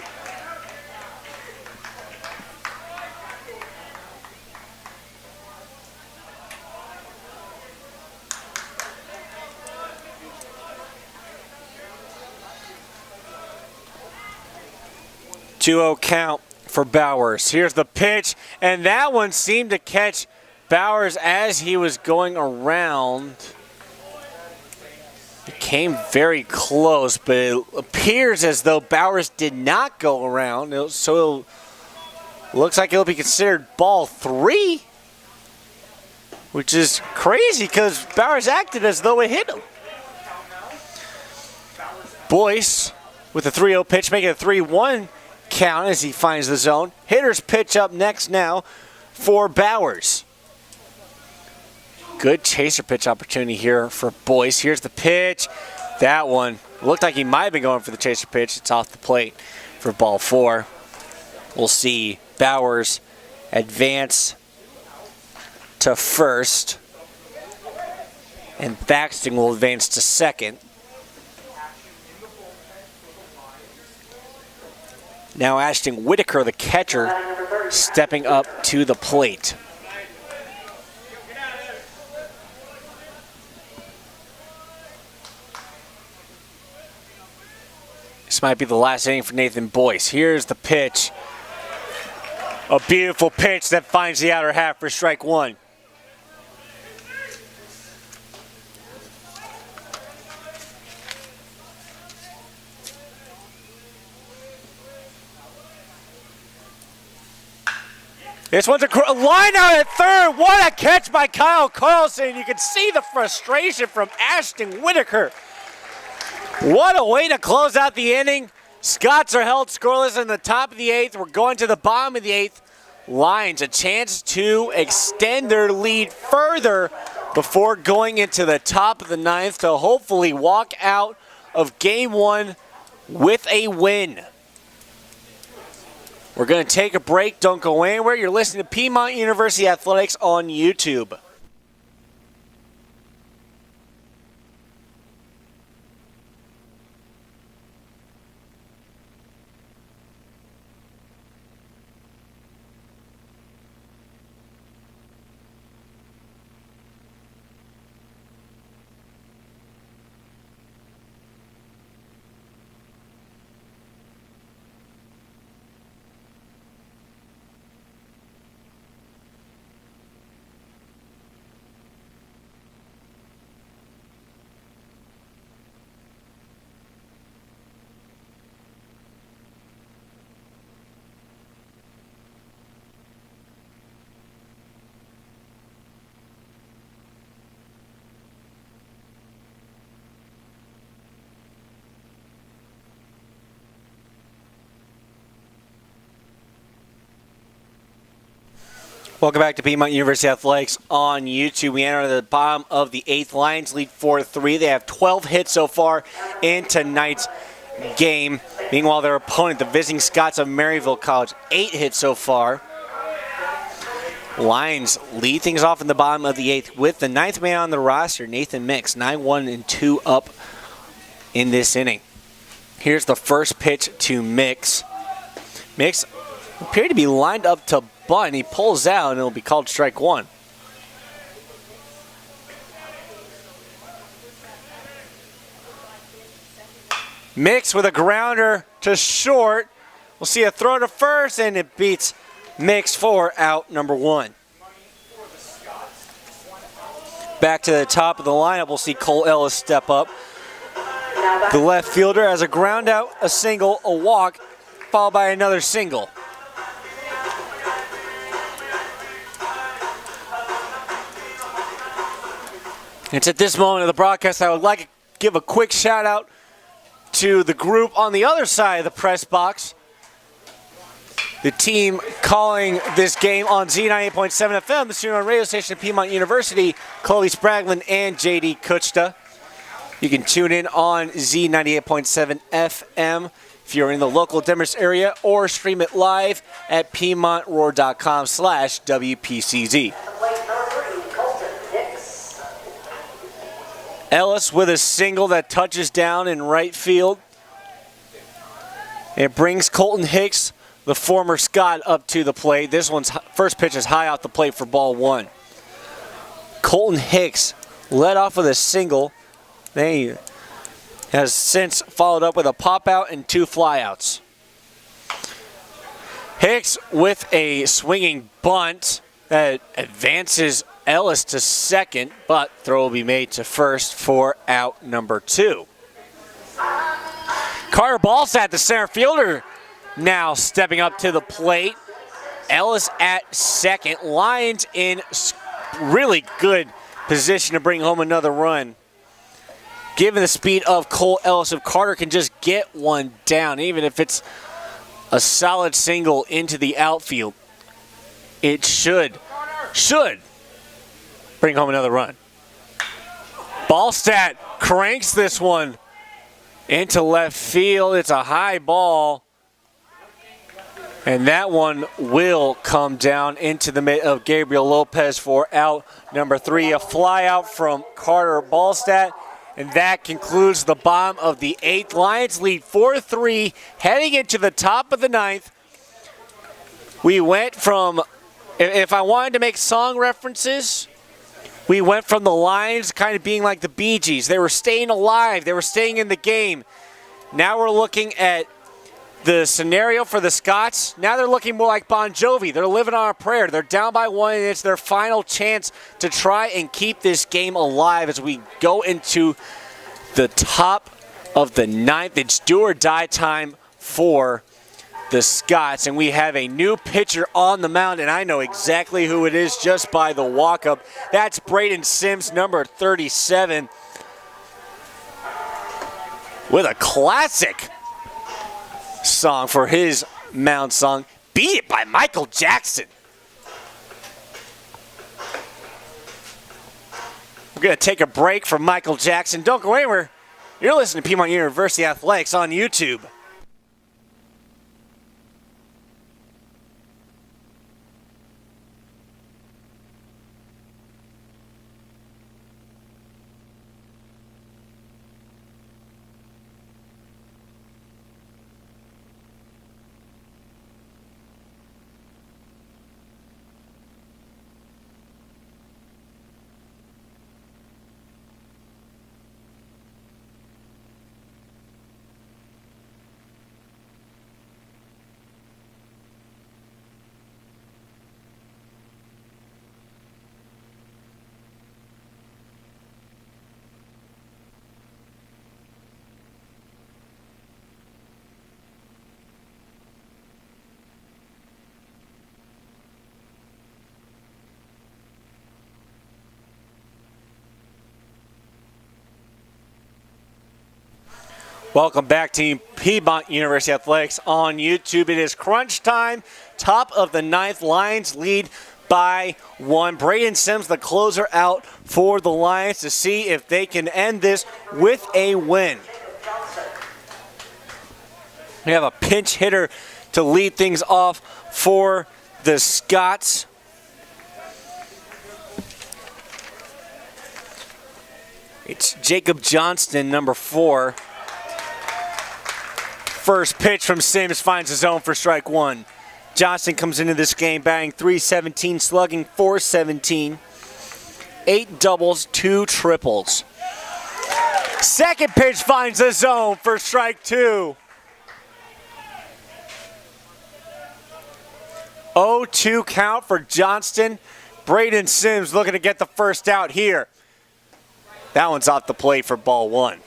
Two-0 count for Bowers. Here's the pitch, and that one seemed to catch Bowers as he was going around. It came very close, but it appears as though Bowers did not go around. So it looks like it'll be considered ball three, which is crazy because Bowers acted as though it hit him. Boyce with a 3-0 pitch, making it a 3-1 count as he finds the zone. Hitters pitch up next now for Bowers. Good chaser pitch opportunity here for Boyce. Here's the pitch. That one looked like he might have been going for the chaser pitch. It's off the plate for ball four. We'll see Bowers advance to first, and Thaxton will advance to second. Now Ashton Whitaker, the catcher, stepping up to the plate. This might be the last inning for Nathan Boyce. Here's the pitch. A beautiful pitch that finds the outer half for strike one. This one's a line out at third. What a catch by Kyle Carlson. You can see the frustration from Ashton Whitaker. What a way to close out the inning. Scots are held scoreless in the top of the eighth. We're going to the bottom of the eighth. Lions a chance to extend their lead further before going into the top of the ninth to hopefully walk out of game one with a win. We're going to take a break. Don't go anywhere. You're listening to Piedmont University Athletics on YouTube. Welcome back to Piedmont University Athletics on YouTube. We enter the bottom of the 8th. Lions lead 4-3. They have 12 hits so far in tonight's game. Meanwhile, their opponent, the visiting Scots of Maryville College, 8 hits so far. Lions lead things off in the bottom of the 8th with the 9th man on the roster, Nathan Mix, 9-1-2 up in this inning. Here's the first pitch to Mix. Mix appeared to be lined up to bunt. He pulls out and it'll be called strike one. Mix with a grounder to short. We'll see a throw to first, and it beats Mix for out number one. Back to the top of the lineup, we'll see Cole Ellis step up. The left fielder has a ground out, a single, a walk, followed by another single. It's at this moment of the broadcast I would like to give a quick shout out to the group on the other side of the press box. The team calling this game on Z98.7 FM, the student radio station at Piedmont University, Chloe Spraglin and JD Kuchta. You can tune in on Z98.7 FM if you're in the local Demers area, or stream it live at PiedmontRoar.com/WPCZ. Ellis with a single that touches down in right field. It brings Colton Hicks, the former Scot, up to the plate. This one's first pitch is high off the plate for ball one. Colton Hicks led off with a single. He has since followed up with a pop out and 2 flyouts. Hicks with a swinging bunt that advances Ellis to second, but throw will be made to first for out number 2. Carter Ballstat, the center fielder, now stepping up to the plate. Ellis at second. Lions in really good position to bring home another run. Given the speed of Cole Ellis, if Carter can just get one down, even if it's a solid single into the outfield, it should bring home another run. Ballstat cranks this one into left field. It's a high ball. And that one will come down into the mid of Gabriel Lopez for out number 3. A fly out from Carter Ballstat. And that concludes the bottom of the 8th. Lions lead 4-3 heading into the top of the 9th. We went from, if I wanted to make song references, we went from the Lions kind of being like the Bee Gees. They were staying alive. They were staying in the game. Now we're looking at the scenario for the Scots. Now they're looking more like Bon Jovi. They're living on a prayer. They're down by 1, and it's their final chance to try and keep this game alive as we go into the top of the 9th. It's do or die time for the Scots, and we have a new pitcher on the mound, and I know exactly who it is just by the walk-up. That's Braden Sims, number 37, with a classic song for his mound song, Beat It by Michael Jackson. We're going to take a break from Michael Jackson. Don't go anywhere. You're listening to Piedmont University Athletics on YouTube. Welcome back to Piedmont University Athletics on YouTube. It is crunch time, top of the 9th. Lions lead by 1. Braden Sims, the closer, out for the Lions to see if they can end this with a win. We have a pinch hitter to lead things off for the Scots. It's Jacob Johnston, number 4. First pitch from Sims finds the zone for strike 1. Johnston comes into this game batting .317, slugging .417. 8 doubles, 2 triples. Second pitch finds the zone for strike 2. 0-2 count for Johnston. Braden Sims looking to get the first out here. That one's off the plate for ball 1.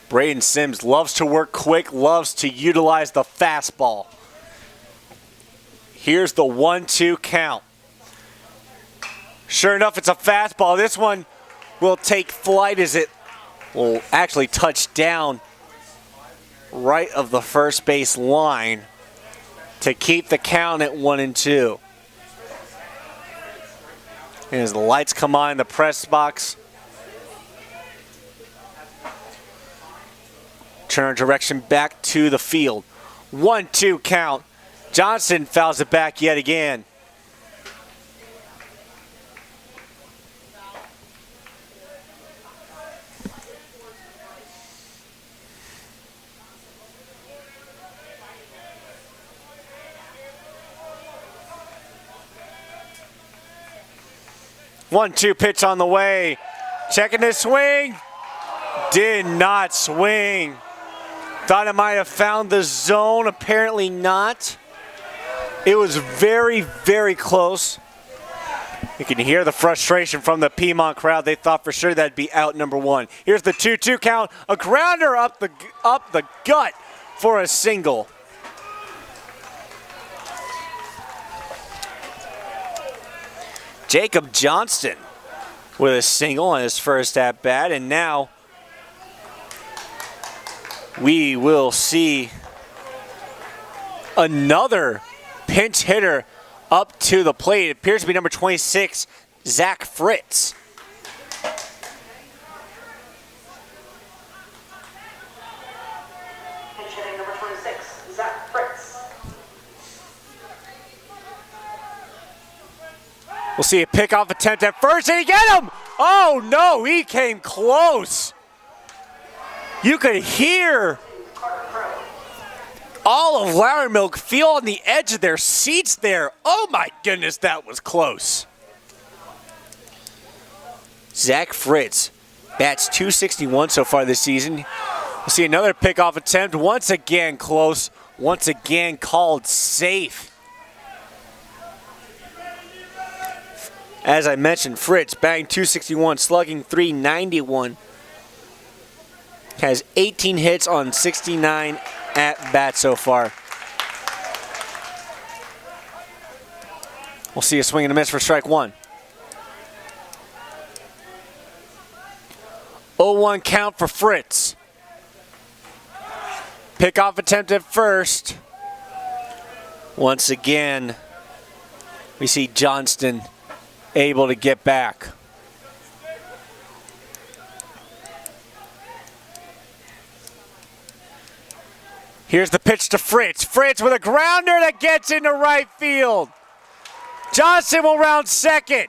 Braden Sims loves to work quick, loves to utilize the fastball. Here's the 1-2 count. Sure enough, it's a fastball. This one will take flight as it will actually touch down right of the first base line to keep the count at 1-2. And as the lights come on in the press box, turn our direction back to the field. 1-2 count. Johnson fouls it back yet again. One-two pitch on the way. Checking the swing. Did not swing. Thought it might have found the zone. Apparently not. It was very, very close. You can hear the frustration from the Piedmont crowd. They thought for sure that'd be out number 1. Here's the 2-2 count. A grounder up the gut for a single. Jacob Johnston with a single on his first at-bat, and now we will see another pinch hitter up to the plate. It appears to be number 26, Zach Fritz. Pinch hitting number 26, Zach Fritz. We'll see a pickoff attempt at first, and he get him! Oh no, he came close. You could hear all of Maryville feel on the edge of their seats there. Oh my goodness, that was close. Zach Fritz bats .261 so far this season. We'll see another pickoff attempt, once again close, once again called safe. As I mentioned, Fritz batting .261, slugging .391. Has 18 hits on 69 at-bats so far. We'll see a swing and a miss for strike 1. 0-1 count for Fritz. Pickoff attempt at first. Once again, we see Johnston able to get back. Here's the pitch to Fritz. Fritz with a grounder that gets into right field. Johnson will round second.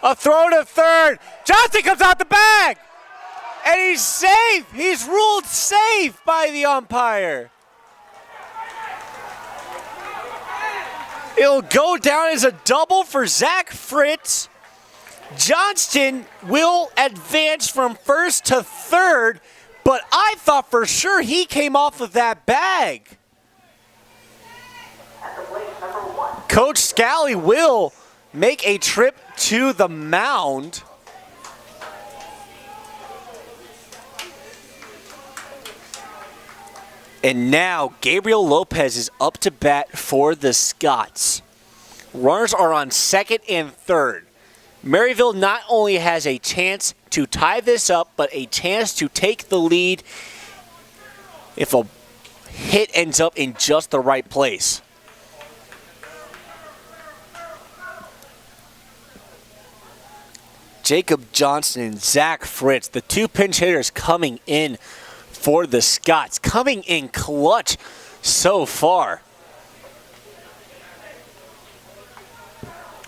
A throw to third. Johnson comes out the bag. And he's safe. He's ruled safe by the umpire. It'll go down as a double for Zach Fritz. Johnston will advance from first to third, but I thought for sure he came off of that bag. At the plate, number 1. Coach Scally will make a trip to the mound. And now Gabriel Lopez is up to bat for the Scots. Runners are on second and third. Maryville not only has a chance to tie this up, but a chance to take the lead if a hit ends up in just the right place. Jacob Johnston and Zach Fritz, the two pinch hitters coming in for the Scots, coming in clutch so far.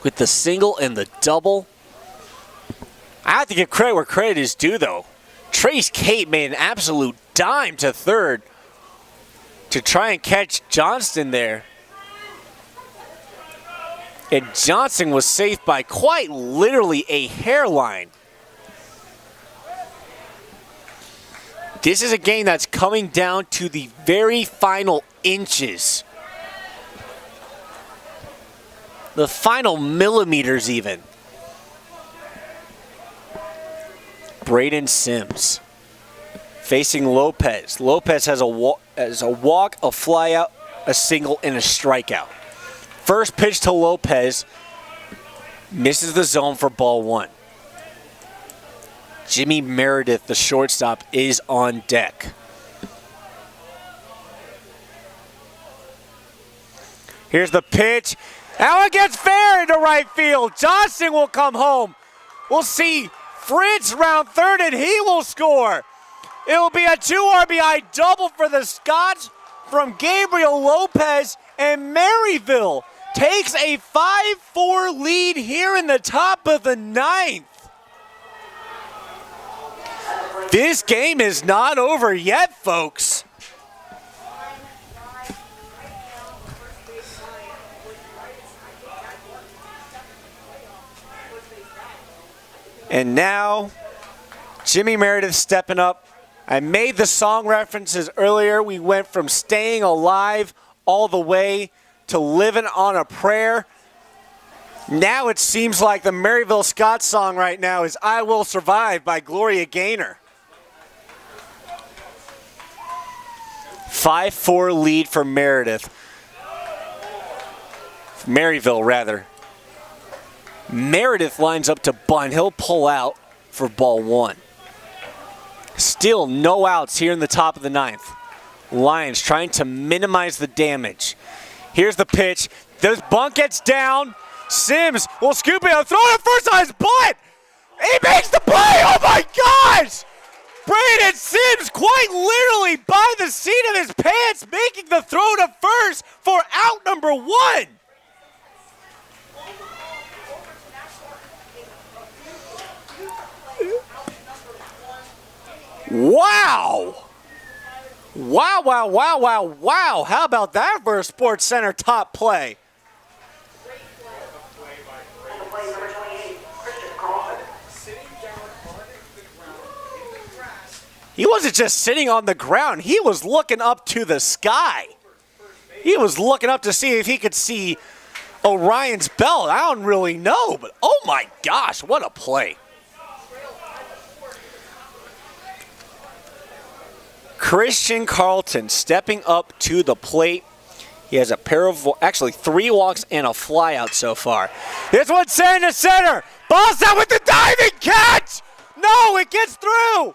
With the single and the double. I have to give credit where credit is due, though. Trace Kate made an absolute dime to third to try and catch Johnston there. And Johnson was safe by quite literally a hairline. This is a game that's coming down to the very final inches. The final millimeters even. Braden Sims facing Lopez. Lopez has a walk, a flyout, a single, and a strikeout. First pitch to Lopez, misses the zone for ball one. Jimmy Meredith, the shortstop, is on deck. Here's the pitch. That one gets fair into right field. Johnson will come home. We'll see Fritz round third, and he will score. It will be a 2 RBI double for the Scots from Gabriel Lopez, and Maryville takes a 5-4 lead here in the top of the ninth. This game is not over yet, folks. And now, Jimmy Meredith stepping up. I made the song references earlier. We went from Staying Alive all the way to Living on a Prayer. Now it seems like the Maryville Scots song right now is I Will Survive by Gloria Gaynor. 5-4 lead for Meredith. Maryville, rather. Meredith lines up to bunt. He'll pull out for ball one. Still no outs here in the top of the ninth. Lions trying to minimize the damage. Here's the pitch. The bunt gets down. Sims will scoop it up, throw it first on his butt. He makes the play. Oh my gosh! Braden Sims quite literally by the seat of his pants making the throw to first for out number one. Wow! Wow, wow, wow, wow, wow. How about that for a Sports Center top play? He wasn't just sitting on the ground. He was looking up to the sky. He was looking up to see if he could see Orion's belt. I don't really know, but oh my gosh, what a play. Christian Carlton stepping up to the plate. He has a pair of, actually 3 walks and a flyout so far. This one's sent to center. Ball's out with the diving catch. No, it gets through.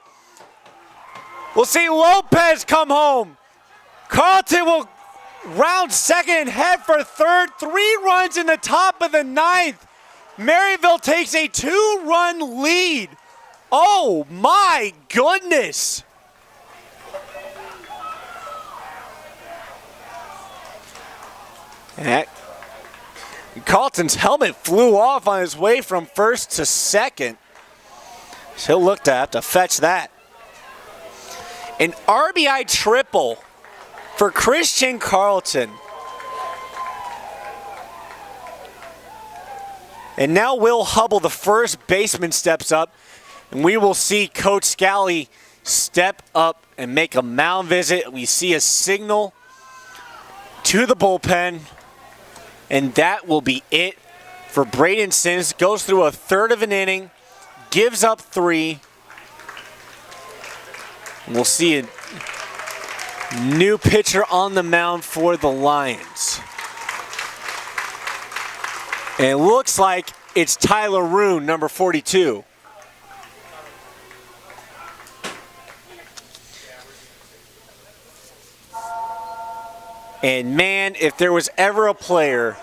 We'll see Lopez come home. Carlton will round second and head for third. 3 runs in the top of the ninth. Maryville takes a 2-run lead. Oh my goodness. Carlton's helmet flew off on his way from first to second. So he'll look to have to fetch that. An RBI triple for Christian Carlton. And now Will Hubble, the first baseman, steps up. And we will see Coach Scally step up and make a mound visit. We see a signal to the bullpen. And that will be it for Braden Sims. Goes through a third of an inning, gives up 3. We'll see a new pitcher on the mound for the Lions. And it looks like it's Tyler Roon, number 42. And man, if there was ever a player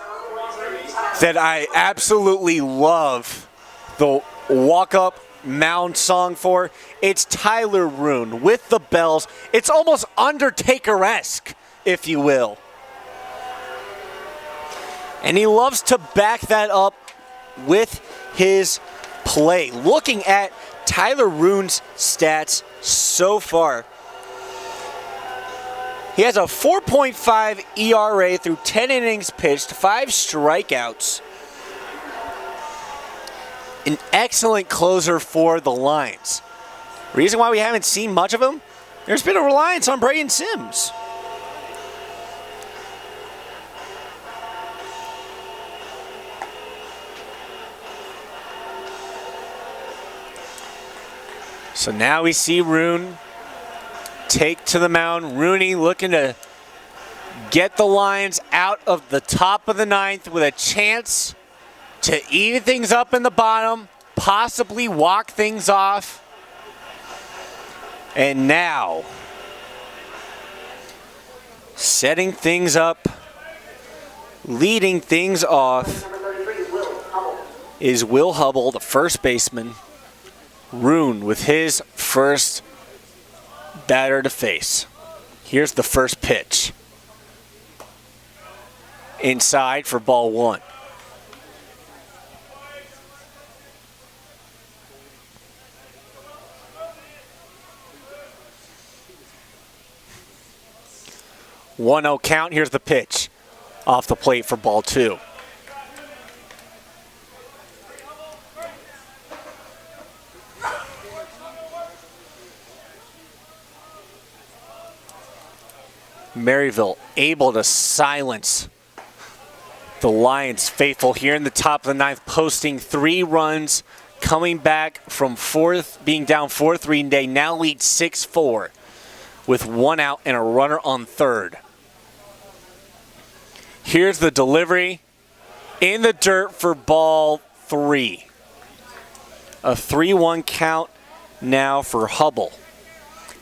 that I absolutely love the walk-up mound song for, it's Tyler Rune with the bells. It's almost Undertaker-esque, if you will. And he loves to back that up with his play. Looking at Tyler Rune's stats so far, he has a 4.5 ERA through 10 innings pitched, 5 strikeouts. An excellent closer for the Lions. Reason why we haven't seen much of him? There's been a reliance on Braden Sims. So now we see Rune take to the mound. Rooney looking to get the Lions out of the top of the ninth with a chance to even things up in the bottom, possibly walk things off. And now, setting things up, leading things off, is Will Hubble, the first baseman. Rune with his first batter to face. Here's the first pitch. Inside for ball one. One 0 count. Here's the pitch. Off the plate for ball two. Maryville able to silence the Lions faithful here in the top of the ninth, posting 3 runs, coming back from being down 4-3, they now lead 6-4 with 1 out and a runner on third. Here's the delivery in the dirt for ball 3. A 3-1 count now for Hubble.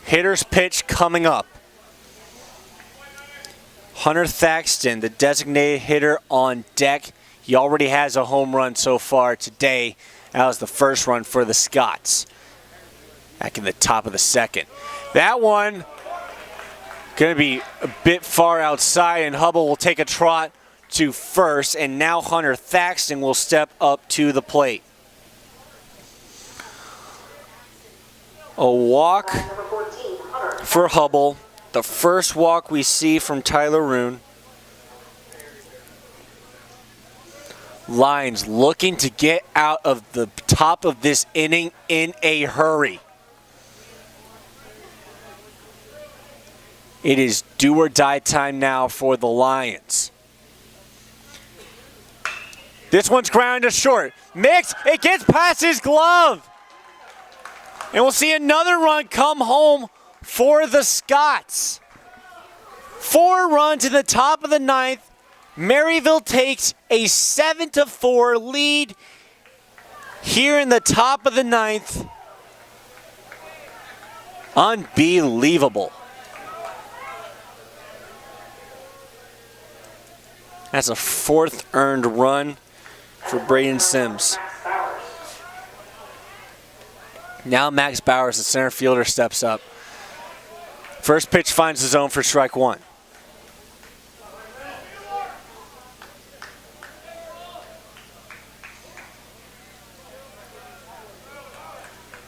Hitter's pitch coming up. Hunter Thaxton, the designated hitter on deck. He already has a home run so far today. That was the first run for the Scots. Back in the top of the second. That one going to be a bit far outside, and Hubble will take a trot to first, and now Hunter Thaxton will step up to the plate. A walk for Hubble. The first walk we see from Tyler Rune. Lions looking to get out of the top of this inning in a hurry. It is do or die time now for the Lions. This one's grounded to short. Mix, it gets past his glove. And we'll see another run come home for the Scots. 4 runs in the top of the ninth. Maryville takes a 7-4 lead here in the top of the ninth. Unbelievable. That's a 4th earned run for Braden Sims. Now Max Bowers, the center fielder, steps up. First pitch finds the zone for strike 1.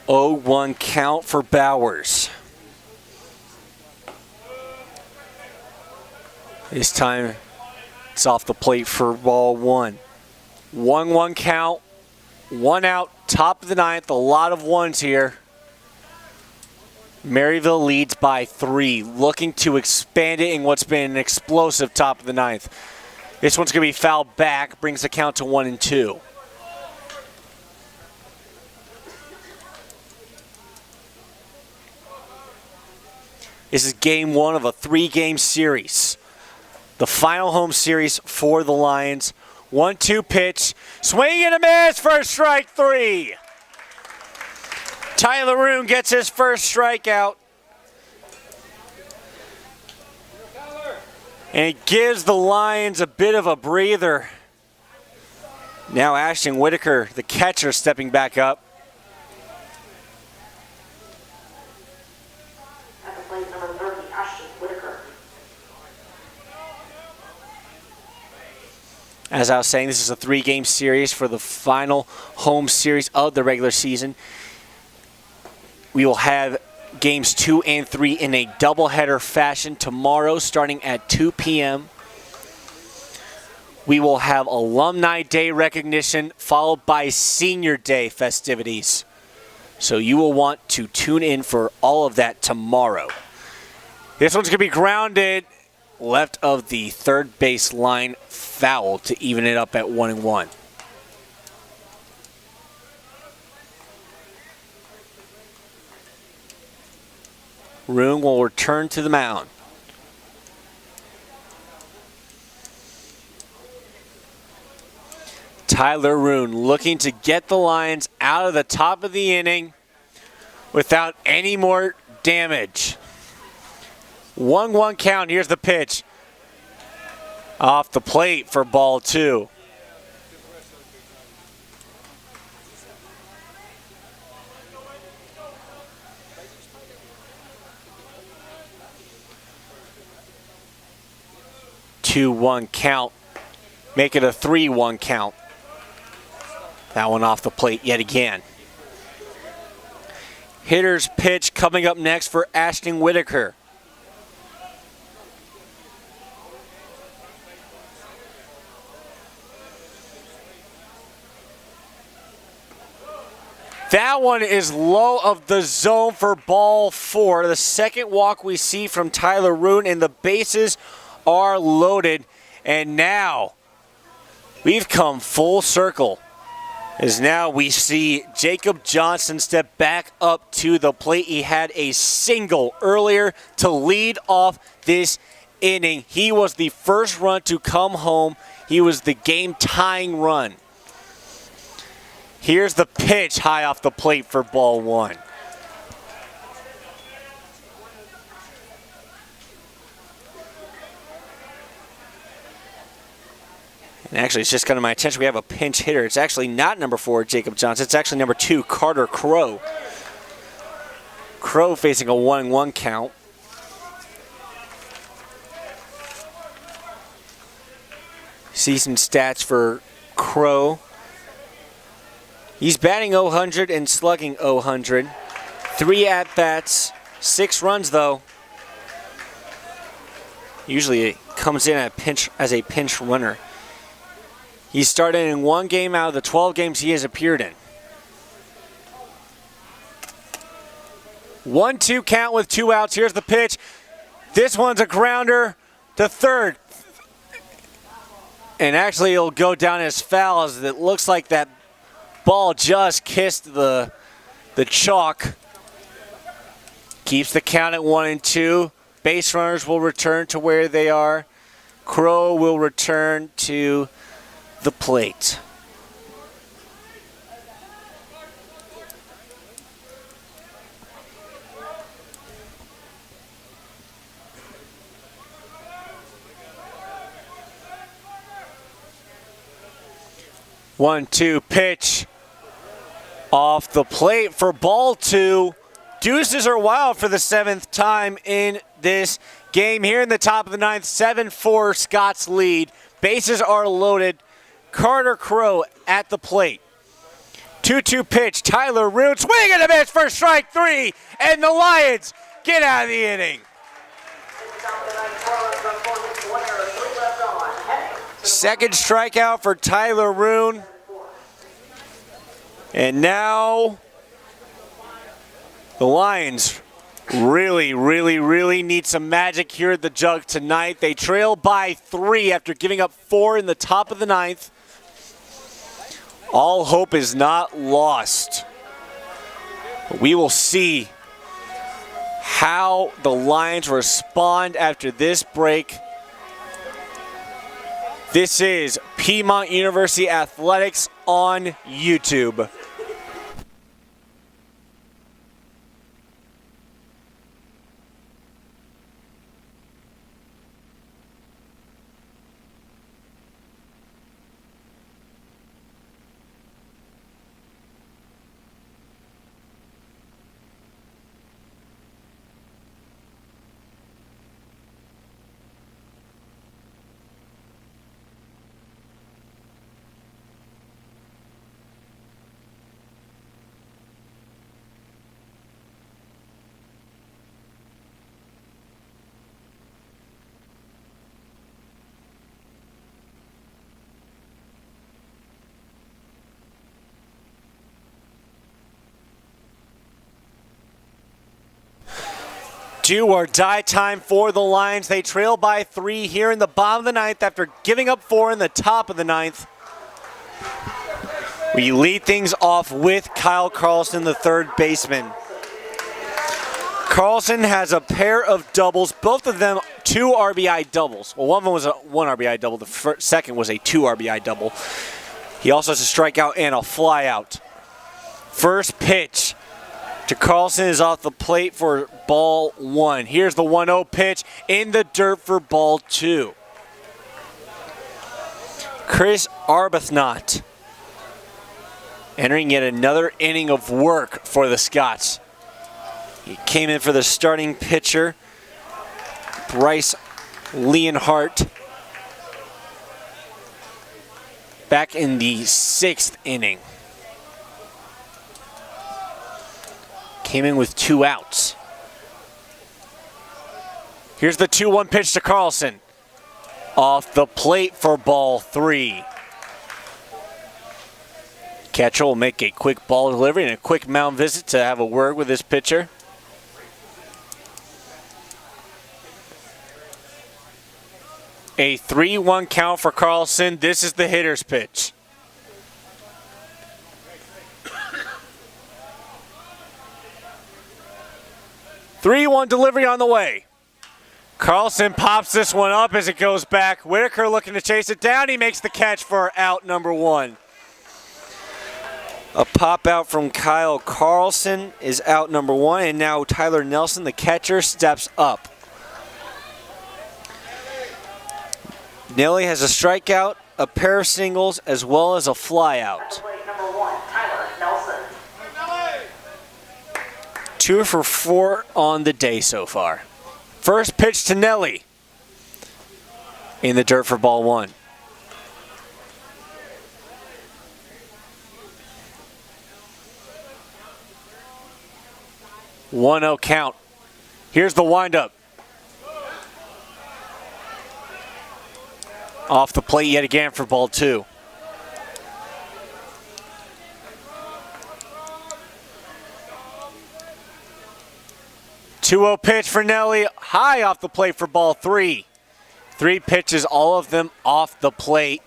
Oh, 1 count for Bowers. This time it's off the plate for ball 1. 1-1 count, 1 out, top of the ninth, a lot of ones here. Maryville leads by 3, looking to expand it in what's been an explosive top of the ninth. This one's going to be fouled back, brings the count to 1-2. This is game 1 of a 3-game series. The final home series for the Lions. 1-2 pitch, swing and a miss for strike 3. Tyler Rune gets his first strikeout. And it gives the Lions a bit of a breather. Now Ashton Whitaker, the catcher, stepping back up. At the plate, number 30, Ashton Whitaker. As I was saying, this is a 3-game series for the final home series of the regular season. We will have games 2 and 3 in a doubleheader fashion tomorrow starting at 2 p.m. We will have Alumni Day recognition followed by Senior Day festivities. So you will want to tune in for all of that tomorrow. This one's going to be grounded left of the third base line, foul to even it up at 1-1. Roon will return to the mound. Tyler Roon looking to get the Lions out of the top of the inning without any more damage. 1-1 count. Here's the pitch. Off the plate for ball 2. Two-one count. Make it a 3-1 count. That one off the plate yet again. Hitter's pitch coming up next for Ashton Whitaker. That one is low of the zone for ball 4. The second walk we see from Tyler Roon, and the bases are loaded. And now we've come full circle, as now we see Jacob Johnson step back up to the plate. He had a single earlier to lead off this inning. He was the first run to come home. He was the game-tying run. Here's the pitch high off the plate for ball 1. And actually, it's just come to my attention, we have a pinch hitter. It's actually not number 4, Jacob Johnson. It's actually number 2, Carter Crow. Crow facing a 1-1 count. Season stats for Crow. He's batting 000 and slugging 000. 3 at-bats, 6 runs, though. Usually it comes in as a pinch runner. He started in 1 game out of the 12 games he has appeared in. 1-2 count with 2 outs. Here's the pitch. This one's a grounder to third. And actually it'll go down as foul, as it looks like that ball just kissed the chalk. Keeps the count at 1-2. Base runners will return to where they are. Crow will return to the plate. One-two pitch off the plate for ball 2. Deuces are wild for the 7th time in this game. Here in the top of the 9th, 7-4 Scott's lead. Bases are loaded. Carter Crow at the plate. 2-2 pitch. Tyler Roon swing and a miss for strike 3, and the Lions get out of the inning. Second strikeout for Tyler Roon. And now the Lions really need some magic here at the jug tonight. They trail by 3 after giving up 4 in the top of the 9th. All hope is not lost. But we will see how the Lions respond after this break. This is Piedmont University Athletics on YouTube. Do or die time for the Lions. They trail by 3 here in the bottom of the ninth after giving up 4 in the top of the ninth. We lead things off with Kyle Carlson, the third baseman. Carlson has a pair of doubles, both of them 2 RBI doubles. Well, one of them was a 1 RBI double. The second was a 2 RBI double. He also has a strikeout and a flyout. First pitch to Carlson is off the plate for ball 1. Here's the 1-0 pitch in the dirt for ball 2. Chris Arbuthnot entering yet another inning of work for the Scots. He came in for the starting pitcher, Bryce Leonhardt, back in the 6th inning. Came in with 2 outs. Here's the 2-1 pitch to Carlson. Off the plate for ball 3. Catcher will make a quick ball delivery and a quick mound visit to have a word with his pitcher. A 3-1 count for Carlson. This is the hitter's pitch. Three-one delivery on the way. Carlson pops this one up as it goes back. Whitaker looking to chase it down. He makes the catch for out number 1. A pop out from Kyle Carlson is out number 1, and now Tyler Nelson, the catcher, steps up. Nelly has a strikeout, a pair of singles, as well as a flyout. Number 1, Tyler Nelson. 2 for 4 on the day so far. First pitch to Nelly in the dirt for ball 1. One 0 count. Here's the windup. Off the plate yet again for ball 2. Two-0 pitch for Nelly, high off the plate for ball 3. 3 pitches, all of them off the plate.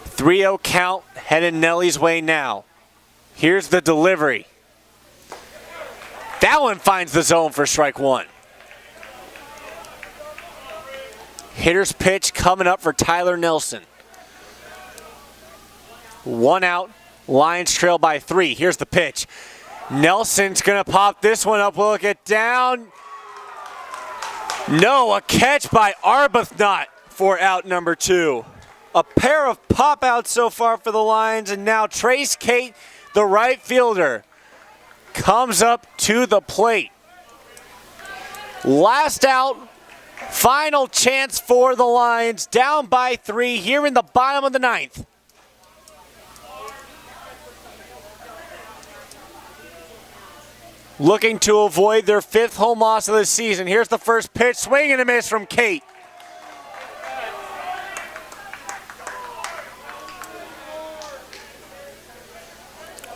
3-0 count, headed Nelly's way now. Here's the delivery. That one finds the zone for strike 1. Hitter's pitch coming up for Tyler Nelson. 1 out, Lions trail by 3. Here's the pitch. Nelson's gonna pop this one up. Will it get down? No, a catch by Arbuthnot for out number 2. A pair of pop outs so far for the Lions, and now Trace Kate, the right fielder, comes up to the plate. Last out, final chance for the Lions, down by 3 here in the bottom of the 9th. Looking to avoid their 5th home loss of the season. Here's the first pitch, swing and a miss from Kate.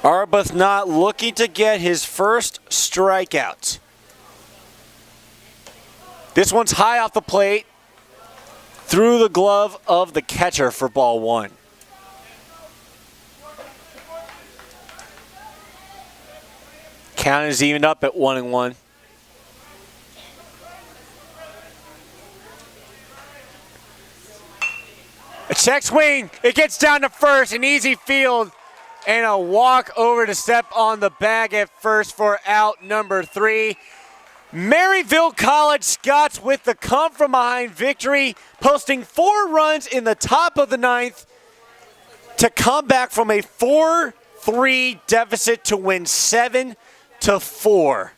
Arbuthnot looking to get his first strikeout. This one's high off the plate, through the glove of the catcher for ball 1. Count is evened up at 1-1. A check swing. It gets down to first. An easy field and a walk over to step on the bag at first for out number 3. Maryville College Scots with the come-from-behind victory, posting 4 runs in the top of the 9th to come back from a 4-3 deficit to win 7-4.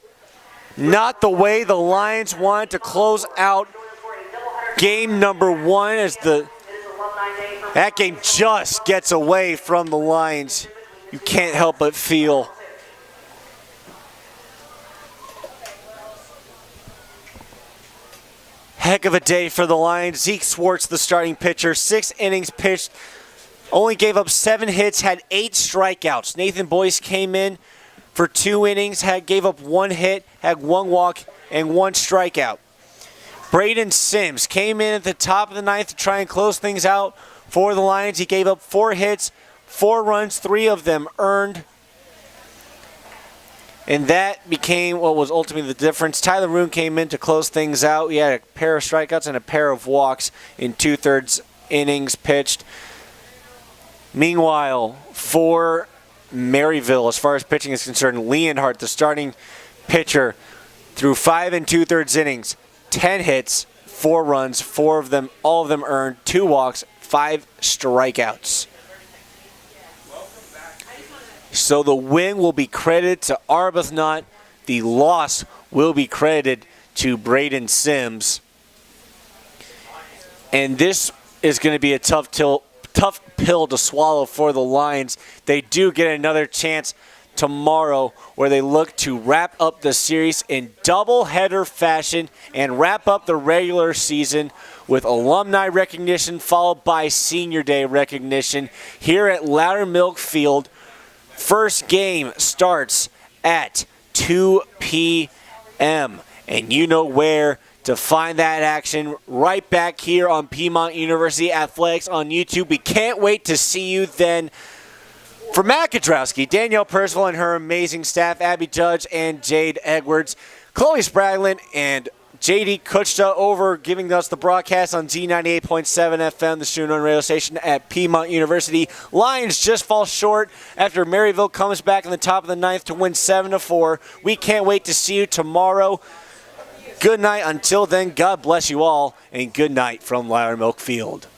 Not the way the Lions wanted to close out game number 1, as that game just gets away from the Lions. You can't help but feel heck of a day for the Lions. Zeke Swartz, the starting pitcher, 6 innings pitched, only gave up 7 hits, had 8 strikeouts. Nathan Boyce came in for 2 innings, gave up 1 hit, had 1 walk, and 1 strikeout. Braden Sims came in at the top of the 9th to try and close things out for the Lions. He gave up 4 hits, 4 runs, 3 of them earned. And that became what was ultimately the difference. Tyler Roon came in to close things out. He had a pair of strikeouts and a pair of walks in 2/3 innings pitched. Meanwhile, for Maryville, as far as pitching is concerned, Leonhardt, the starting pitcher, threw 5 2/3 innings, 10 hits, 4 runs, 4 of them, all of them earned, 2 walks, 5 strikeouts. So the win will be credited to Arbuthnot. The loss will be credited to Braden Sims. And this is going to be a tough pill to swallow for the Lions. They do get another chance tomorrow where they look to wrap up the series in doubleheader fashion and wrap up the regular season with alumni recognition followed by senior day recognition here at Loudermilk Field. First game starts at 2 p.m. And you know where to find that action right back here on Piedmont University Athletics on YouTube. We can't wait to see you then. For Matt Kudrowski, Danielle Percival and her amazing staff, Abby Judge and Jade Edwards, Chloe Spraglin and JD Kuchta over giving us the broadcast on Z98.7 FM, the student-run radio station at Piedmont University. Lions just fall short after Maryville comes back in the top of the 9th to win 7-4. We can't wait to see you tomorrow. Good night. Until then, God bless you all, and good night from Loudermilk Field.